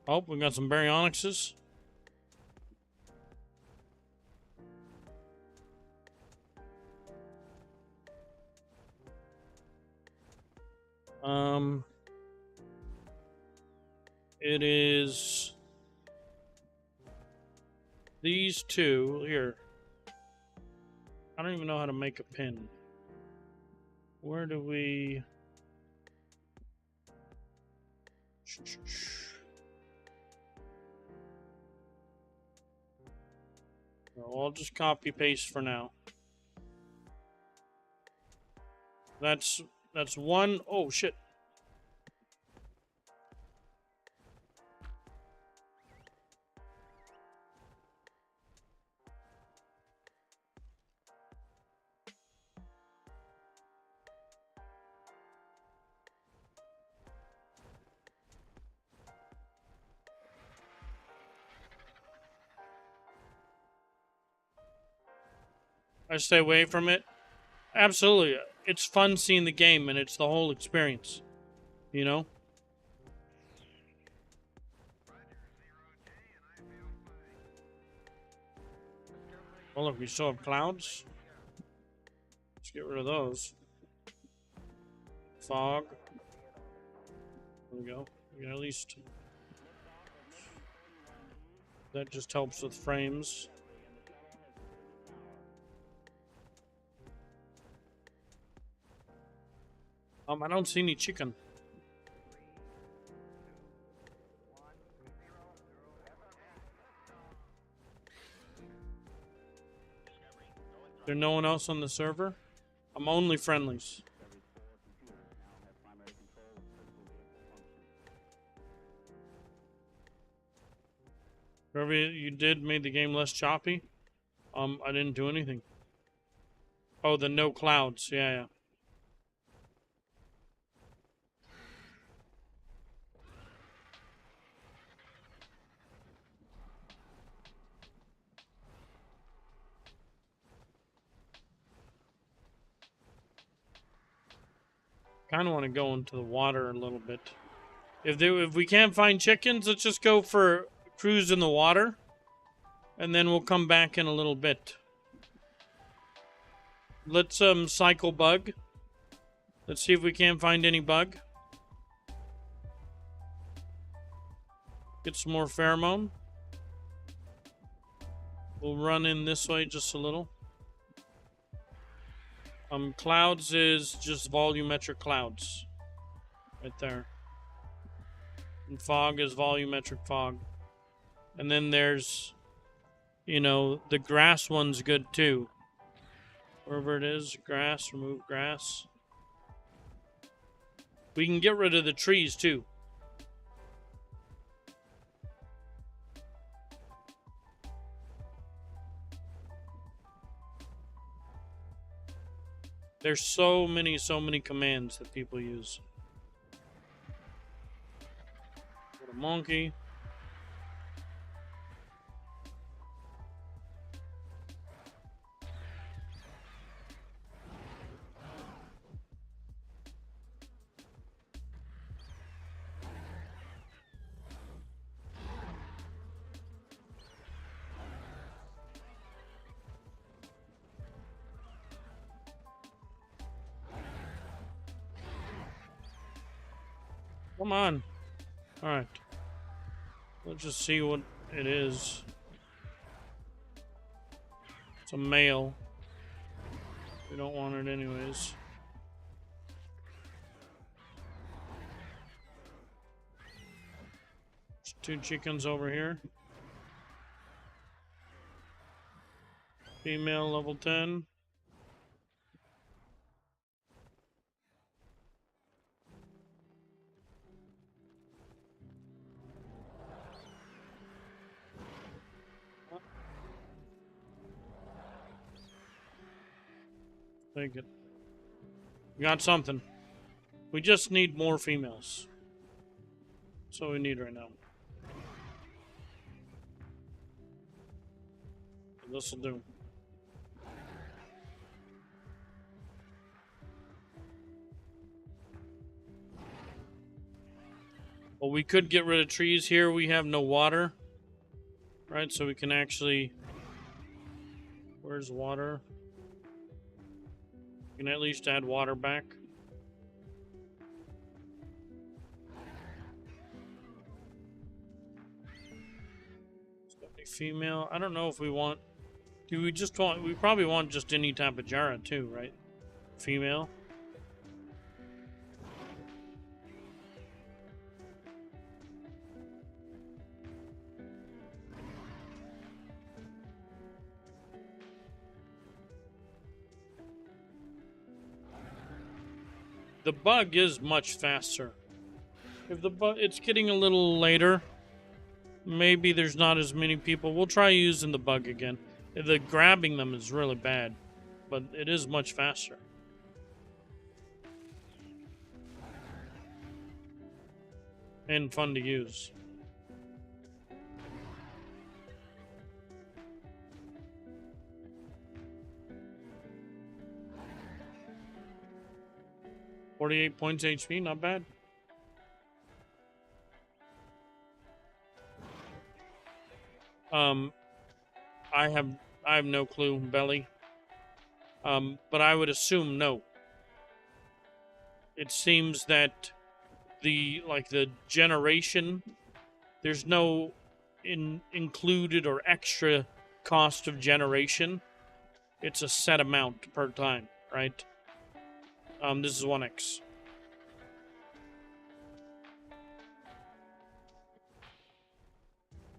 Oh, we got some baryonyxes. It is these two here. I don't even know how to make a pin. Where do we... So I'll just copy paste for now. That's one. Oh shit. I stay away from it. Absolutely. It's fun seeing the game, and it's the whole experience. You know? Well, look, we still have clouds. Let's get rid of those. Fog. There we go. We can at least... That just helps with frames. I don't see any chicken. There's no one else on the server? I'm only friendlies. Whatever you did made the game less choppy. I didn't do anything. Oh, the no clouds. Yeah. Kind of want to go into the water a little bit. If we can't find chickens, let's just go for a cruise in the water, and then we'll come back in a little bit. Let's cycle bug. Let's see if we can't find any bug. Get some more pheromone. We'll run in this way just a little. Clouds is just volumetric clouds. Right there. And fog is volumetric fog. And then there's, you know, the grass one's good too. Wherever it is, grass, remove grass. We can get rid of the trees too. There's so many commands that people use. What a monkey. Come on. Alright. Let's just see what it is. It's a male. We don't want it anyways. There's 2 chickens over here. Female level 10. Take it. We got something. We just need more females. That's all we need right now. This will do. Well, we could get rid of trees here. We have no water. Right, so we can actually... Where's water? We can at least add water back. Female. I don't know if we want... Do we just want... We probably want just any type of Jara too, right? Female. The bug is much faster. If the it's getting a little later, maybe there's not as many people. We'll try using the bug again. The grabbing them is really bad, but it is much faster. And fun to use. $48 points HP, not bad. I have no clue, Belly. But I would assume no. It seems that the generation, there's no included or extra cost of generation. It's a set amount per time, right? This is 1x.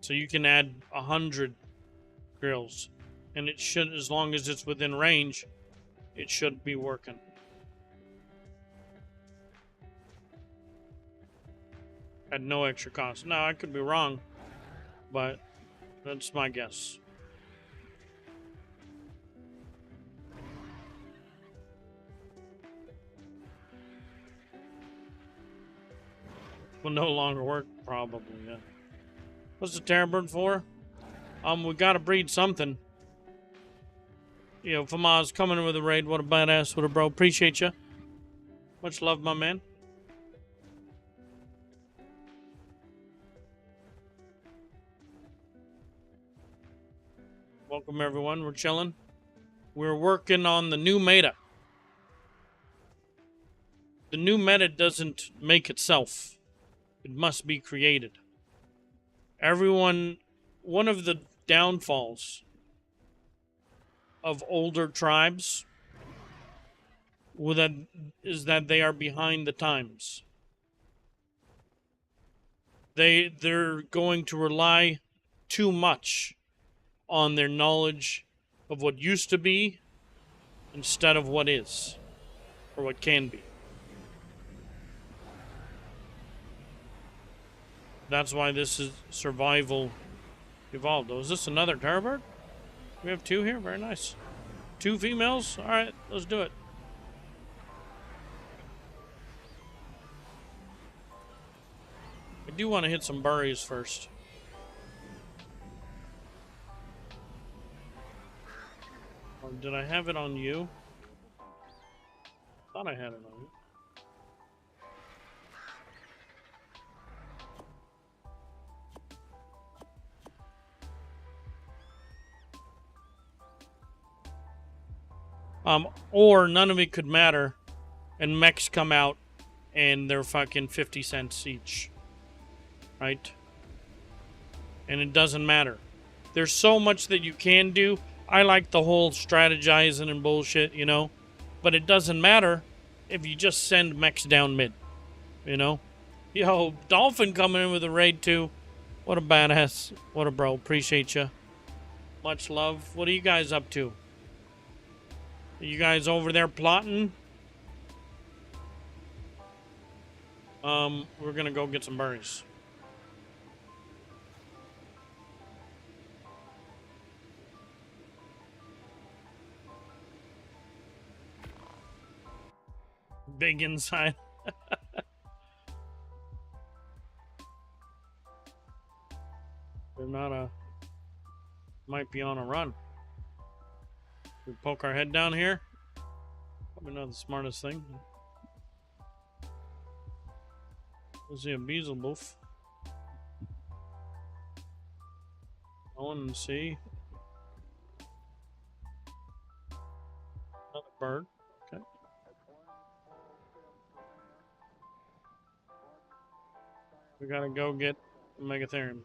So you can add 100 grills, and it should, as long as it's within range, it should be working. At no extra cost. Now, I could be wrong, but that's my guess. Will no longer work, probably, yeah. What's the Terrorbird for? We gotta breed something. You know, Famaz coming in with a raid. What a badass, what a bro. Appreciate you. Much love, my man. Welcome, everyone. We're chilling. We're working on the new meta. The new meta doesn't make itself. It must be created. Everyone, one of the downfalls of older tribes is that they are behind the times. They're going to rely too much on their knowledge of what used to be instead of what is, or what can be. That's why this is survival evolved. Oh, is this another Terrorbird? We have two here? Very nice. 2 females? Alright, let's do it. I do want to hit some berries first. Or did I have it on you? Thought I had it on you. Or none of it could matter, and mechs come out, and they're fucking 50 cents each. Right? And it doesn't matter. There's so much that you can do. I like the whole strategizing and bullshit, you know? But it doesn't matter if you just send mechs down mid, you know? Yo, Dolphin coming in with a raid too. What a badass. What a bro. Appreciate you. Much love. What are you guys up to? Are you guys over there plotting? We're gonna go get some berries. Big inside. They're not a... Might be on a run. We poke our head down here. Probably not the smartest thing. We'll see a Beezle boof. Go in and see. Another bird. Okay. We gotta go get Megatherium.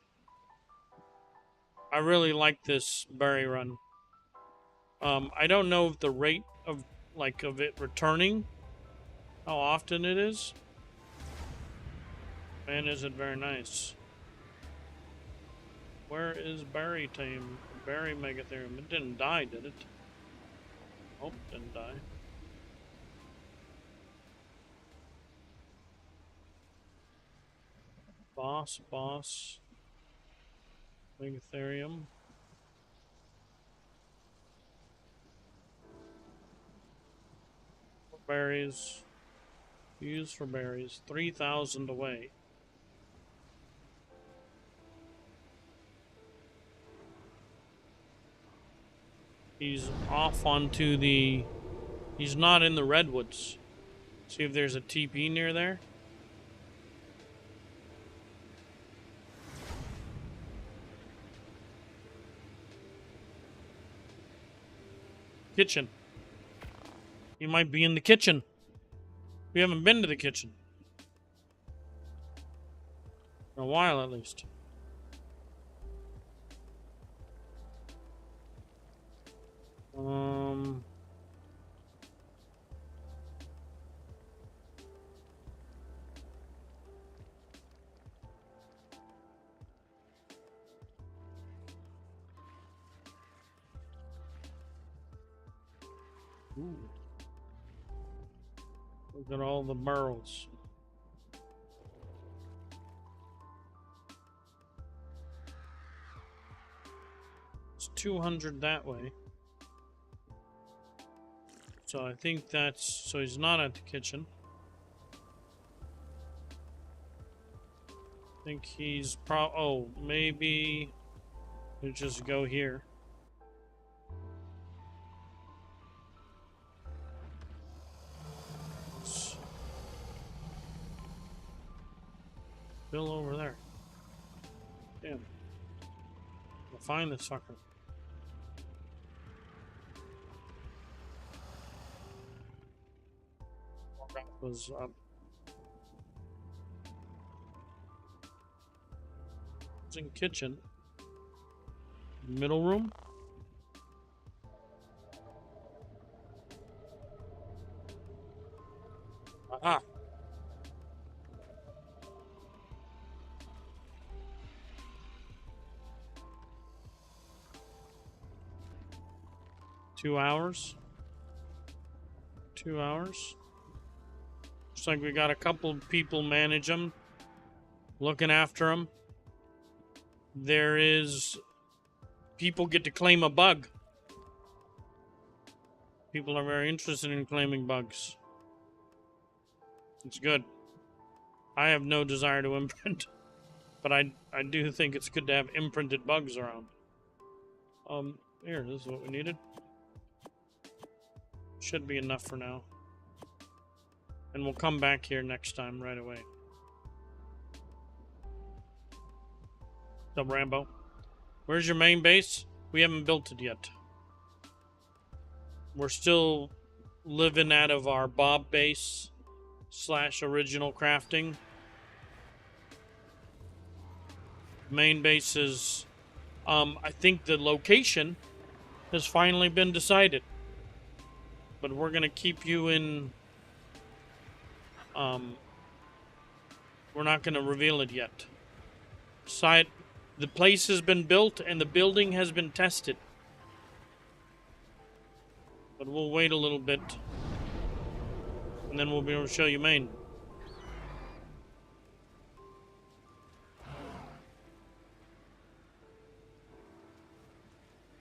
I really like this berry run. I don't know if the rate of it returning, how often it is. Man, is it very nice. Where is Berry Tame? Berry Megatherium. It didn't die, did it? Oh, didn't die. Boss. Megatherium. Berries. Use for berries. 3,000 away. He's off onto the... He's not in the redwoods. See if there's a TP near there. Kitchen. He might be in the kitchen. We haven't been to the kitchen. In a while, at least. Ooh. Look at all the burrows. It's 200 that way. So I think that's... So he's not at the kitchen. I think he's oh, maybe... we just go here. Still over there. Damn. I'll find this sucker. Was up. It's in kitchen. Middle room. Aha. Two hours. 2 hours. Looks like we got a couple of people manage them, looking after them. There is... people get to claim a bug. People are very interested in claiming bugs. It's good. I have no desire to imprint, but I do think it's good to have imprinted bugs around. Here, this is what we needed. Should be enough for now. And we'll come back here next time right away. What's up, Rambo? Where's your main base? We haven't built it yet. We're still living out of our Bob base / original crafting. Main base is... I think the location has finally been decided. But we're going to keep you in... we're not going to reveal it yet. The place has been built and the building has been tested. But we'll wait a little bit. And then we'll be able to show you main.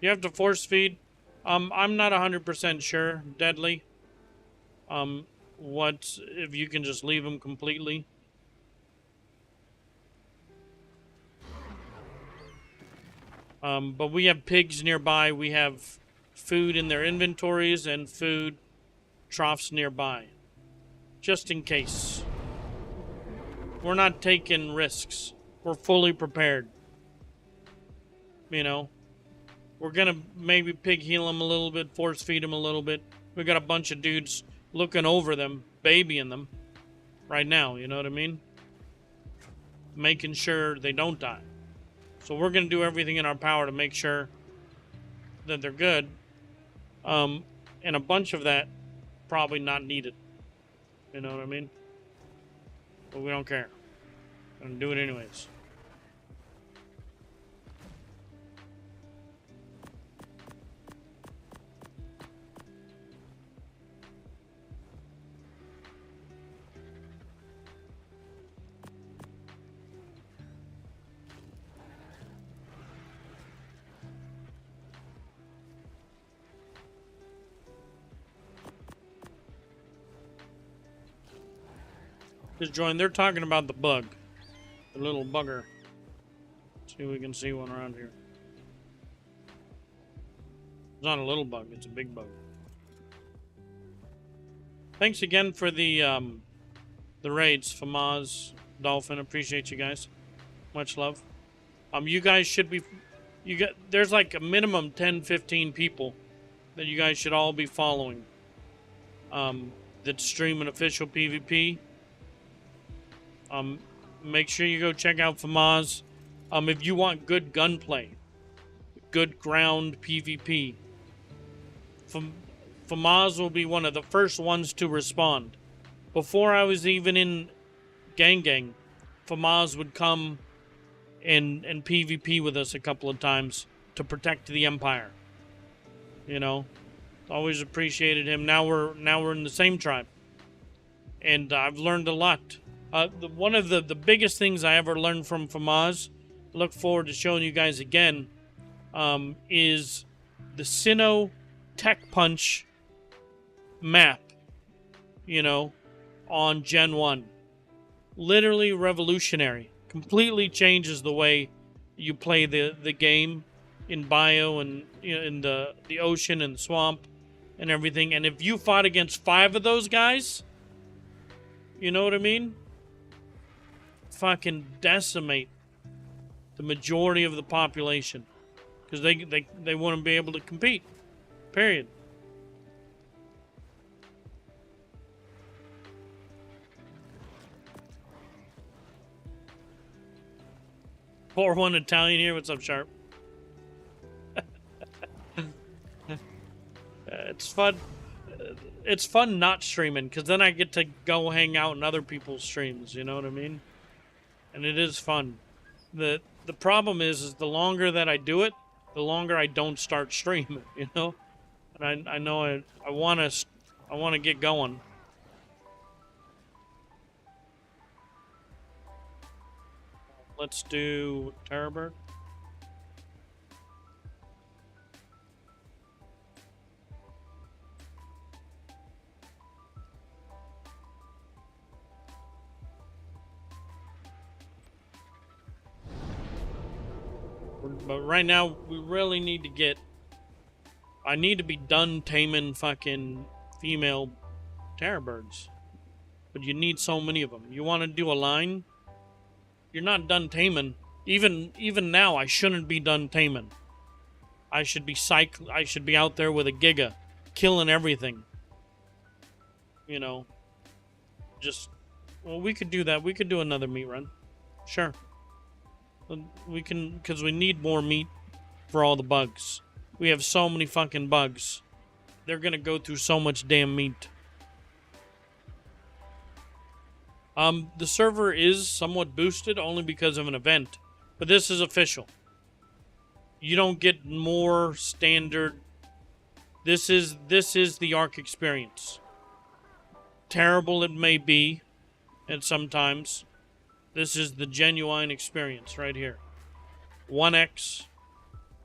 You have to force feed. I'm not 100% sure, Deadly. What if you can just leave them completely? But we have pigs nearby. We have food in their inventories and food troughs nearby. Just in case. We're not taking risks. We're fully prepared. You know? We're gonna maybe pig heal them a little bit, force feed them a little bit. We got a bunch of dudes looking over them, babying them right now, you know what I mean? Making sure they don't die. So we're gonna do everything in our power to make sure that they're good. And a bunch of that probably not needed. You know what I mean? But we don't care. We're gonna do it anyways. just joined. They're talking about the bug. The little bugger. Let's see if we can see one around here. It's not a little bug, it's a big bug. Thanks again for the raids, Famaz, Dolphin. Appreciate you guys. Much love. You guys should be... there's like a minimum 10, 15 people that you guys should all be following. That stream an official PvP. Make sure you go check out Famaz. If you want good gunplay, good ground PvP, Famaz will be one of the first ones to respond. Before I was even in Gang, Famaz would come and PvP with us a couple of times to protect the Empire. You know, always appreciated him. Now we're in the same tribe, and I've learned a lot. One of the biggest things I ever learned from Famaz, look forward to showing you guys again, is the Sinnoh Tech Punch map, you know, on Gen 1. Literally revolutionary. Completely changes the way you play the game in bio and, you know, in the ocean and the swamp and everything. And if you fought against 5 of those guys, you know what I mean? Fucking decimate the majority of the population. Because they wouldn't be able to compete. Period. Pour one Italian here. What's up, Sharp? It's fun. It's fun not streaming, because then I get to go hang out in other people's streams. You know what I mean? And it is fun. The problem is the longer that I do it, the longer I don't start streaming. You know, and I know I want to get going. Let's do Terrorbird. But right now, we really need to get... I need to be done taming fucking female Terrorbirds. But you need so many of them. You want to do a line? You're not done taming. Even now, I shouldn't be done taming. I should be I should be out there with a Giga, killing everything. You know, just... Well, we could do that. We could do another meat run. Sure. We can, because we need more meat for all the bugs. We have so many fucking bugs. They're gonna go through so much damn meat. The server is somewhat boosted only because of an event, but this is official. You don't get more standard. This is the Ark experience. Terrible it may be, and sometimes, this is the genuine experience right here. 1x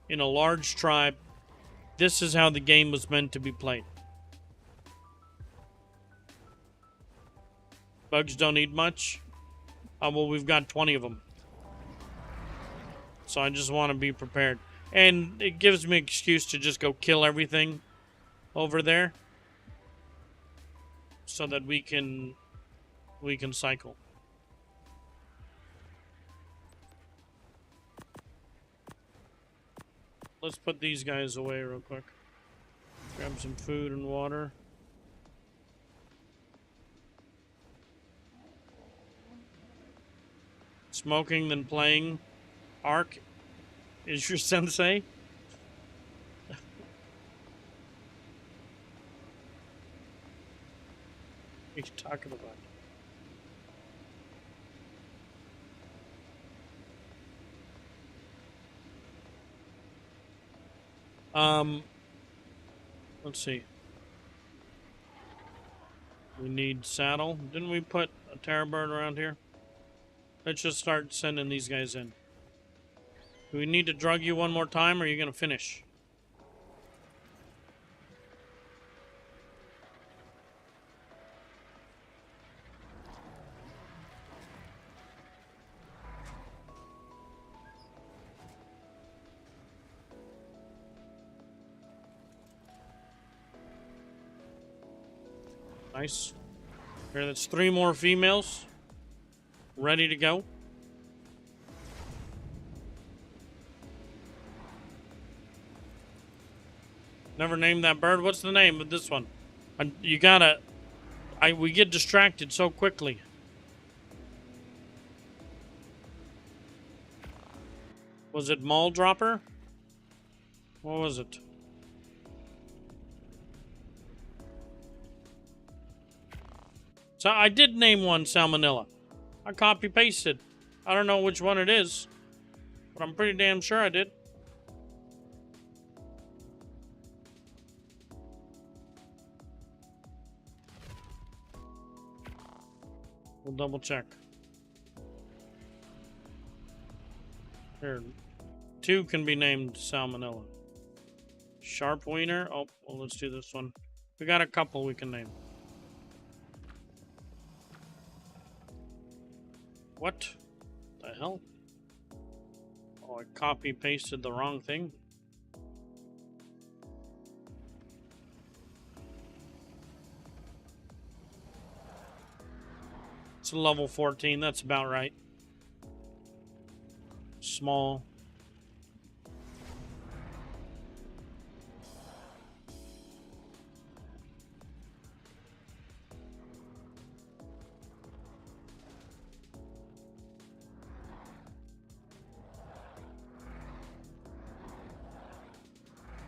in a large tribe. This is how the game was meant to be played. Bugs don't need much. Well, we've got 20 of them. So I just want to be prepared. And it gives me an excuse to just go kill everything over there. So that we can cycle. Let's put these guys away real quick. Grab some food and water. Smoking, then playing. Ark is your sensei? What are you talking about? Let's see. We need saddle. Didn't we put a Terrorbird around here? Let's just start sending these guys in. Do we need to drug you one more time, or are you going to finish? Nice. Here, that's 3 more females. Ready to go. Never named that bird. What's the name of this one? You gotta... we get distracted so quickly. Was it Mall Dropper? What was it? So I did name one Salmonella. I copy pasted. I don't know which one it is, but I'm pretty damn sure I did. We'll double check. Here, 2 can be named Salmonella. Sharp Wiener. Oh, well, let's do this one. We got a couple we can name. What the hell? Oh, I copy pasted the wrong thing. It's a level 14, that's about right. Small.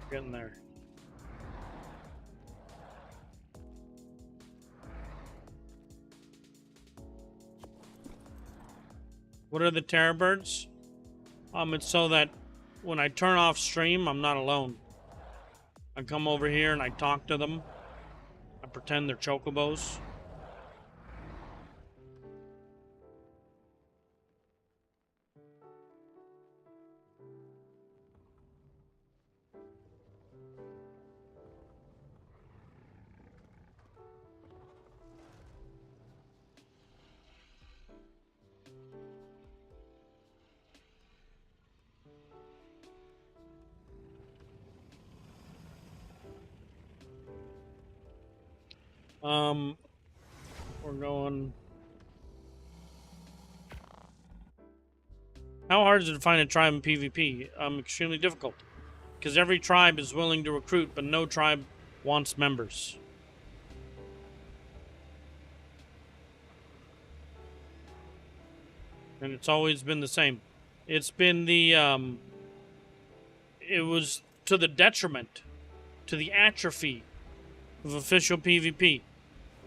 Getting there. What are the terror birds? It's so that when I turn off stream, I'm not alone. I come over here and I talk to them. I pretend they're chocobos. We're going... How hard is it to find a tribe in PvP? Extremely difficult. Because every tribe is willing to recruit, but no tribe wants members. And it's always been the same. It's been the, it was to the detriment, to the atrophy of official PvP.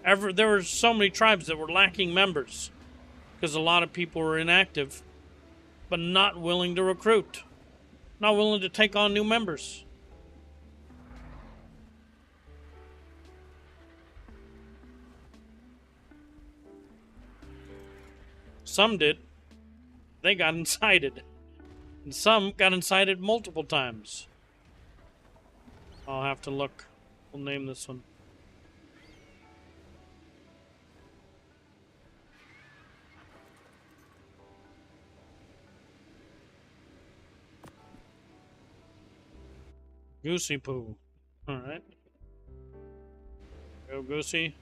There were so many tribes that were lacking members because a lot of people were inactive, but not willing to recruit, not willing to take on new members. Some did. They got incited. And some got incited multiple times. I'll have to look. We'll name this one. Goosey Poo. Alright. Go Goosey.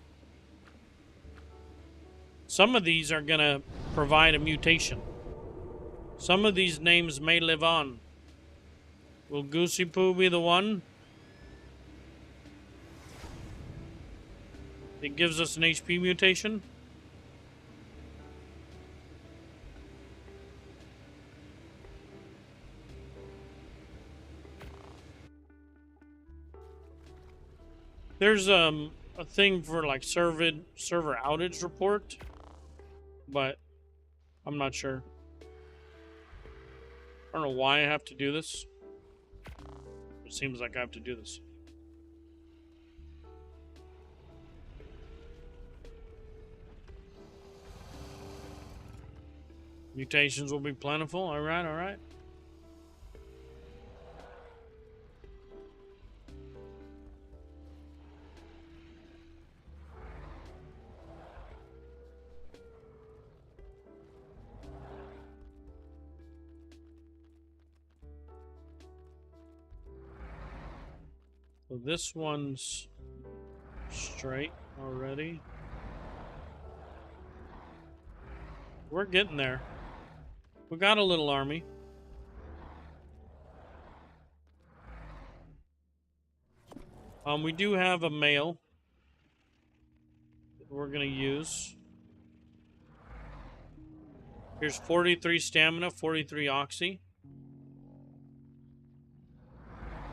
Some of these are gonna provide a mutation. Some of these names may live on. Will Goosey Poo be the one? It gives us an HP mutation. There's a thing for like server outage report, but I'm not sure. I don't know why I have to do this. It seems like I have to do this. Mutations will be plentiful. All right, all right. So this one's straight. already. We're getting there. We got a little army. We do have a male that we're gonna use. Here's 43 stamina, 43 oxy.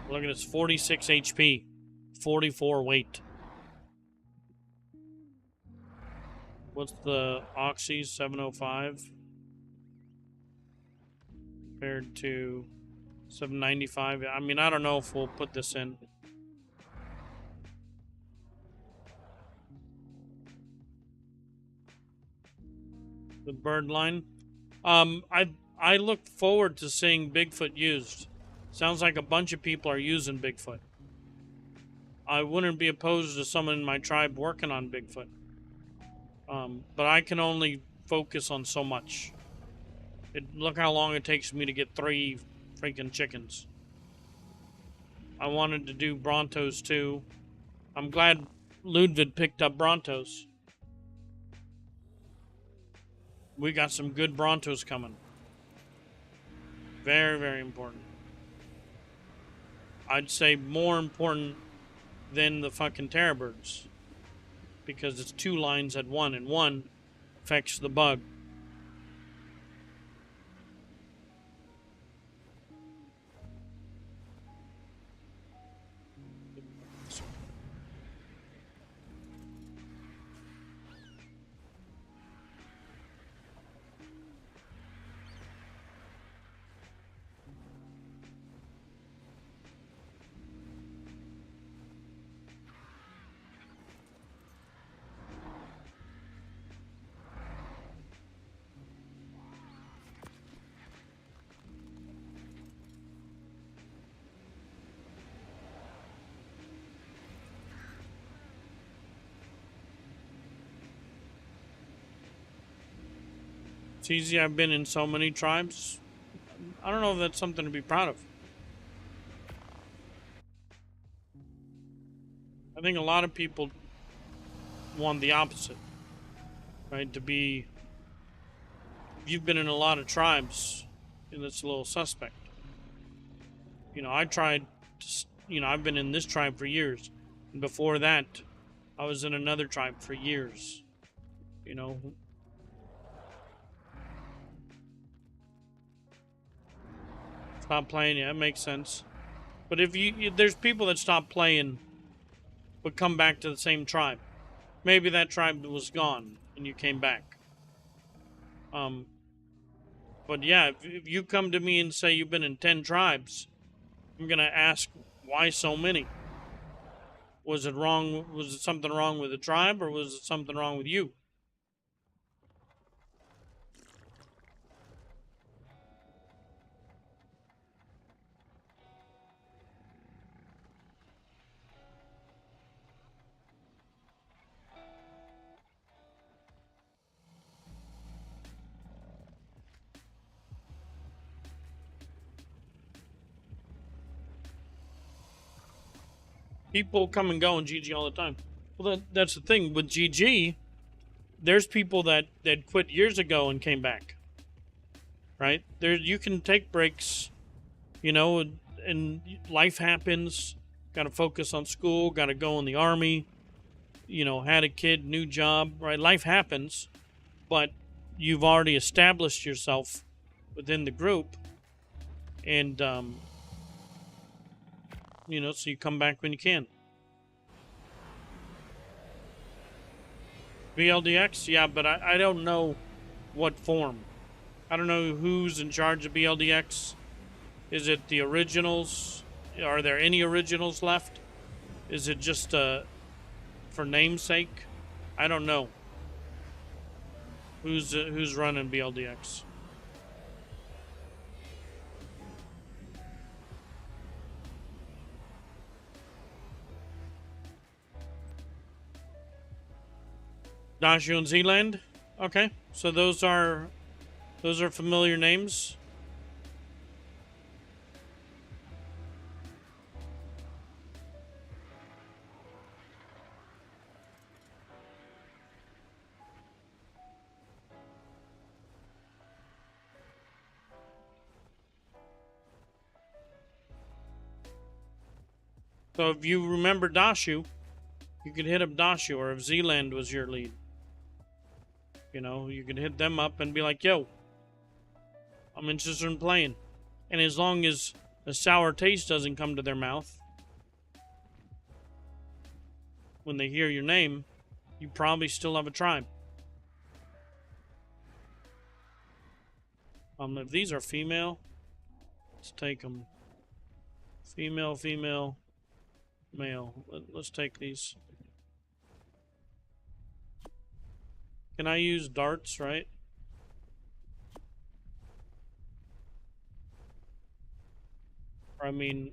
Look at this, 46 HP, 44 weight. What's the oxy? 705 compared to 795. I mean, I don't know if we'll put this in. The bird line. I look forward to seeing Bigfoot used. Sounds like a bunch of people are using Bigfoot. I wouldn't be opposed to someone in my tribe working on Bigfoot. But I can only focus on so much. Look how long it takes me to get 3 freaking chickens. I wanted to do Brontos too. I'm glad Ludwig picked up Brontos. We got some good Brontos coming. Very, very important. I'd say more important than the fucking Terrorbirds. Because it's 2 lines at 1, and 1 affects the bug. It's easy. I've been in so many tribes. I don't know if that's something to be proud of. I think a lot of people want the opposite, right? To be, you've been in a lot of tribes, and it's a little suspect. You know, I tried, I've been in this tribe for years. And before that, I was in another tribe for years. You know, stop playing, yeah, it makes sense. But if there's people that stop playing but come back to the same tribe. Maybe that tribe was gone and you came back. But yeah, if you come to me and say you've been in 10 tribes, I'm gonna ask why so many. Was it wrong? Was it something wrong with the tribe, or was it something wrong with you? People come and go in GG all the time. Well, that's the thing with GG. There's people that quit years ago and came back. Right? You can take breaks, you know, and life happens. Got to focus on school. Got to go in the army. You know, had a kid, new job. Right? Life happens, but you've already established yourself within the group, and you know, so you come back when you can. BLDX, yeah, but I don't know what form. I don't know who's in charge of BLDX. Is it the originals? Are there any originals left? Is it just for namesake? I don't know. Who's running BLDX? Dashu and Zealand? Okay, so those are familiar names. So if you remember Dashu, you could hit up Dashu, or if Zealand was your lead. You know, you could hit them up and be like, yo, I'm interested in playing. And as long as a sour taste doesn't come to their mouth when they hear your name, you probably still have a tribe. If these are female, let's take them. Female, female, male. Let's take these. Can I use darts, right? Or, I mean...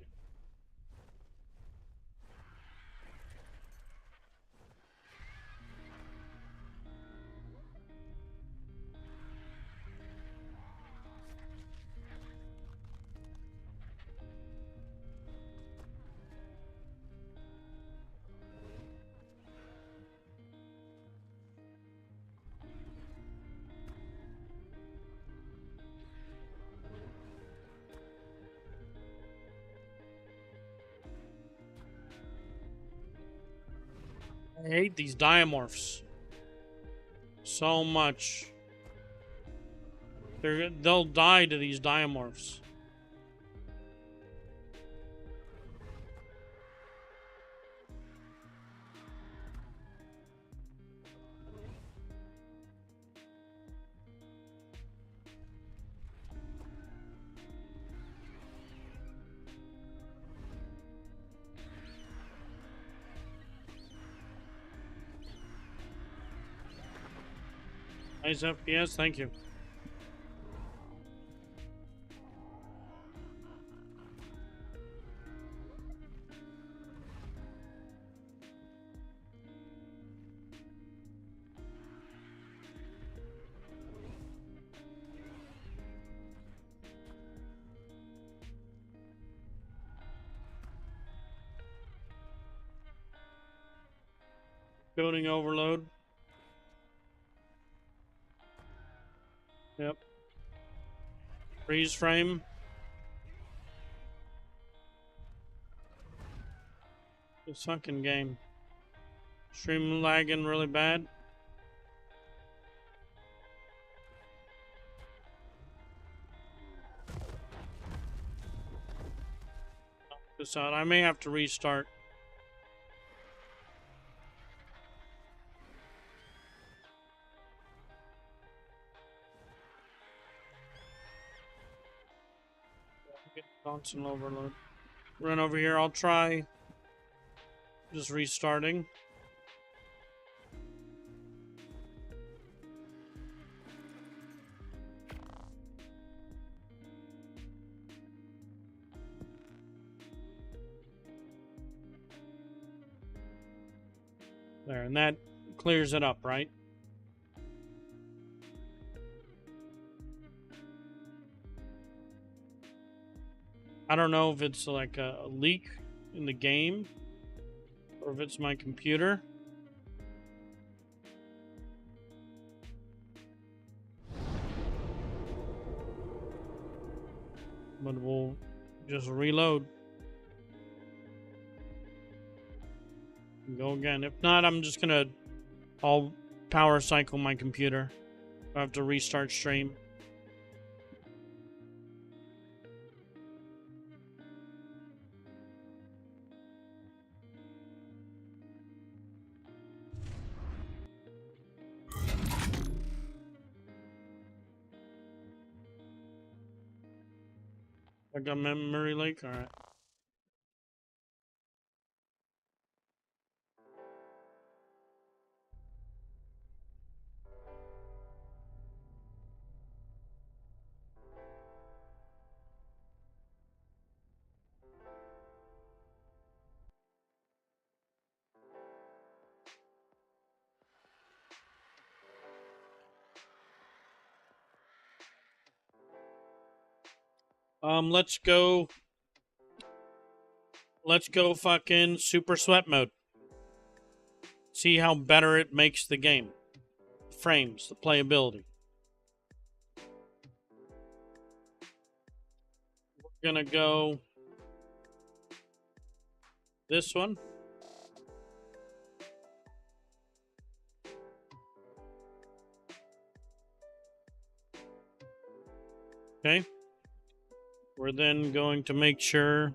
I hate these diamorphs so much. They'll die to these diamorphs. Nice FPS, thank you. Building overload. Yep. Freeze frame. This fucking game. Stream lagging really bad. Knock this out. I may have to restart. Constant overload. Run over here. I'll try just restarting. There, and that clears it up, right? I don't know if it's like a leak in the game or if it's my computer. But we'll just reload. And go again. If not, I'm just gonna... I'll power cycle my computer. I have to restart stream. I got memory leak? Alright. Let's go. Let's go fucking super sweat mode. See how better it makes the game. The frames, the playability. We're gonna go this one. Okay. We're then going to make sure.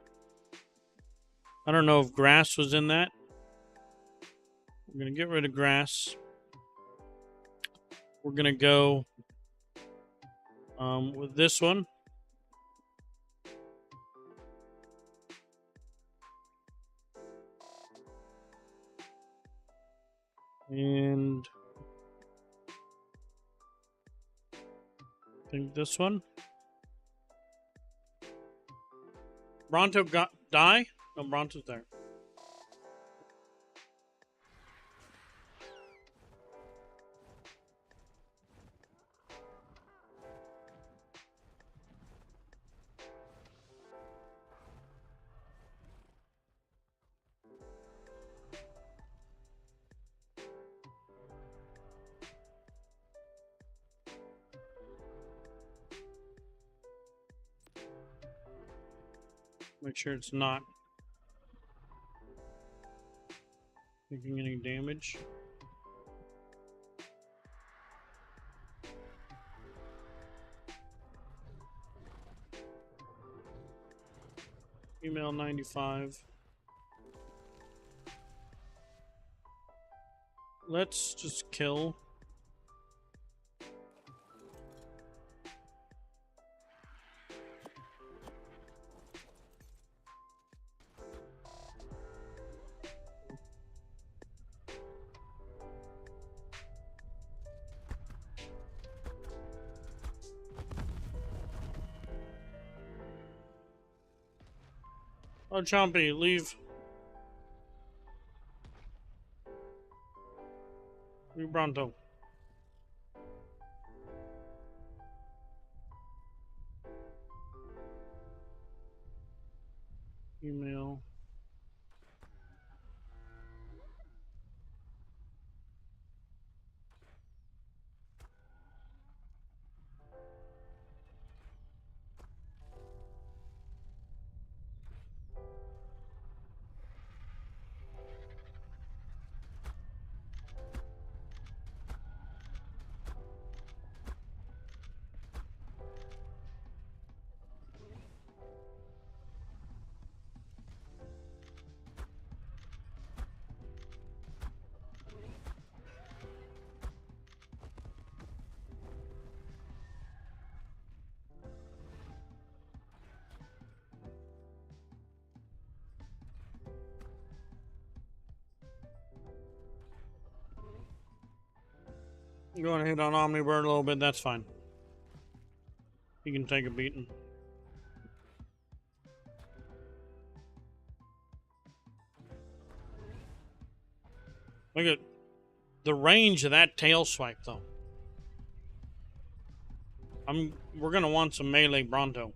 I don't know if grass was in that. We're going to get rid of grass. We're going to go with this one. And I think this one. Bronto got die? No, Bronto's there. Make sure it's not taking any damage. Female 95. Let's just kill. Oh, Chompy, leave. Leave Bronto. Email. You want to hit on Omnibird a little bit, that's fine. He can take a beating. Look at the range of that tail swipe, though. We're gonna want some melee Bronto.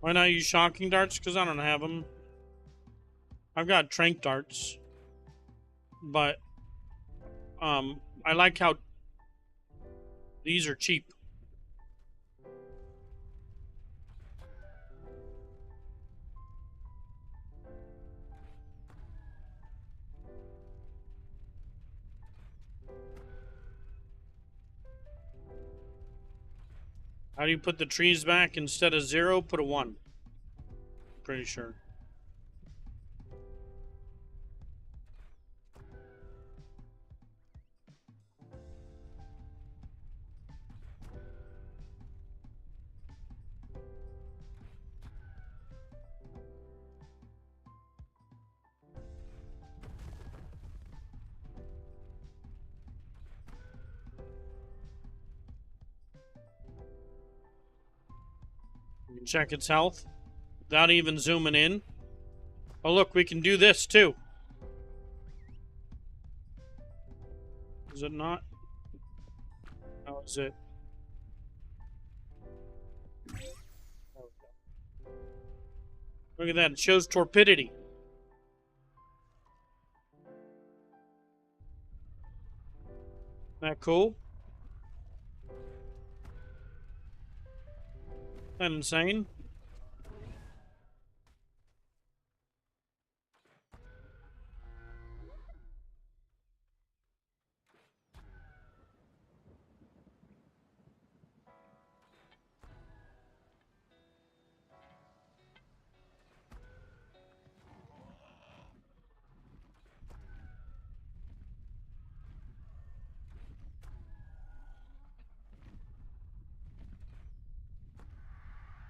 Why not use shocking darts? Because I don't have them. I've got trank darts, but I like how these are cheap. How do you put the trees back? Instead of 0, put a 1. Pretty sure. You can check its health without even zooming in. Oh, look, we can do this too. Is it not? How is it? Look at that, it shows torpidity. That cool? That insane?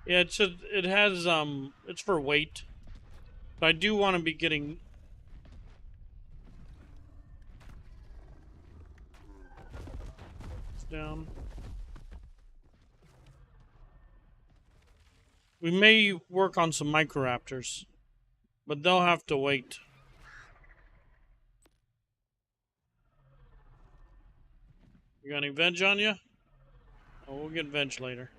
Yeah, it has it's for weight. But I do want to be getting down. We may work on some microraptors, but they'll have to wait. You got any veg on you? Oh, we'll get veg later.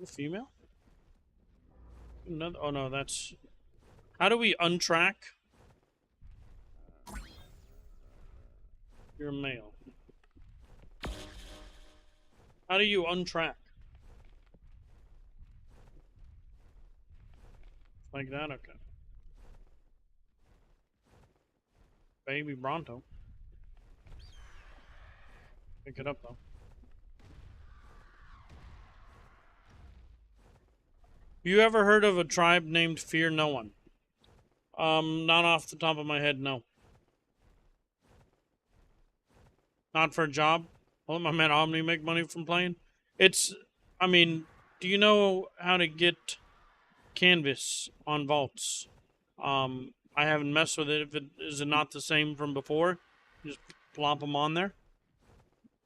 A female? Another, oh no, that's... How do we untrack? You're a male. How do you untrack? Like that? Okay. Baby Bronto. Pick it up though. You ever heard of a tribe named Fear No One? Not off the top of my head, no. Not for a job? Well, my man Omni make money from playing? It's, I mean, do you know how to get canvas on vaults? I haven't messed with it. Is it not the same from before? Just plop them on there?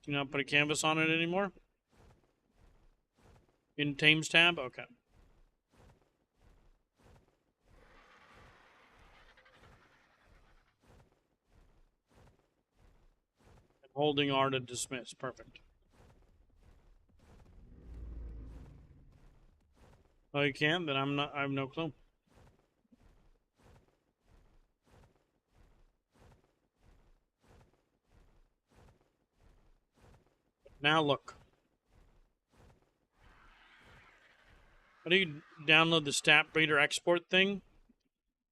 Do you not put a canvas on it anymore? In Tames tab? Okay. Holding R to dismiss. Perfect. Oh, you can? Then I have no clue. Now look. How do you download the stat breeder export thing?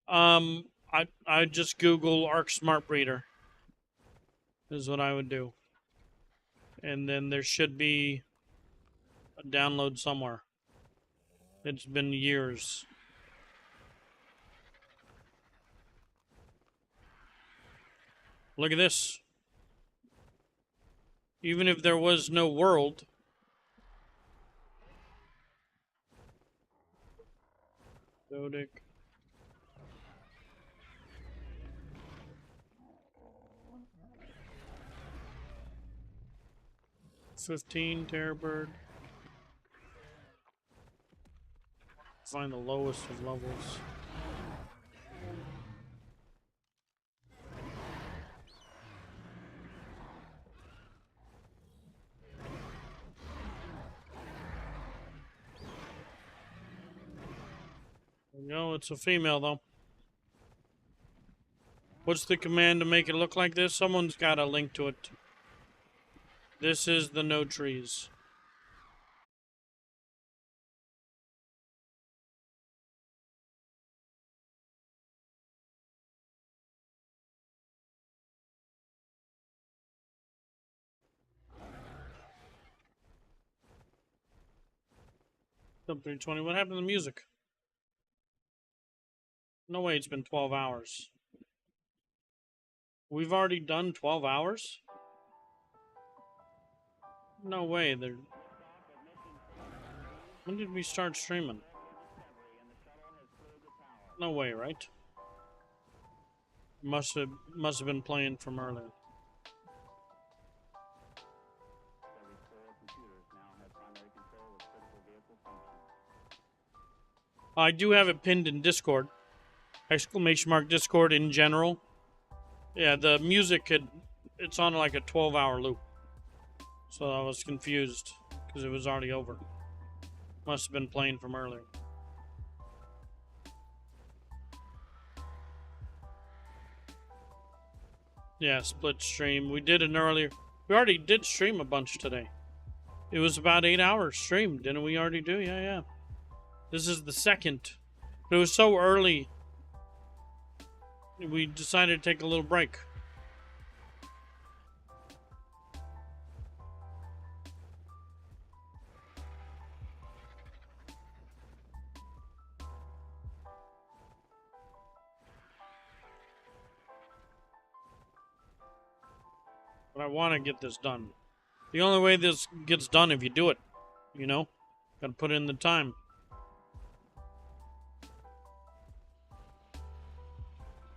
I just Google Ark Smart Breeder. Is what I would do. And then there should be a download somewhere. It's been years. Look at this. Even if there was no world, Dodic. $15 Terrorbird. Find the lowest of levels. No, it's a female though. What's the command to make it look like this? Someone's got a link to it. This is the no trees. Sub 320. What happened to the music? No way, it's been 12 hours. We've already done 12 hours? No way. When did we start streaming? No way, right? Must have been playing from earlier. I do have it pinned in Discord. ! Discord in general. Yeah, the music it's on like a 12-hour loop. So I was confused because it was already over. Must have been playing from earlier. Yeah, split stream. We did an earlier. We already did stream a bunch today. It was about 8 hours streamed, didn't we already do? Yeah, yeah. This is the second. But it was so early, we decided to take a little break. But I want to get this done. The only way this gets done if you do it, you know? Gotta put in the time.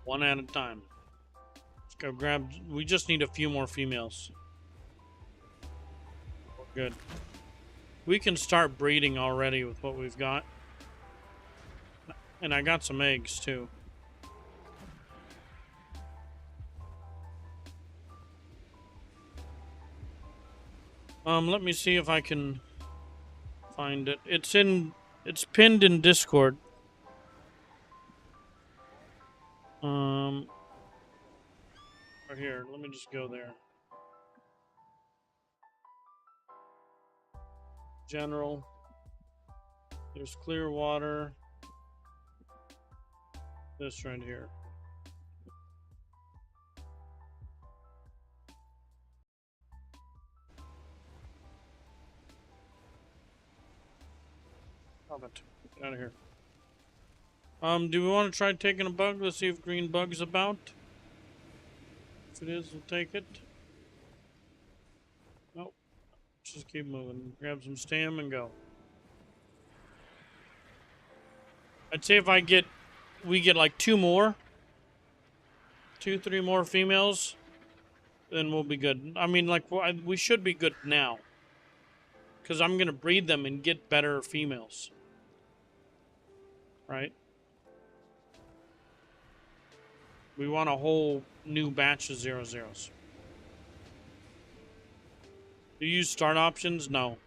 One at a time. Let's go grab... We just need a few more females. We're good. We can start breeding already with what we've got. And I got some eggs, too. Let me see if I can find it. It's pinned in Discord. Right here. Let me just go there. General. There's clear water. This right here. Stop it. Get out of here. Do we want to try taking a bug? Let's see if green bug's about. If it is, we'll take it. Nope. Just keep moving. Grab some stam and go. I'd say if we get like 2 more. 2, 3 more females. Then we'll be good. I mean, like, we should be good now. Because I'm going to breed them and get better females. Right? We want a whole new batch of 00s. Do you use start options? No.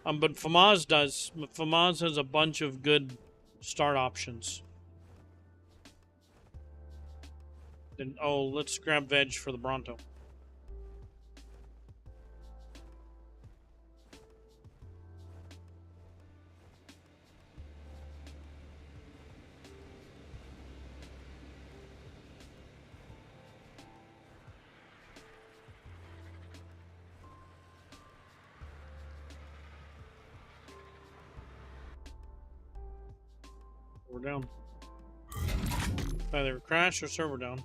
But Famaz does. Famaz has a bunch of good start options. Then, oh, let's grab veg for the Bronto. We're down. Either crash or server down.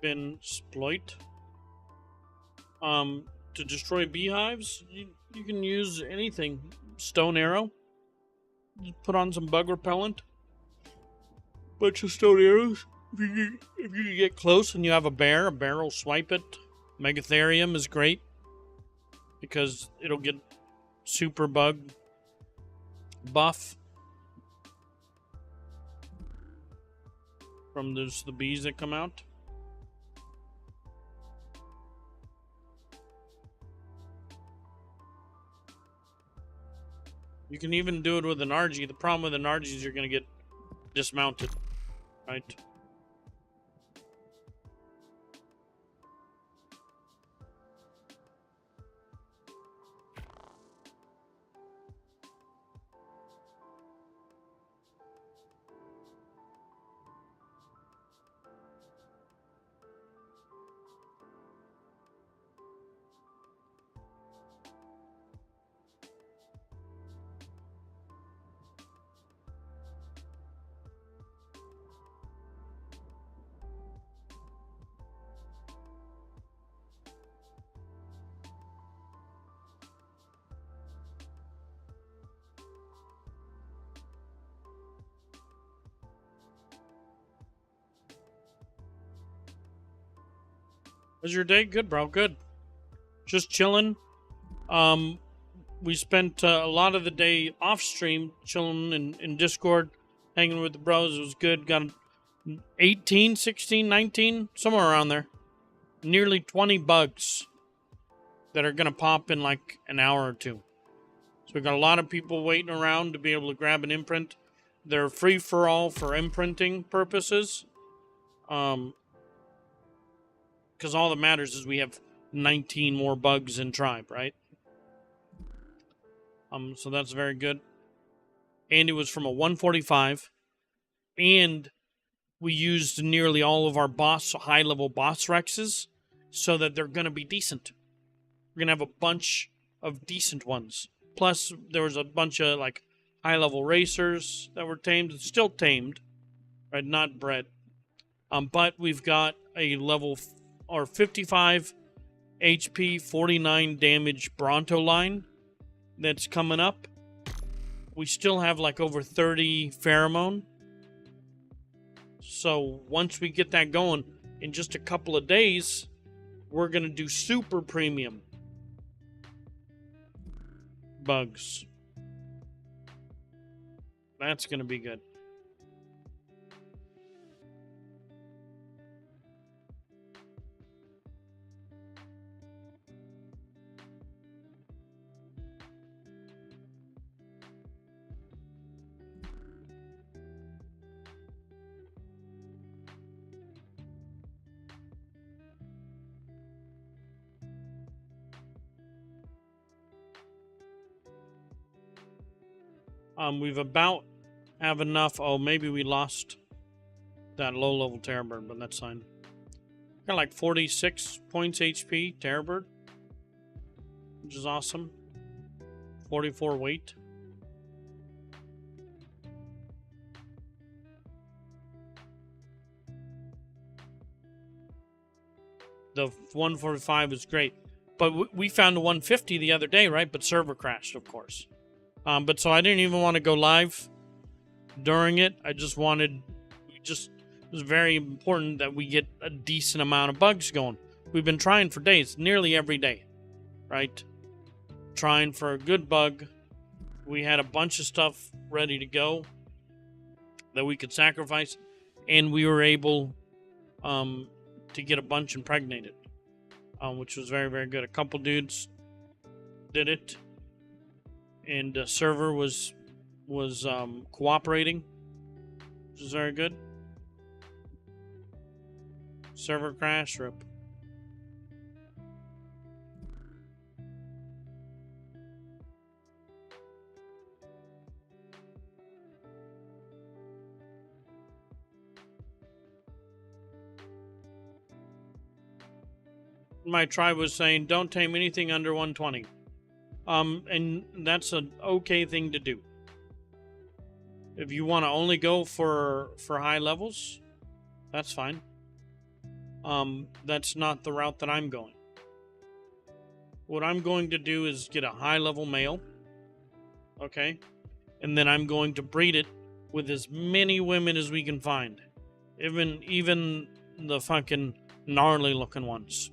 Been exploit. To destroy beehives, you can use anything. Stone arrow. Just put on some bug repellent. Bunch of stone arrows. If you get close and you have a bear will swipe it. Megatherium is great because it'll get super bug buff from the bees that come out. You can even do it with an RG. The problem with an RG is you're going to get dismounted, right? Was your day good, bro? Good. Just chilling. We spent a lot of the day off stream, chilling in Discord, hanging with the bros. It was good. Got 18, 16, 19, somewhere around there. Nearly 20 bugs that are going to pop in like an hour or two. So we got a lot of people waiting around to be able to grab an imprint. They're free for all for imprinting purposes. Because all that matters is we have 19 more bugs in Tribe, right? So that's very good. And it was from a 145. And we used nearly all of our high-level boss Rexes so that they're going to be decent. We're going to have a bunch of decent ones. Plus, there was a bunch of, like, high-level racers that were tamed. Still tamed, right? Not bred. But we've got a level 55 HP, 49 damage Bronto line that's coming up. We still have, like, over 30 pheromone. So once we get that going, in just a couple of days, we're going to do super premium bugs. That's going to be good. We've about have enough. Oh, maybe we lost that low-level Terrorbird, but that's fine. Got like 46 points HP, Terrorbird, which is awesome. 44 weight. The 145 is great. But we found a 150 the other day, right? But server crashed, of course. But so I didn't even want to go live during it. I just wanted, it was very important that we get a decent amount of bugs going. We've been trying for days, nearly every day, right? Trying for a good bug. We had a bunch of stuff ready to go that we could sacrifice, and we were able to get a bunch impregnated, which was very, very good. A couple dudes did it. And the server was cooperating, which is very good. Server crash, rip. My tribe was saying, don't tame anything under 120. And that's an okay thing to do. If you want to only go for high levels, that's fine. That's not the route that I'm going. What I'm going to do is get a high level male, okay? And then I'm going to breed it with as many women as we can find. Even the fucking gnarly looking ones.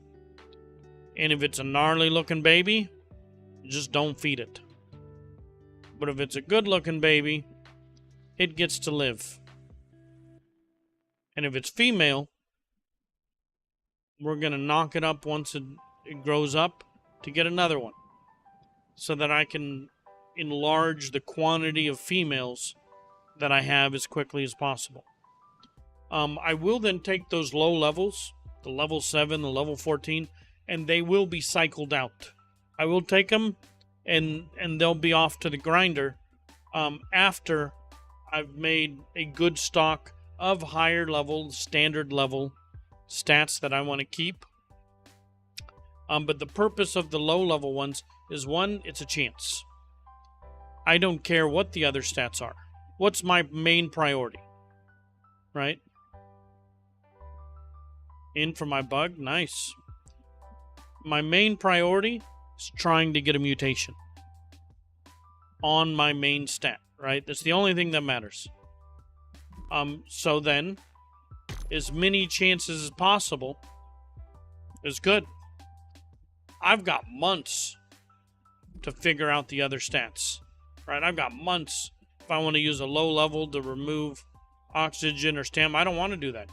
And if it's a gnarly looking baby, just don't feed it. But if it's a good looking baby, it gets to live. And if it's female, we're going to knock it up once it grows up to get another one. So that I can enlarge the quantity of females that I have as quickly as possible. I will then take those low levels, the level 7, the level 14, and they will be cycled out. I will take them, and they'll be off to the grinder after I've made a good stock of higher level, standard level stats that I want to keep. But the purpose of the low level ones is, one, it's a chance. I don't care what the other stats are. What's my main priority? Right? In for my bug, nice. My main priority is trying to get a mutation on my main stat, right? That's the only thing that matters. So then, as many chances as possible, is good. I've got months to figure out the other stats, right? I've got months if I want to use a low level to remove oxygen or stam. I don't want to do that.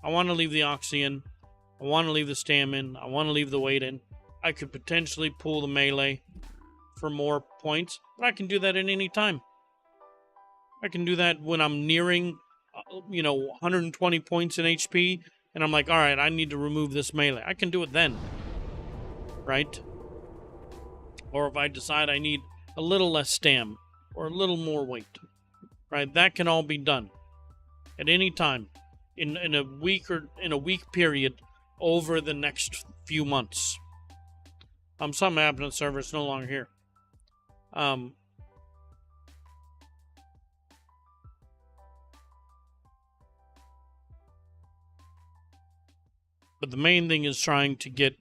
I want to leave the oxy in. I want to leave the stam in. I want to leave the weight in. I could potentially pull the melee for more points, but I can do that at any time. I can do that when I'm nearing, 120 points in HP, and I'm like, all right, I need to remove this melee. I can do it then, right? Or if I decide I need a little less stam or a little more weight, right? That can all be done at any time in a week or in a week period over the next few months. Something happened on the server. It's no longer here. But the main thing is trying to get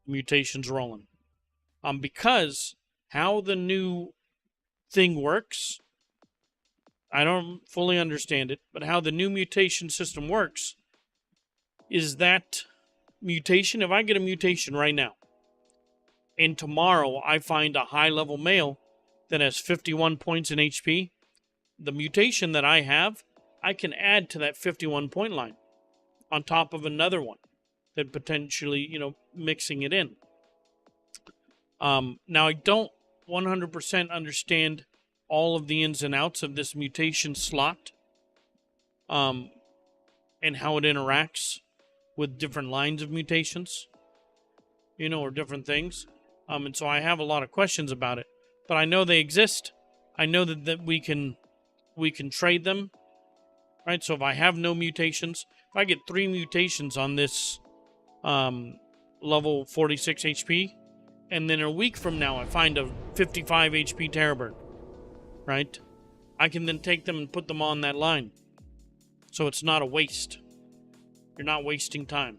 mutations rolling. Because how the new thing works, I don't fully understand it, but how the new mutation system works is that mutation, if I get a mutation right now, and tomorrow I find a high-level male that has 51 points in HP, the mutation that I have, I can add to that 51-point line on top of another one that potentially, mixing it in. Now, I don't 100% understand all of the ins and outs of this mutation slot and how it interacts with different lines of mutations, or different things. And so I have a lot of questions about it, but I know they exist. I know that we can trade them, right? So if I have no mutations, if I get 3 mutations on this level 46 HP, and then a week from now I find a 55 HP Terrorbird, right? I can then take them and put them on that line. So it's not a waste. You're not wasting time.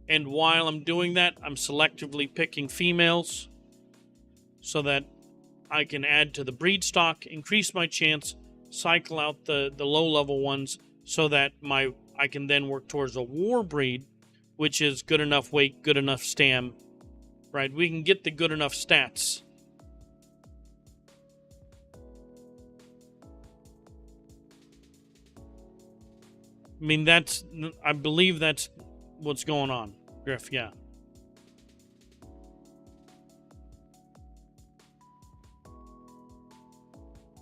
And while I'm doing that, I'm selectively picking females so that I can add to the breed stock, increase my chance, cycle out the low-level ones so that I can then work towards a war breed, which is good enough weight, good enough stam, right? We can get the good enough stats. I mean, I believe that's what's going on, Griff, yeah.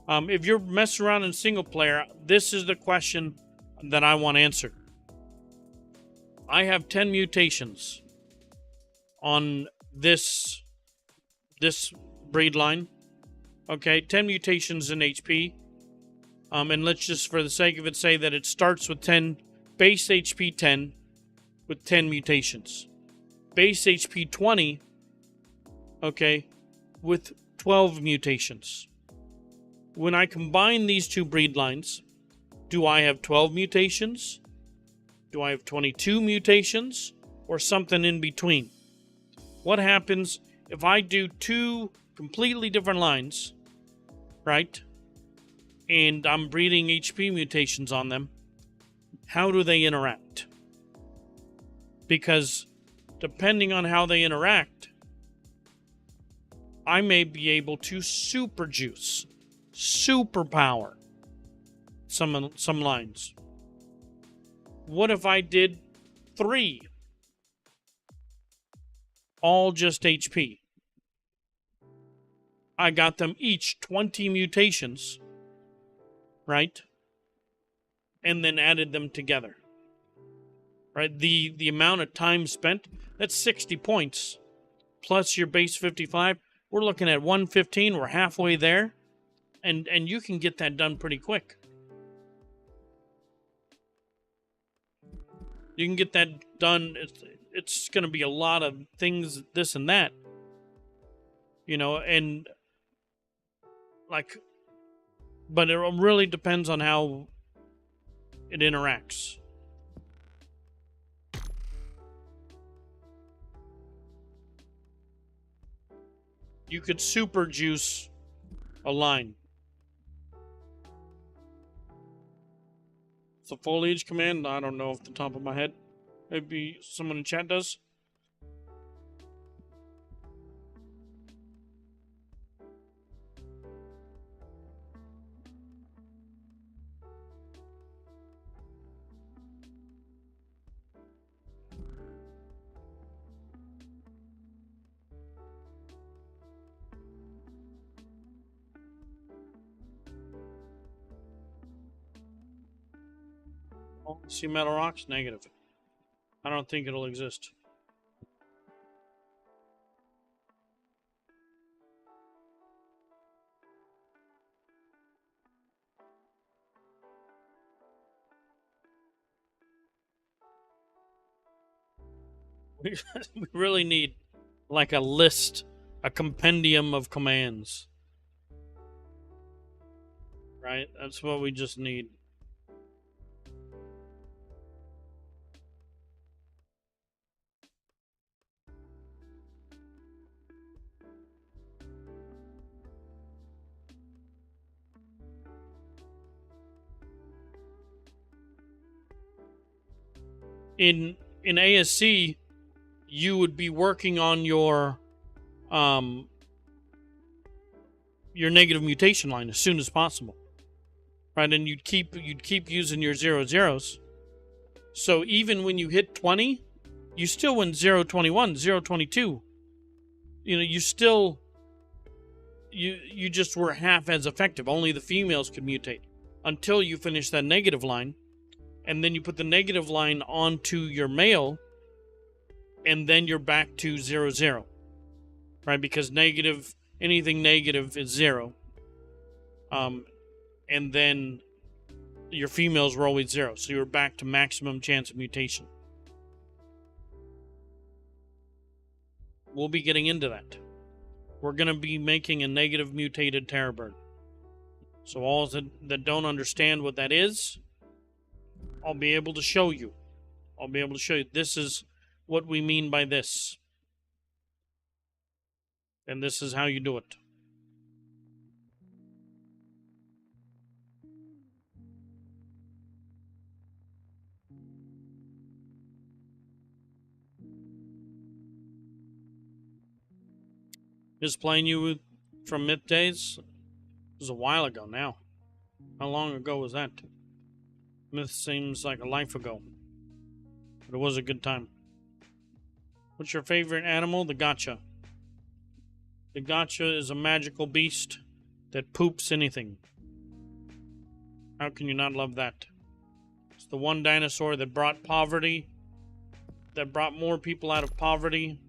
If you're messing around in single player, this is the question that I want answered. I have 10 mutations on this breed line. Okay, 10 mutations in HP. And let's just, for the sake of it, say that it starts with 10, base HP 10, with 10 mutations. Base HP 20, okay, with 12 mutations. When I combine these two breed lines, do I have 12 mutations? Do I have 22 mutations? Or something in between? What happens if I do 2 completely different lines, right? And I'm breeding HP mutations on them. How do they interact? Because depending on how they interact, I may be able to super juice, superpower some lines. What if I did 3? All just HP. I got them each 20 mutations, right? And then added them together. Right? The amount of time spent, that's 60 points. Plus your base 55. We're looking at 115. We're halfway there. And you can get that done pretty quick. You can get that done. It's going to be a lot of things, this and that. And but it really depends on how it interacts. You could super juice a line. It's the foliage command. I don't know off the top of my head. Maybe someone in chat does. Oh, see metal rocks? Negative. I don't think it'll exist. We really need like a list, a compendium of commands. Right? That's what we just need. In ASC, you would be working on your negative mutation line as soon as possible, right? And you'd keep using your 0-0s. So even when you hit 20, you still went 0-21, 0-22. You know, you still you just were half as effective. Only the females could mutate until you finish that negative line. And then you put the negative line onto your male, and then you're back to 0-0, right? Because negative, anything negative is 0. And then your females were always 0, so you're back to maximum chance of mutation. We'll be getting into that. We're going to be making a negative mutated terror bird. So all that don't understand what that is, I'll be able to show you. I'll be able to show you. This is what we mean by this. And this is how you do it. Just playing you from Myth Days. It was a while ago now. How long ago was that? Myth seems like a life ago. But it was a good time. What's your favorite animal? The gotcha. The gotcha is a magical beast that poops anything. How can you not love that? It's the one dinosaur that brought poverty, that brought more people out of poverty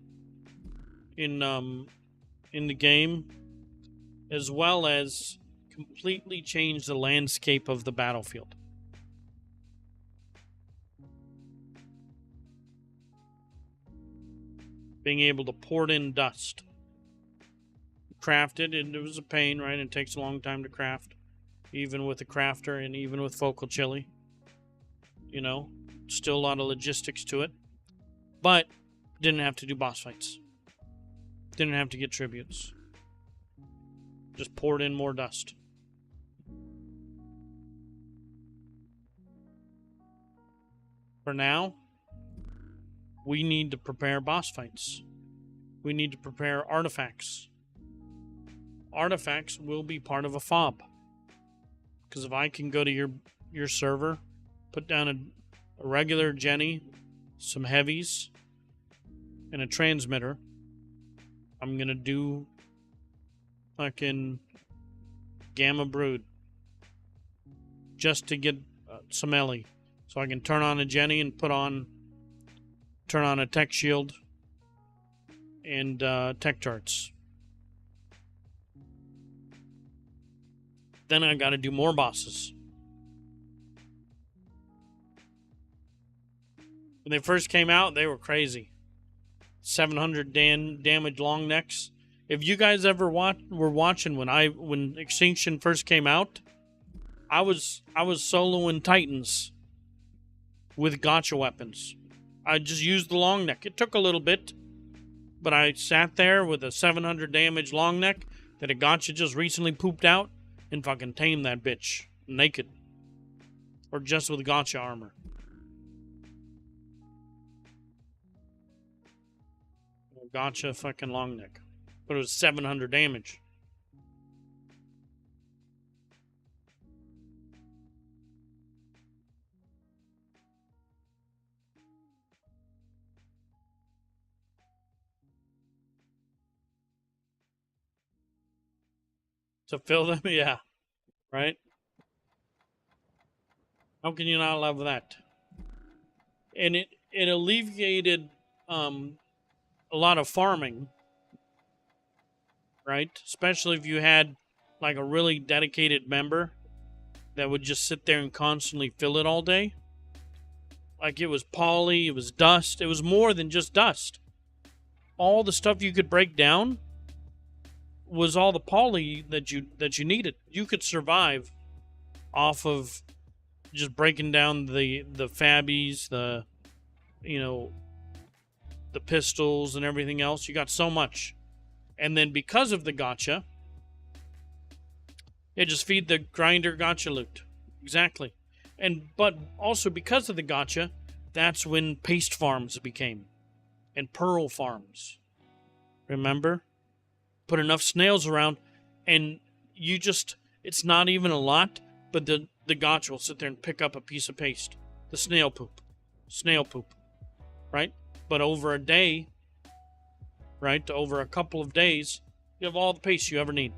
in the game, as well as completely changed the landscape of the battlefield. Being able to port in dust. Craft it, and it was a pain, right? It takes a long time to craft, even with a crafter and even with focal chili. You know, still a lot of logistics to it. But didn't have to do boss fights. Didn't have to get tributes. Just poured in more dust. For now, we need to prepare boss fights. We need to prepare artifacts. Artifacts will be part of a fob. Because if I can go to your server, put down a regular Jenny, some heavies, and a transmitter, I'm going to do fucking Gamma Brood. Just to get some Ellie. So I can turn on a Jenny and turn on a tech shield and tech charts. Then I got to do more bosses. When they first came out, they were crazy. 700 damage long necks. If you guys ever were watching when Extinction first came out, I was soloing Titans with gotcha weapons. I just used the long neck. It took a little bit, but I sat there with a 700 damage long neck that a gotcha just recently pooped out and fucking tamed that bitch naked. Or just with gotcha armor. Gotcha fucking long neck. But it was 700 damage. To fill them? Yeah. Right? How can you not love that? And it alleviated a lot of farming. Right? Especially if you had like a really dedicated member that would just sit there and constantly fill it all day. Like it was poly, it was dust. It was more than just dust. All the stuff you could break down was all the poly that you needed. You could survive off of just breaking down the fabbies, the pistols and everything else. You got so much. And then because of the gotcha, just feed the grinder gotcha loot. Exactly. But also because of the gotcha, that's when paste farms became. And pearl farms. Remember? Put enough snails around, and it's not even a lot, but the gotcha will sit there and pick up a piece of paste. The snail poop. Right? But over a day, right, over a couple of days, you have all the paste you ever need.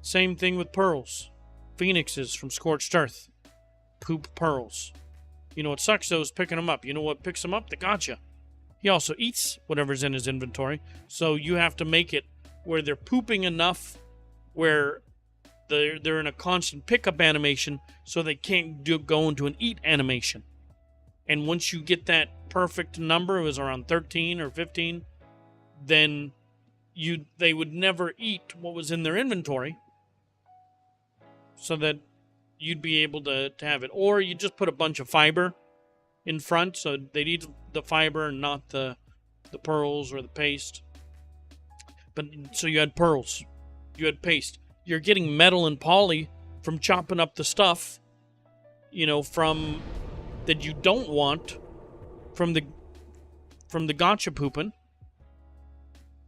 Same thing with pearls. Phoenixes from Scorched Earth. Poop pearls. You know what sucks though is picking them up. You know what picks them up? The gotcha. He also eats whatever's in his inventory, so you have to make it where they're pooping enough where they're in a constant pickup animation so they can't go into an eat animation. And once you get that perfect number, it was around 13 or 15, then they would never eat what was in their inventory so that you'd be able to have it. Or you just put a bunch of fiber in front, so they'd eat the fiber and not the pearls or the paste. But so you had pearls, you had paste. You're getting metal and poly from chopping up the stuff, from that you don't want from the gotcha pooping.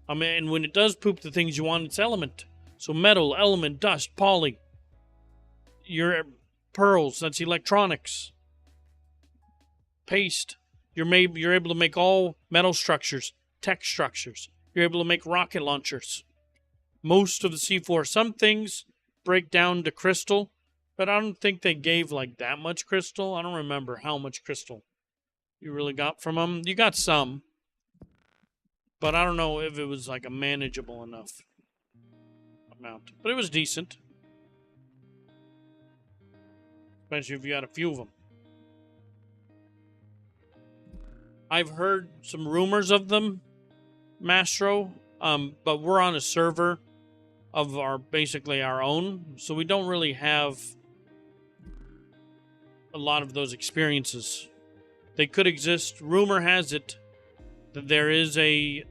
I mean, and when it does poop the things you want, it's element. So metal, element, dust, poly. Your pearls, that's electronics. Paste. You're able to make all metal structures, tech structures. You're able to make rocket launchers. Most of the C4. Some things break down to crystal, but I don't think they gave like that much crystal. I don't remember how much crystal you really got from them. You got some, but I don't know if it was like a manageable enough amount. But it was decent. Especially if you had a few of them. I've heard some rumors of them, Mastro, but we're on a server of basically our own, so we don't really have a lot of those experiences. They could exist. Rumor has it that there is a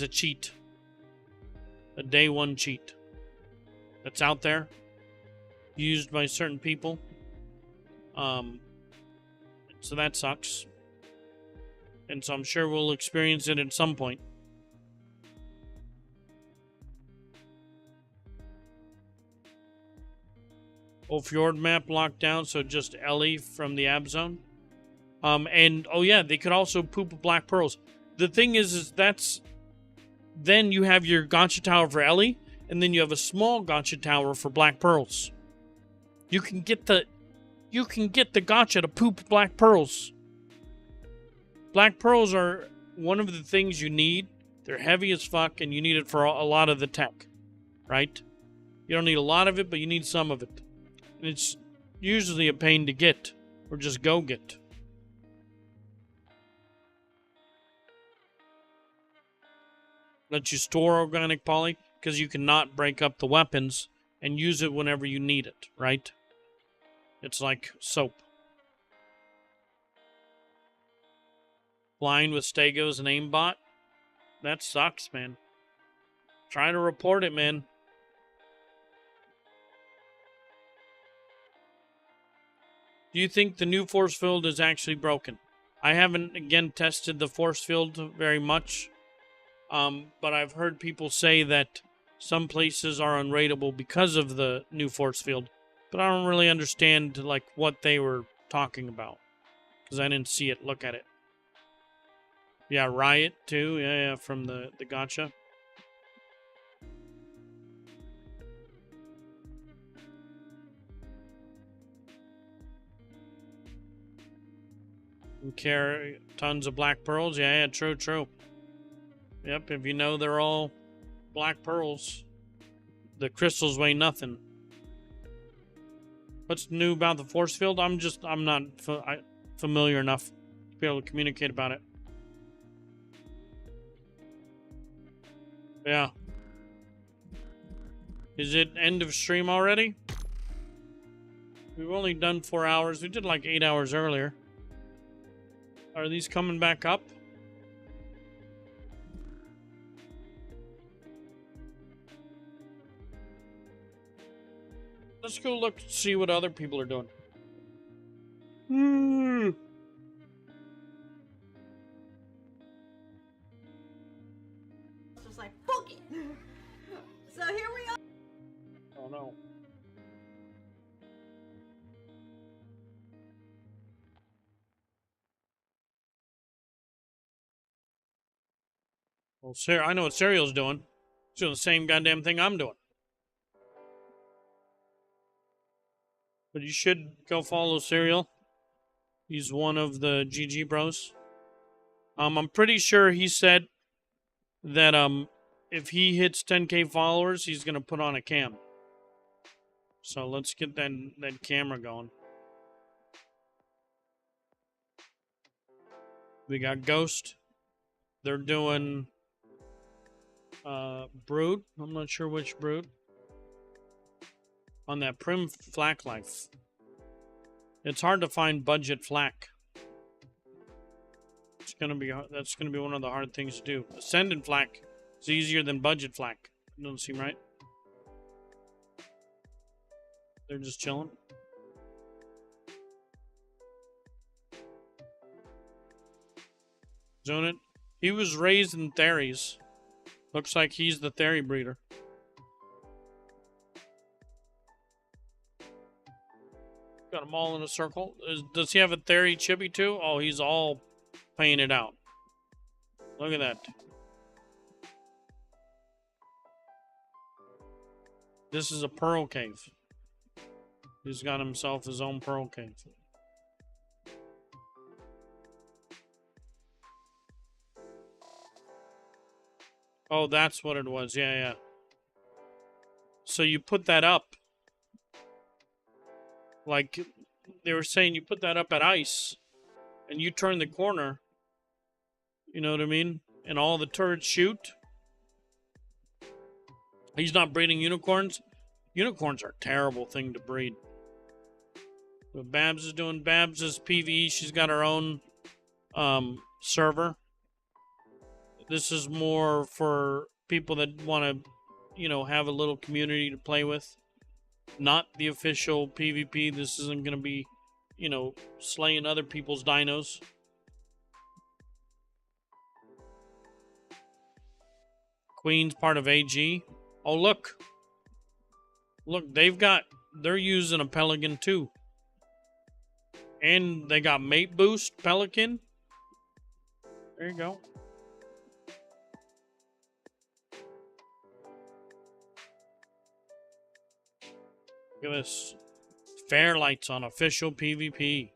cheat, a day one cheat that's out there, used by certain people. So that sucks. And so I'm sure we'll experience it at some point. Old Fjord map locked down, so just Ellie from the Ab Zone. And, oh yeah, they could also poop black pearls. The thing is that's... Then you have your gotcha tower for Ellie, and then you have a small gotcha tower for black pearls. You can get the gotcha to poop black pearls. Black pearls are one of the things you need. They're heavy as fuck, and you need it for a lot of the tech, right? You don't need a lot of it, but you need some of it. And it's usually a pain to get, or just go get. Let you store organic poly, because you cannot break up the weapons and use it whenever you need it, right? It's like soap. Flying with Stegos and aimbot? That sucks, man. Try to report it, man. Do you think the new force field is actually broken? I haven't, again, tested the force field very much. But I've heard people say that some places are unraidable because of the new force field. But I don't really understand, like, what they were talking about. Because I didn't see it. Look at it. Yeah, Riot, too. Yeah, from the gacha. And carry tons of black pearls. Yeah, true. Yep, if you know they're all black pearls, the crystals weigh nothing. What's new about the force field? I'm not familiar enough to be able to communicate about it. Yeah. Is it end of stream already? We've only done 4 hours. We did like 8 hours earlier. Are these coming back up? Let's go look, see what other people are doing. Just like, fuck it. So here we are. Oh no. Well, I know what Serial's doing. He's doing the same goddamn thing I'm doing. But you should go follow Serial. He's one of the GG bros. I'm pretty sure he said that if he hits 10k followers, he's gonna put on a cam. So let's get that camera going. We got Ghost. They're doing Brood. I'm not sure which Brood. On that Prim Flak Life. It's hard to find budget flak. That's gonna be one of the hard things to do. Ascendant flak is easier than budget flak. Doesn't seem right. They're just chilling. Zone it. He was raised in Theries. Looks like he's the Theory breeder. Got them all in a circle. Does he have a Theory chibi too? Oh, he's all painted out. Look at that. This is a pearl cave. He's got himself his own pearl cave. Oh, that's what it was. Yeah. So you put that up. Like, they were saying, you put that up at ice, and you turn the corner, you know what I mean? And all the turrets shoot. He's not breeding unicorns. Unicorns are a terrible thing to breed. What Babs is doing, Babs is PvE. She's got her own server. This is more for people that want to, you know, have a little community to play with. Not the official PvP. This isn't going to be, you know, slaying other people's dinos. Queen's part of AG. Oh, look. Look, they're using a Pelican too. And they got Mate Boost Pelican. There you go. Look at this. Fairlights on official PvP.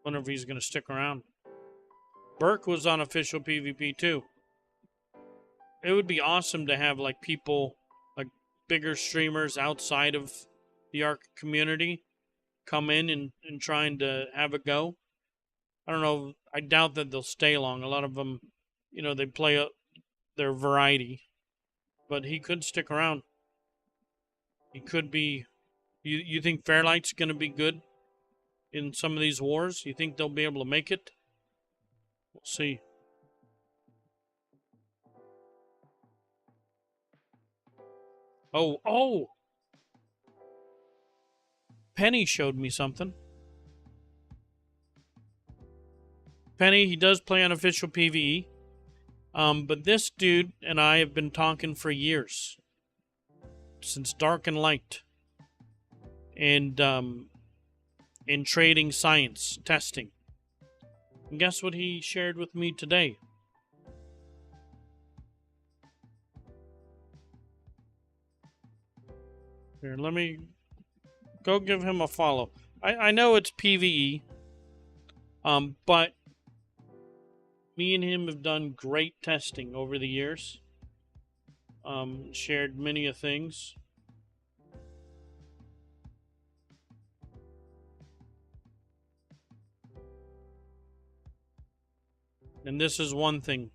Wonder if he's going to stick around. Burke was on official PvP too. It would be awesome to have like people, like bigger streamers outside of the Ark community come in and trying to have a go. I don't know. I doubt that they'll stay long. A lot of them, you know, they play their variety. But he could stick around. He could be... You think Fairlight's going to be good in some of these wars? You think they'll be able to make it? We'll see. Oh! Penny showed me something. Penny, he does play unofficial PvE. But this dude and I have been talking for years. Since Dark and Light. And, in trading science, testing. And guess what he shared with me today? Here, let me go give him a follow. I know it's PvE, but me and him have done great testing over the years. Shared many a things. And this is one thing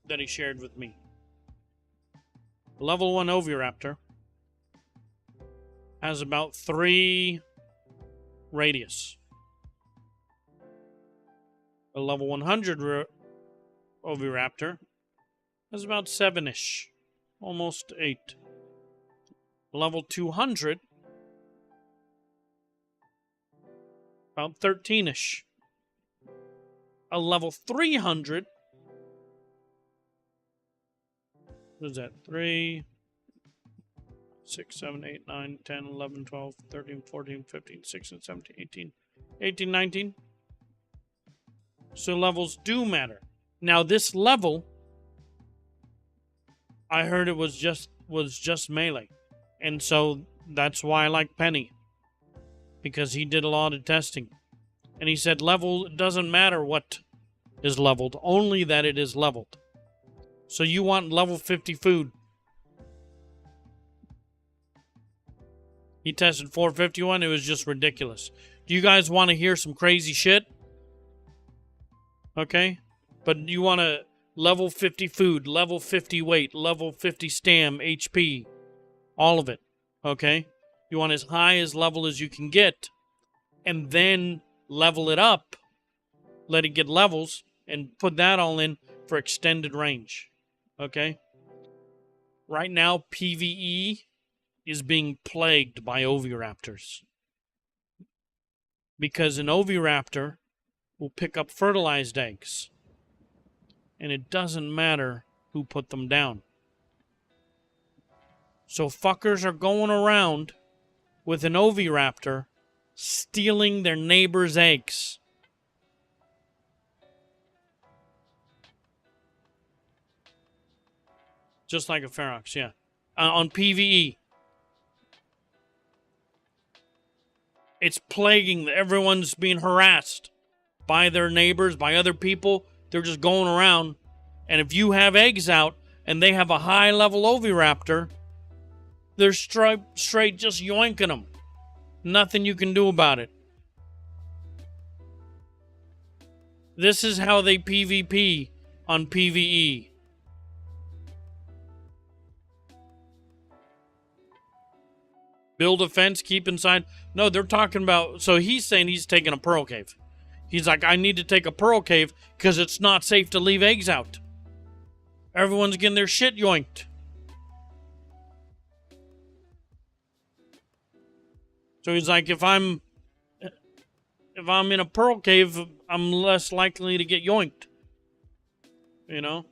that he shared with me. Level 1 Oviraptor has about 3 radius. A level 100 Oviraptor has about 7-ish. Almost 8. Level 200, about 13-ish. A level 300, what is that? 3, 6, 7, 8, 9, 10, 11, 12, 13, 14, 15, 16, 17, 18, 19. So levels do matter. Now this level, I heard it was just melee. And so that's why I like Penny. Because he did a lot of testing. And he said level, it doesn't matter what is leveled, only that it is leveled. So you want level 50 food. He tested 451, it was just ridiculous. Do you guys want to hear some crazy shit? Okay? But you want to level 50 food, level 50 weight, level 50 stam, HP, all of it. Okay? You want as high as level as you can get, and then level it up, let it get levels, and put that all in for extended range. Okay? Right now, PvE is being plagued by Oviraptors. Because an Oviraptor will pick up fertilized eggs. And it doesn't matter who put them down. So fuckers are going around with an Oviraptor stealing their neighbor's eggs. Just like a Ferox, yeah. On PvE. It's plaguing. Everyone's being harassed by their neighbors, by other people. They're just going around. And if you have eggs out and they have a high-level Oviraptor, they're straight just yoinking them. Nothing you can do about it. This is how they PvP on PvE. Build a fence, keep inside. No, they're talking about... So he's saying he's taking a pearl cave. He's like, I need to take a pearl cave because it's not safe to leave eggs out. Everyone's getting their shit yoinked. So he's like, if I'm in a pearl cave, I'm less likely to get yoinked. You know?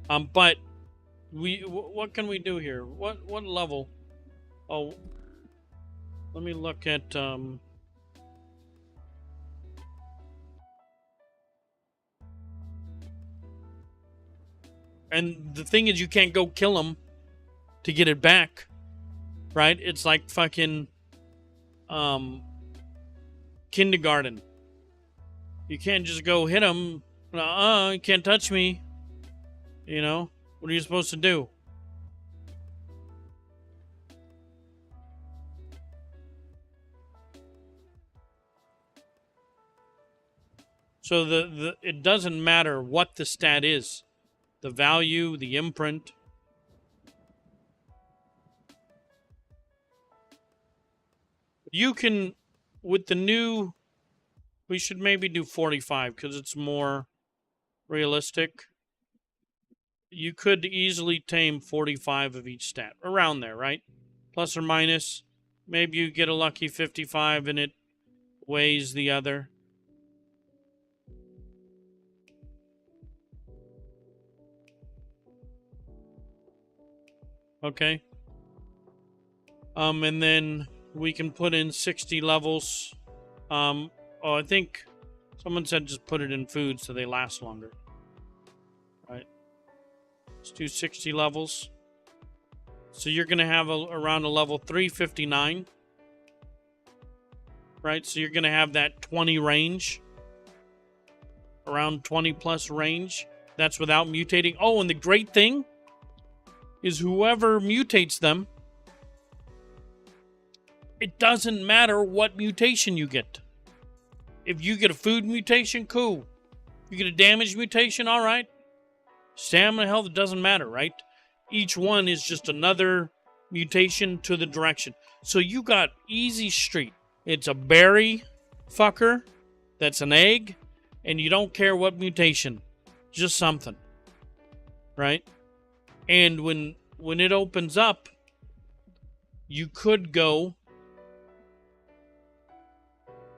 But what can we do here? What level? Oh, let me look at and the thing is, you can't go kill him to get it back, right? It's like fucking kindergarten. You can't just go hit him. You can't touch me. You know, what are you supposed to do? So it doesn't matter what the stat is. The value, the imprint. You can, with the new, we should maybe do 45 because it's more realistic. you could easily tame 45 of each stat. Around there, right? Plus or minus. Maybe you get a lucky 55 and it weighs the other. Okay. And then we can put in 60 levels. Oh, I think someone said just put it in food so they last longer. Right. Let's do 60 levels. So you're going to have around a level 359. Right? So you're going to have that 20 range. Around 20 plus range. That's without mutating. Oh, and the great thing is whoever mutates them, it doesn't matter what mutation you get. If you get a food mutation, cool. You get a damage mutation, all right. Stamina, health, it doesn't matter, right? Each one is just another mutation to the direction. So you got easy street. It's a berry fucker that's an egg, and you don't care what mutation. Just something. Right? And when it opens up, you could go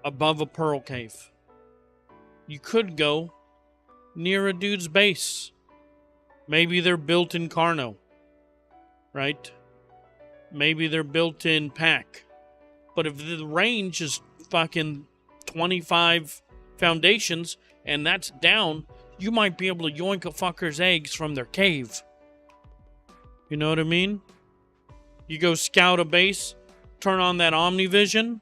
above a pearl cave. You could go near a dude's base. Maybe they're built in Carno. Right? Maybe they're built in Pack. But if the range is fucking 25 foundations and that's down, you might be able to yoink a fucker's eggs from their cave. You know what I mean? You go scout a base, turn on that Omnivision.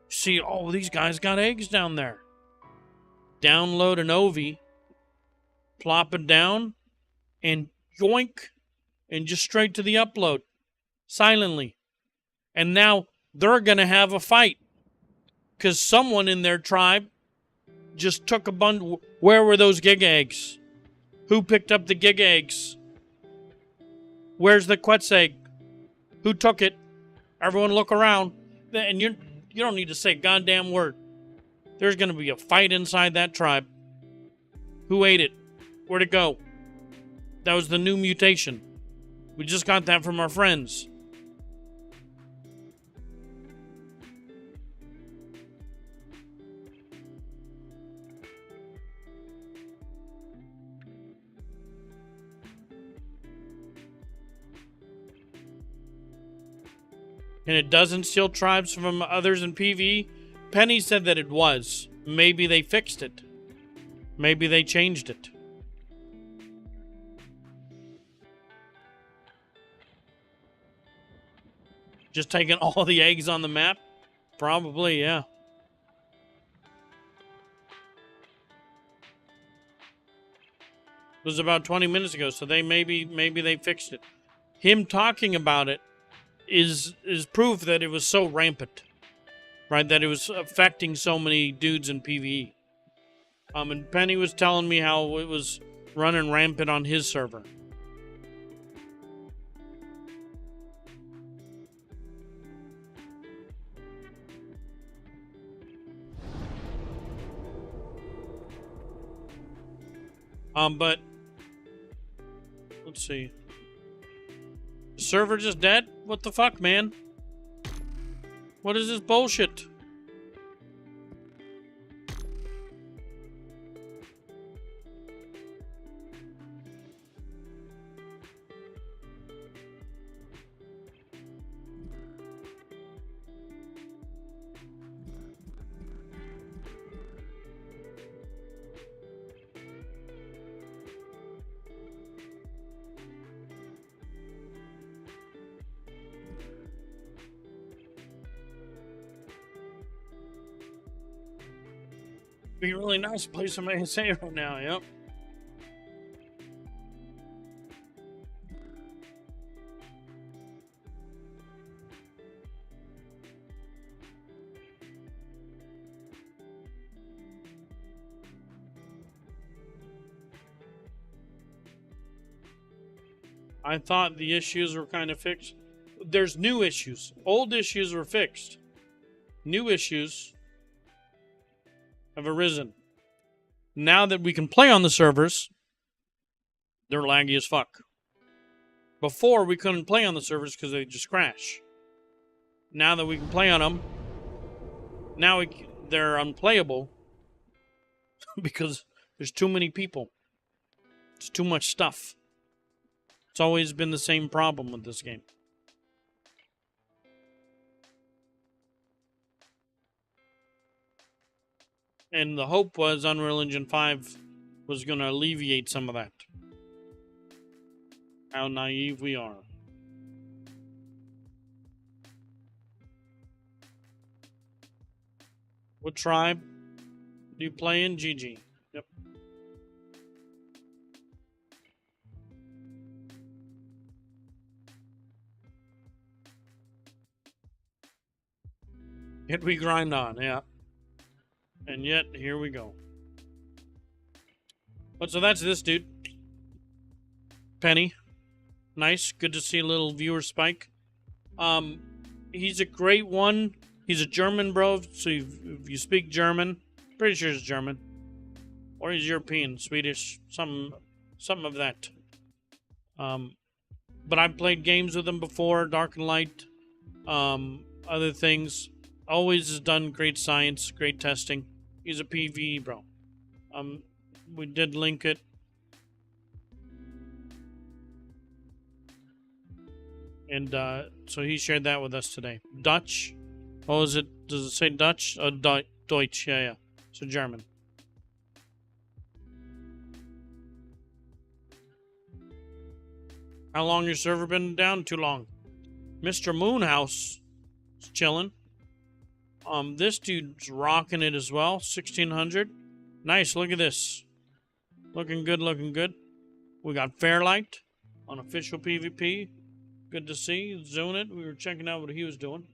See, oh, these guys got eggs down there. Download an Ovi, plop it down, and yoink, and just straight to the upload. Silently. And now they're going to have a fight. Because someone in their tribe just took a bundle. Where were those Giga eggs? Who picked up the Giga eggs? Where's the Quetz egg? Who took it? Everyone look around. And you don't need to say a goddamn word. There's going to be a fight inside that tribe. Who ate it? Where'd it go? That was the new mutation. We just got that from our friends. And it doesn't steal tribes from others in PvE. Penny said that it was. Maybe they fixed it. Maybe they changed it. Just taking all the eggs on the map? Probably, yeah. It was about 20 minutes ago, so maybe they fixed it. Him talking about it is proof that it was so rampant, right? That it was affecting so many dudes in PvE. And Penny was telling me how it was running rampant on his server. But let's see. The server just dead? What the fuck, man? What is this bullshit? Be really nice to play some ASA right now, yep. I thought the issues were kind of fixed. There's new issues. Old issues were fixed. New issues have arisen. Now that we can play on the servers, They're laggy as fuck. Before, we couldn't play on the servers because they just crash. Now that we can play on them, now they're unplayable because there's too many people. It's too much stuff. It's always been the same problem with this game. And the hope was Unreal Engine 5 was going to alleviate some of that. How naive we are. What tribe do you play in? GG. Yep. Yet we grind on, yeah. And yet, here we go. But so that's this dude. Penny. Nice. Good to see a little viewer spike. He's a great one. He's a German bro, so if you speak German, pretty sure he's German. Or he's European, Swedish, something of that. But I've played games with him before, Dark and Light, other things. Always has done great science, great testing. He's a PvE bro. We did link it. And so he shared that with us today. Dutch. Oh, is it? Does it say Dutch? Deutsch. Yeah. So German. How long your server been down? Too long. Mr. Moonhouse is chilling. This dude's rocking it as well. 1600. Nice. Look at this. Looking good. Looking good. We got Fairlight on official PvP. Good to see. Zonit. We were checking out what he was doing.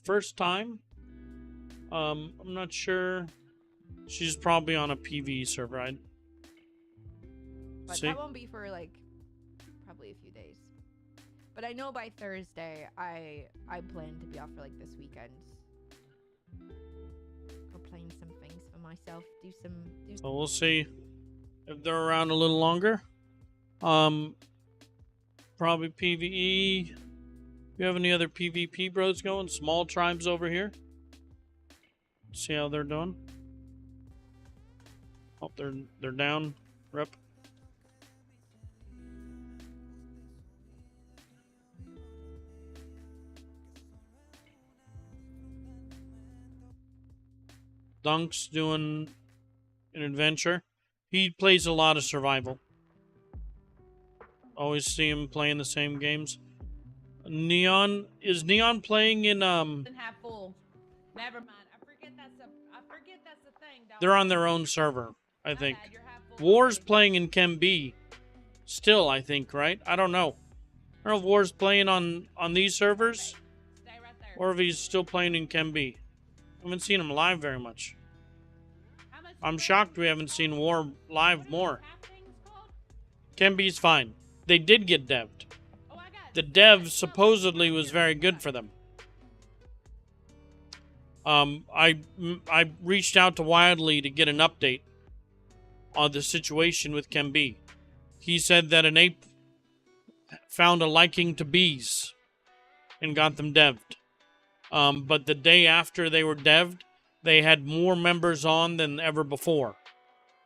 First time. I'm not sure. She's probably on a PvE server, right? But See? that won't be for like probably a few days. But I know by Thursday I plan to be off for like this weekend. Go playing some things for myself. Do some. So we'll see if they're around a little longer. Probably PvE. You have any other PvP bros going? Small tribes over here. See how they're doing. Oh, they're down. Rep. Dunk's doing an adventure. He plays a lot of survival. Always see him playing the same games. Neon, is Neon playing in Half full. Never mind. I forget that's a thing. They're on their own server, I think. bad, you're half full. War's playing in Chem B. Still, I think, right? I don't know. I don't know if War's playing on these servers Stay right there. or if he's still playing in Chem B. I haven't seen him live very much. How much I'm is shocked that? we haven't seen War live What are more. these half things called? Chem B's fine. They did get devved. Oh, I got The it. dev supposedly was very good for them. I reached out to Wildly to get an update on the situation with Chem B. He said that an ape found a liking to bees and got them devved. But the day after they were devved, they had more members on than ever before.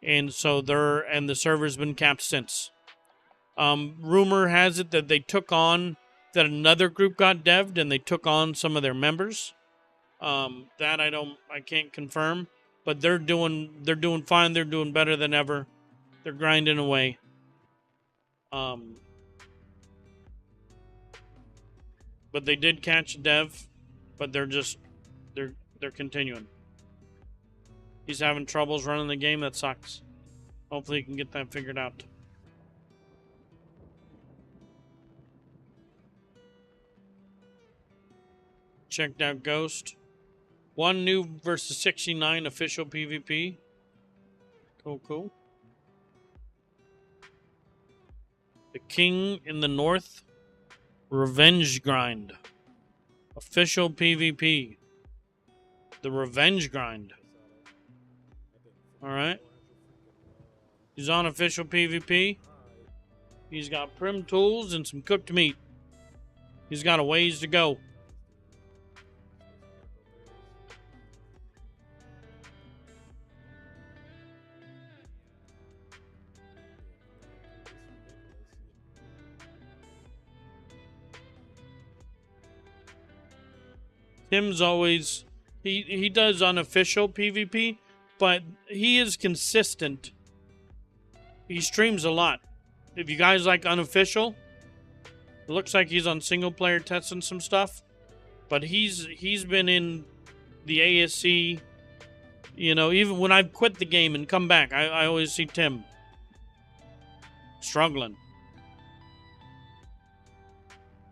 And so the server's been capped since. Rumor has it that they took on, that another group got devved and they took on some of their members. That I can't confirm, but they're doing fine. They're doing better than ever. They're grinding away. But they did catch a dev, but they're continuing. He's having troubles running the game. That sucks. Hopefully he can get that figured out. Checked out Ghost. 1 new versus 69 official PvP. Cool. The King in the North. Revenge Grind. Official PvP. The Revenge Grind. Alright. He's on official PvP. He's got prim tools and some cooked meat. He's got a ways to go. Tim's always, he does unofficial PvP, but he is consistent. He streams a lot. If you guys like unofficial, it looks like he's on single player testing some stuff, but he's been in the ASC, you know, even when I've quit the game and come back, I always see Tim struggling.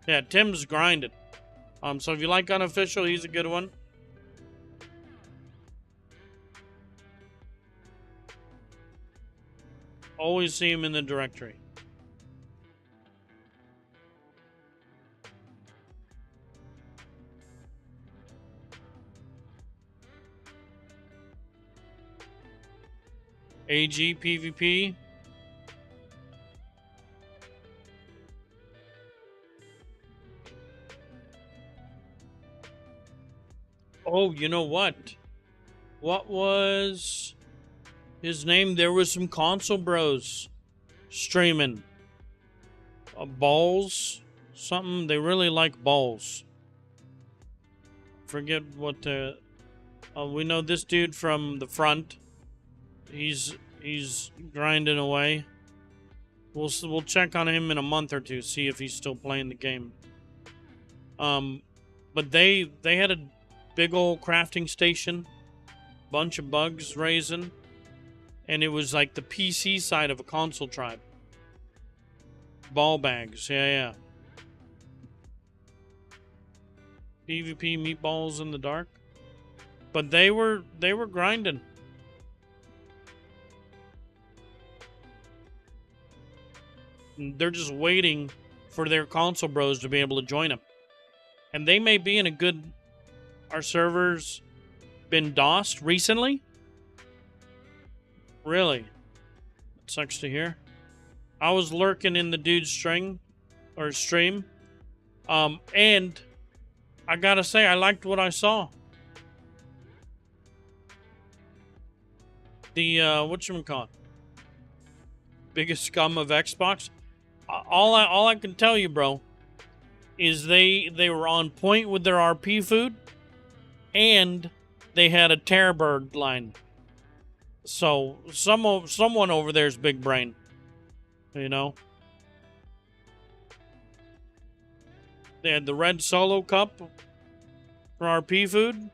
Yeah, Tim's grinding. So if you like unofficial, he's a good one. Always see him in the directory. AG PvP. Oh, you know what? What was his name? There was some console bros streaming. Balls? Something. They really like balls. Forget what the... we know this dude from the front. He's grinding away. We'll check on him in a month or two, see if he's still playing the game. But they had a big old crafting station, bunch of bugs raising, and it was like the PC side of a console tribe. Ball bags, yeah. PvP meatballs in the dark, but they were grinding. They're just waiting for their console bros to be able to join them, and they may be in a good. Our servers been DOSed recently? Really? It sucks to hear. I was lurking in the dude's stream. And I gotta say, I liked what I saw. The, whatchamacallit? Biggest scum of Xbox. All I can tell you, bro, is they were on point with their RP food. And they had a Terrorbird line. So someone over there is big brain. You know? They had the red solo cup for RP food.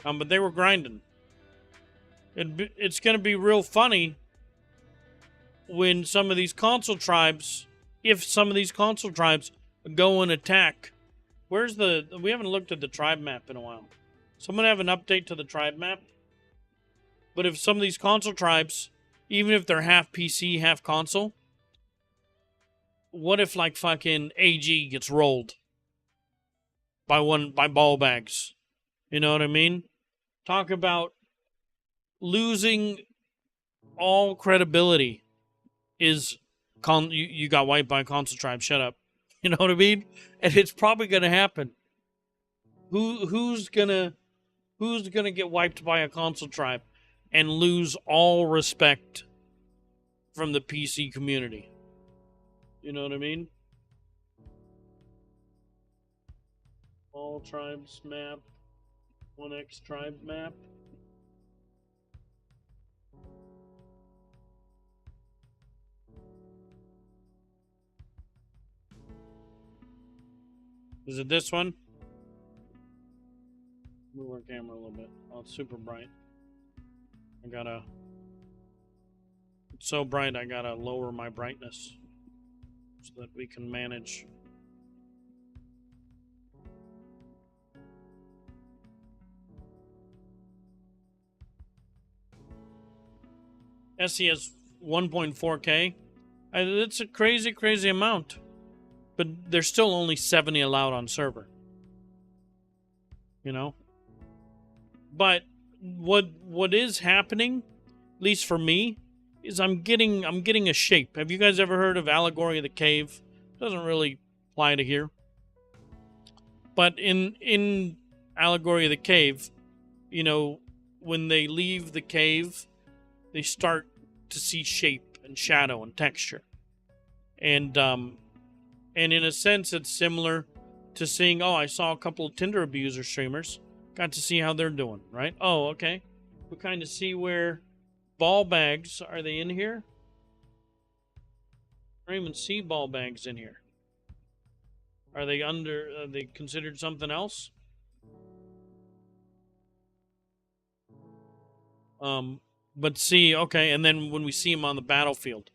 But they were grinding. It's going to be real funny when some of these console tribes, if some of these console tribes go and attack. We haven't looked at the tribe map in a while. Someone have an update to the tribe map? But if some of these console tribes, even if they're half PC, half console, what if like fucking AG gets rolled by ball bags? You know what I mean? Talk about losing all credibility. You got wiped by a console tribe, shut up. You know what I mean? And it's probably gonna happen. Who's gonna get wiped by a console tribe and lose all respect from the PC community? You know what I mean? All tribes map. 1x tribe map. Is it this one? Move our camera a little bit. Oh, it's super bright. It's so bright I gotta lower my brightness so that we can manage. SE has 1.4K. It's a crazy amount. But there's still only 70 allowed on server. You know? But what is happening at least for me, is I'm getting a shape. Have you guys ever heard of Allegory of the Cave? Doesn't really apply to here. But in Allegory of the Cave, you know, when they leave the cave, they start to see shape and shadow and texture. And in a sense, it's similar to seeing, oh, I saw a couple of Tinder abuser streamers. Got to see how they're doing, right? Oh, okay. We kind of see where ball bags, are they in here? I don't even see ball bags in here. Are they considered something else? But see, okay, and then when we see them on the battlefield,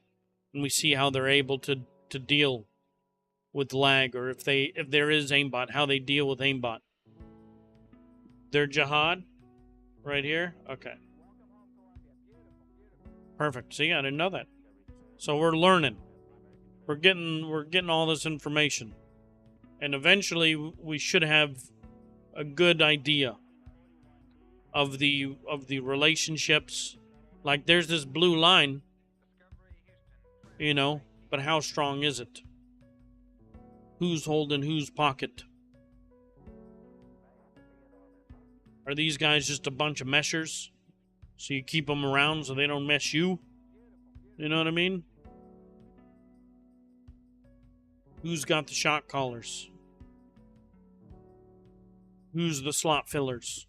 and we see how they're able to deal with lag, or if there is aimbot, how they deal with aimbot. They're jihad, right here. Okay, perfect. See, I didn't know that. So we're learning. We're getting all this information, and eventually we should have a good idea of the relationships. Like, there's this blue line, you know, but how strong is it? Who's holding whose pocket? Are these guys just a bunch of meshers? So you keep them around so they don't mess you? You know what I mean? Who's got the shot callers? Who's the slot fillers?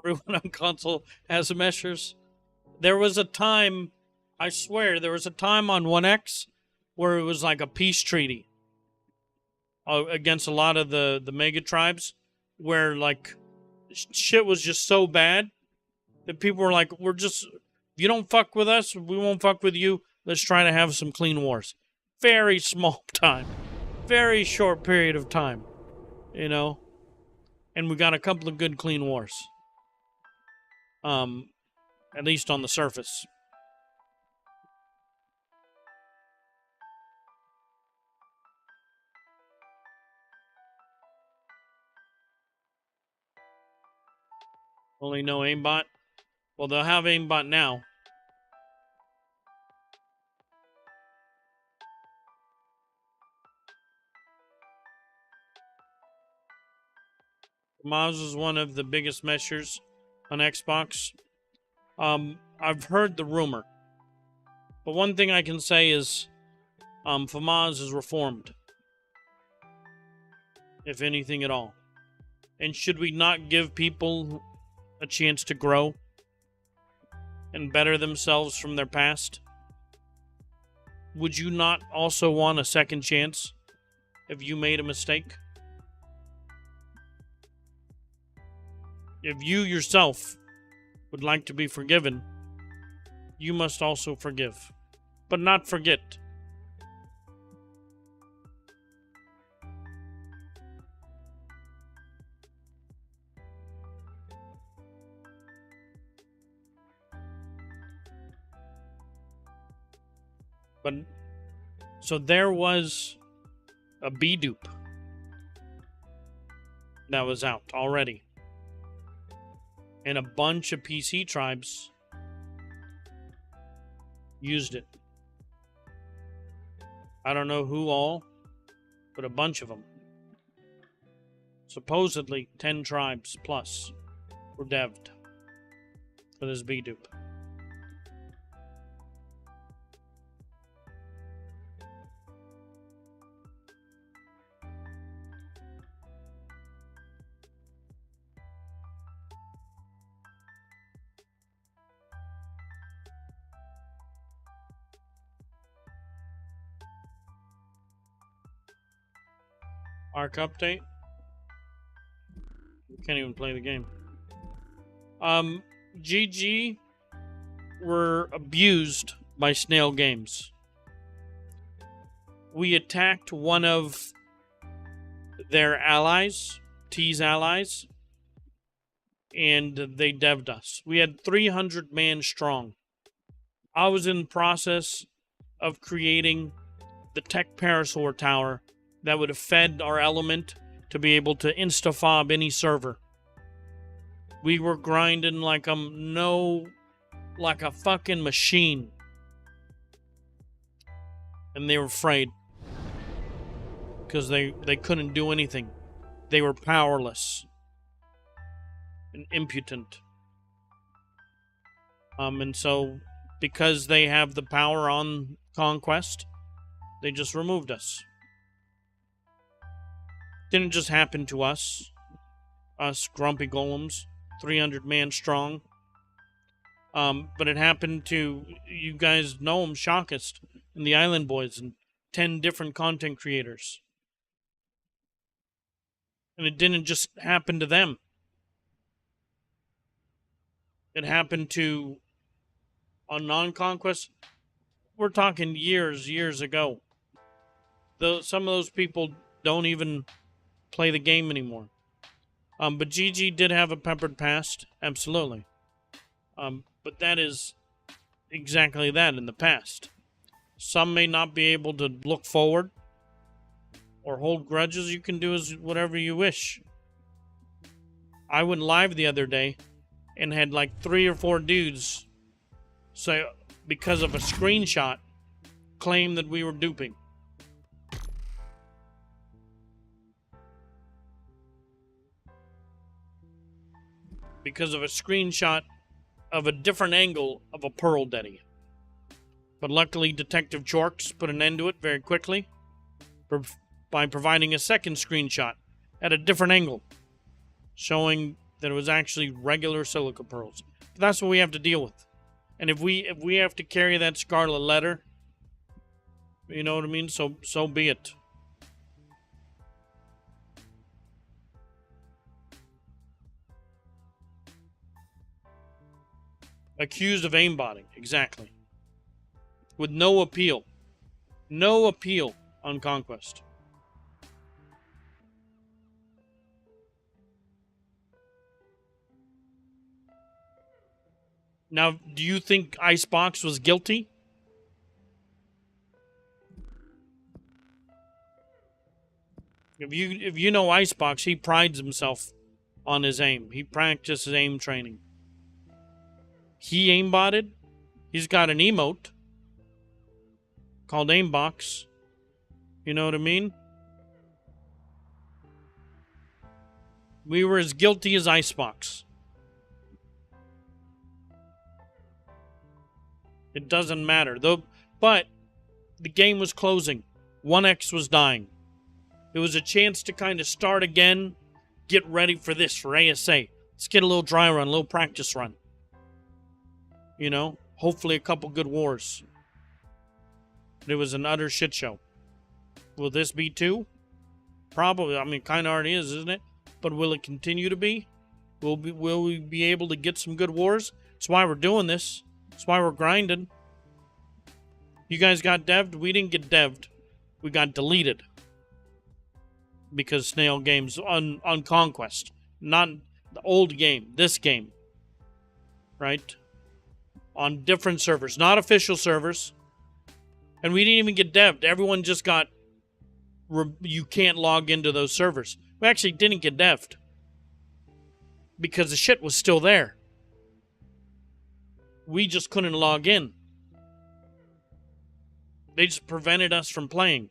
Everyone on console has meshers. There was a time, I swear, there was a time on 1X where it was like a peace treaty against a lot of the mega tribes, where like shit was just so bad that people were like, if you don't fuck with us, we won't fuck with you. Let's try to have some clean wars. Very small time. Very short period of time. You know? And we got a couple of good clean wars. At least on the surface. Only no aimbot? Well, they'll have aimbot now. Maz is one of the biggest meshers on Xbox. I've heard the rumor. But one thing I can say is FAMAS is reformed. If anything at all. And should we not give people a chance to grow and better themselves from their past? Would you not also want a second chance if you made a mistake? If you yourself would like to be forgiven, you must also forgive, but not forget. But so there was a B-dupe that was out already. And a bunch of PC tribes used it. I don't know who all, but a bunch of them. Supposedly 10 tribes plus were devved for this B-dupe. Ark update. We can't even play the game. GG were abused by Snail Games. We attacked one of their allies, T's allies, and they dev'd us. We had 300 man strong. I was in the process of creating the tech parasaur tower that would have fed our element to be able to insta-fob any server. We were grinding like a fucking machine. And they were afraid. Because they couldn't do anything. They were powerless. And impotent. And so, because they have the power on Conquest, they just removed us. Didn't just happen to us. Us grumpy golems. 300 man strong. But it happened to, you guys know them, Shockest and the Island Boys and 10 different content creators. And it didn't just happen to them. It happened to, on non-conquest, we're talking years ago. Some of those people don't even play the game anymore. But GG did have a peppered past, absolutely. But that is exactly that, in the past. Some may not be able to look forward or hold grudges. You can do whatever you wish. I went live the other day and had like 3 or 4 dudes say, because of a screenshot, claim that we were duping. Because of a screenshot of a different angle of a Pearl Daddy. But luckily, Detective Chorks put an end to it very quickly by providing a second screenshot at a different angle, showing that it was actually regular silica pearls. But that's what we have to deal with. And if we have to carry that scarlet letter, you know what I mean? So be it. Accused of aimbotting, exactly. With no appeal. No appeal on Conquest. Now, do you think Icebox was guilty? If you know Icebox, he prides himself on his aim. He practices aim training. He aimbotted. He's got an emote called Aimbox. You know what I mean? We were as guilty as Icebox. It doesn't matter. But the game was closing. 1X was dying. It was a chance to kind of start again, get ready for this, for ASA. Let's get a little dry run, a little practice run. You know, hopefully a couple good wars. But it was an utter shit show. Will this be too? Probably. I mean, kind of already is, isn't it? But will it continue to be? Will we be able to get some good wars? That's why we're doing this. That's why we're grinding. You guys got dev'd? We didn't get dev'd. We got deleted. Because Snail Games on Conquest. Not the old game. This game. Right? On different servers. Not official servers. And we didn't even get dev'd. Everyone just got... You can't log into those servers. We actually didn't get dev'd. Because the shit was still there. We just couldn't log in. They just prevented us from playing.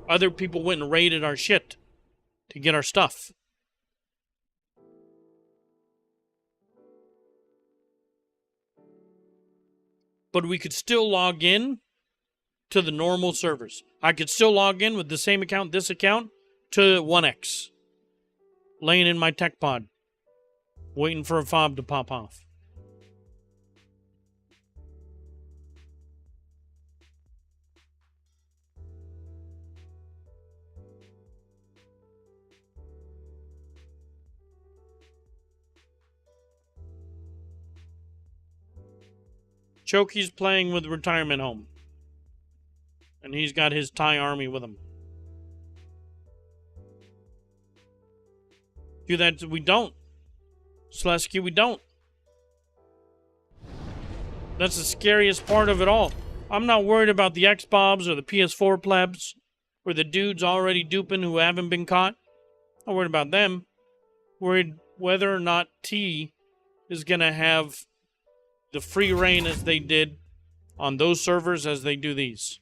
Other people went and raided our shit to get our stuff. But we could still log in to the normal servers. I could still log in with the same account, this account, to 1X. Laying in my tech pod. Waiting for a fob to pop off. Choki's playing with Retirement Home. And he's got his Thai army with him. Do that. We don't. Slesky, we don't. That's the scariest part of it all. I'm not worried about the Xbobs or the PS4 plebs or the dudes already duping who haven't been caught. I'm not worried about them. Worried whether or not T is going to have the free reign as they did on those servers as they do these.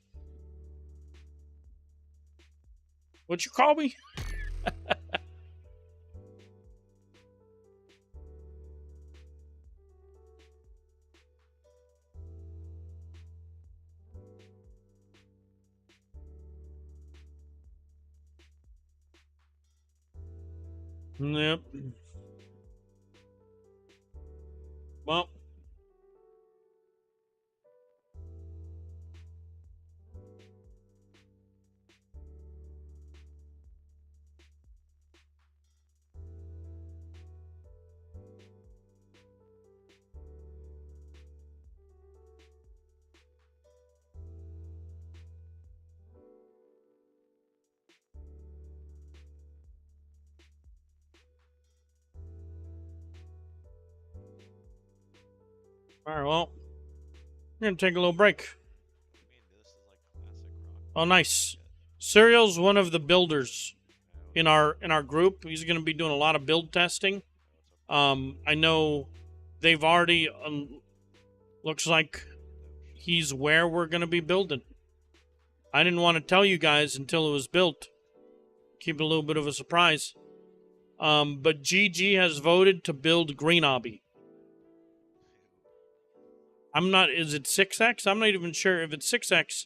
What you call me? Yep. Well. All right, well, we're going to take a little break. Oh, nice. Serial's one of the builders in our group. He's going to be doing a lot of build testing. I know they've already looks like he's where we're going to be building. I didn't want to tell you guys until it was built. Keep it a little bit of a surprise. But GG has voted to build Green Obby. I'm not, is it 6X? I'm not even sure if it's 6X.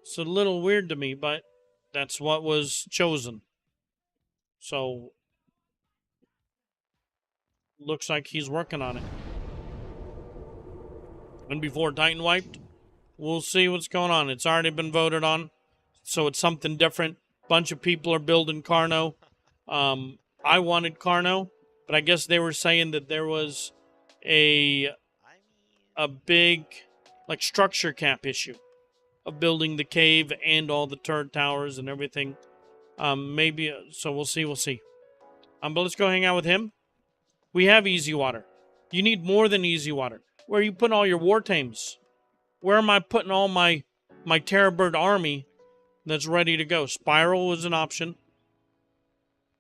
It's a little weird to me, but that's what was chosen. So, looks like he's working on it. And before Titan wiped, we'll see what's going on. It's already been voted on, so it's something different. Bunch of people are building Carno. I wanted Carno, but I guess they were saying that there was a big, like, structure cap issue of building the cave and all the turret towers and everything. Maybe, so we'll see. But let's go hang out with him. We have easy water. You need more than easy water. Where are you putting all your war tames? Where am I putting all my Terrorbird army that's ready to go? Spiral was an option.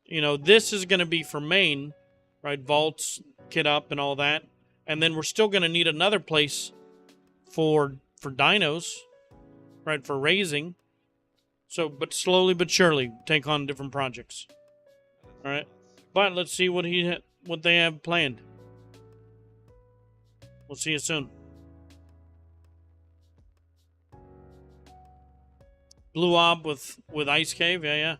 You know, this is going to be for main, right? Vaults, kit up, and all that. And then we're still going to need another place for dinos, right? For raising. So, but slowly but surely take on different projects. All right. But let's see what they have planned. We'll see you soon. Blue Ob with Ice Cave, yeah.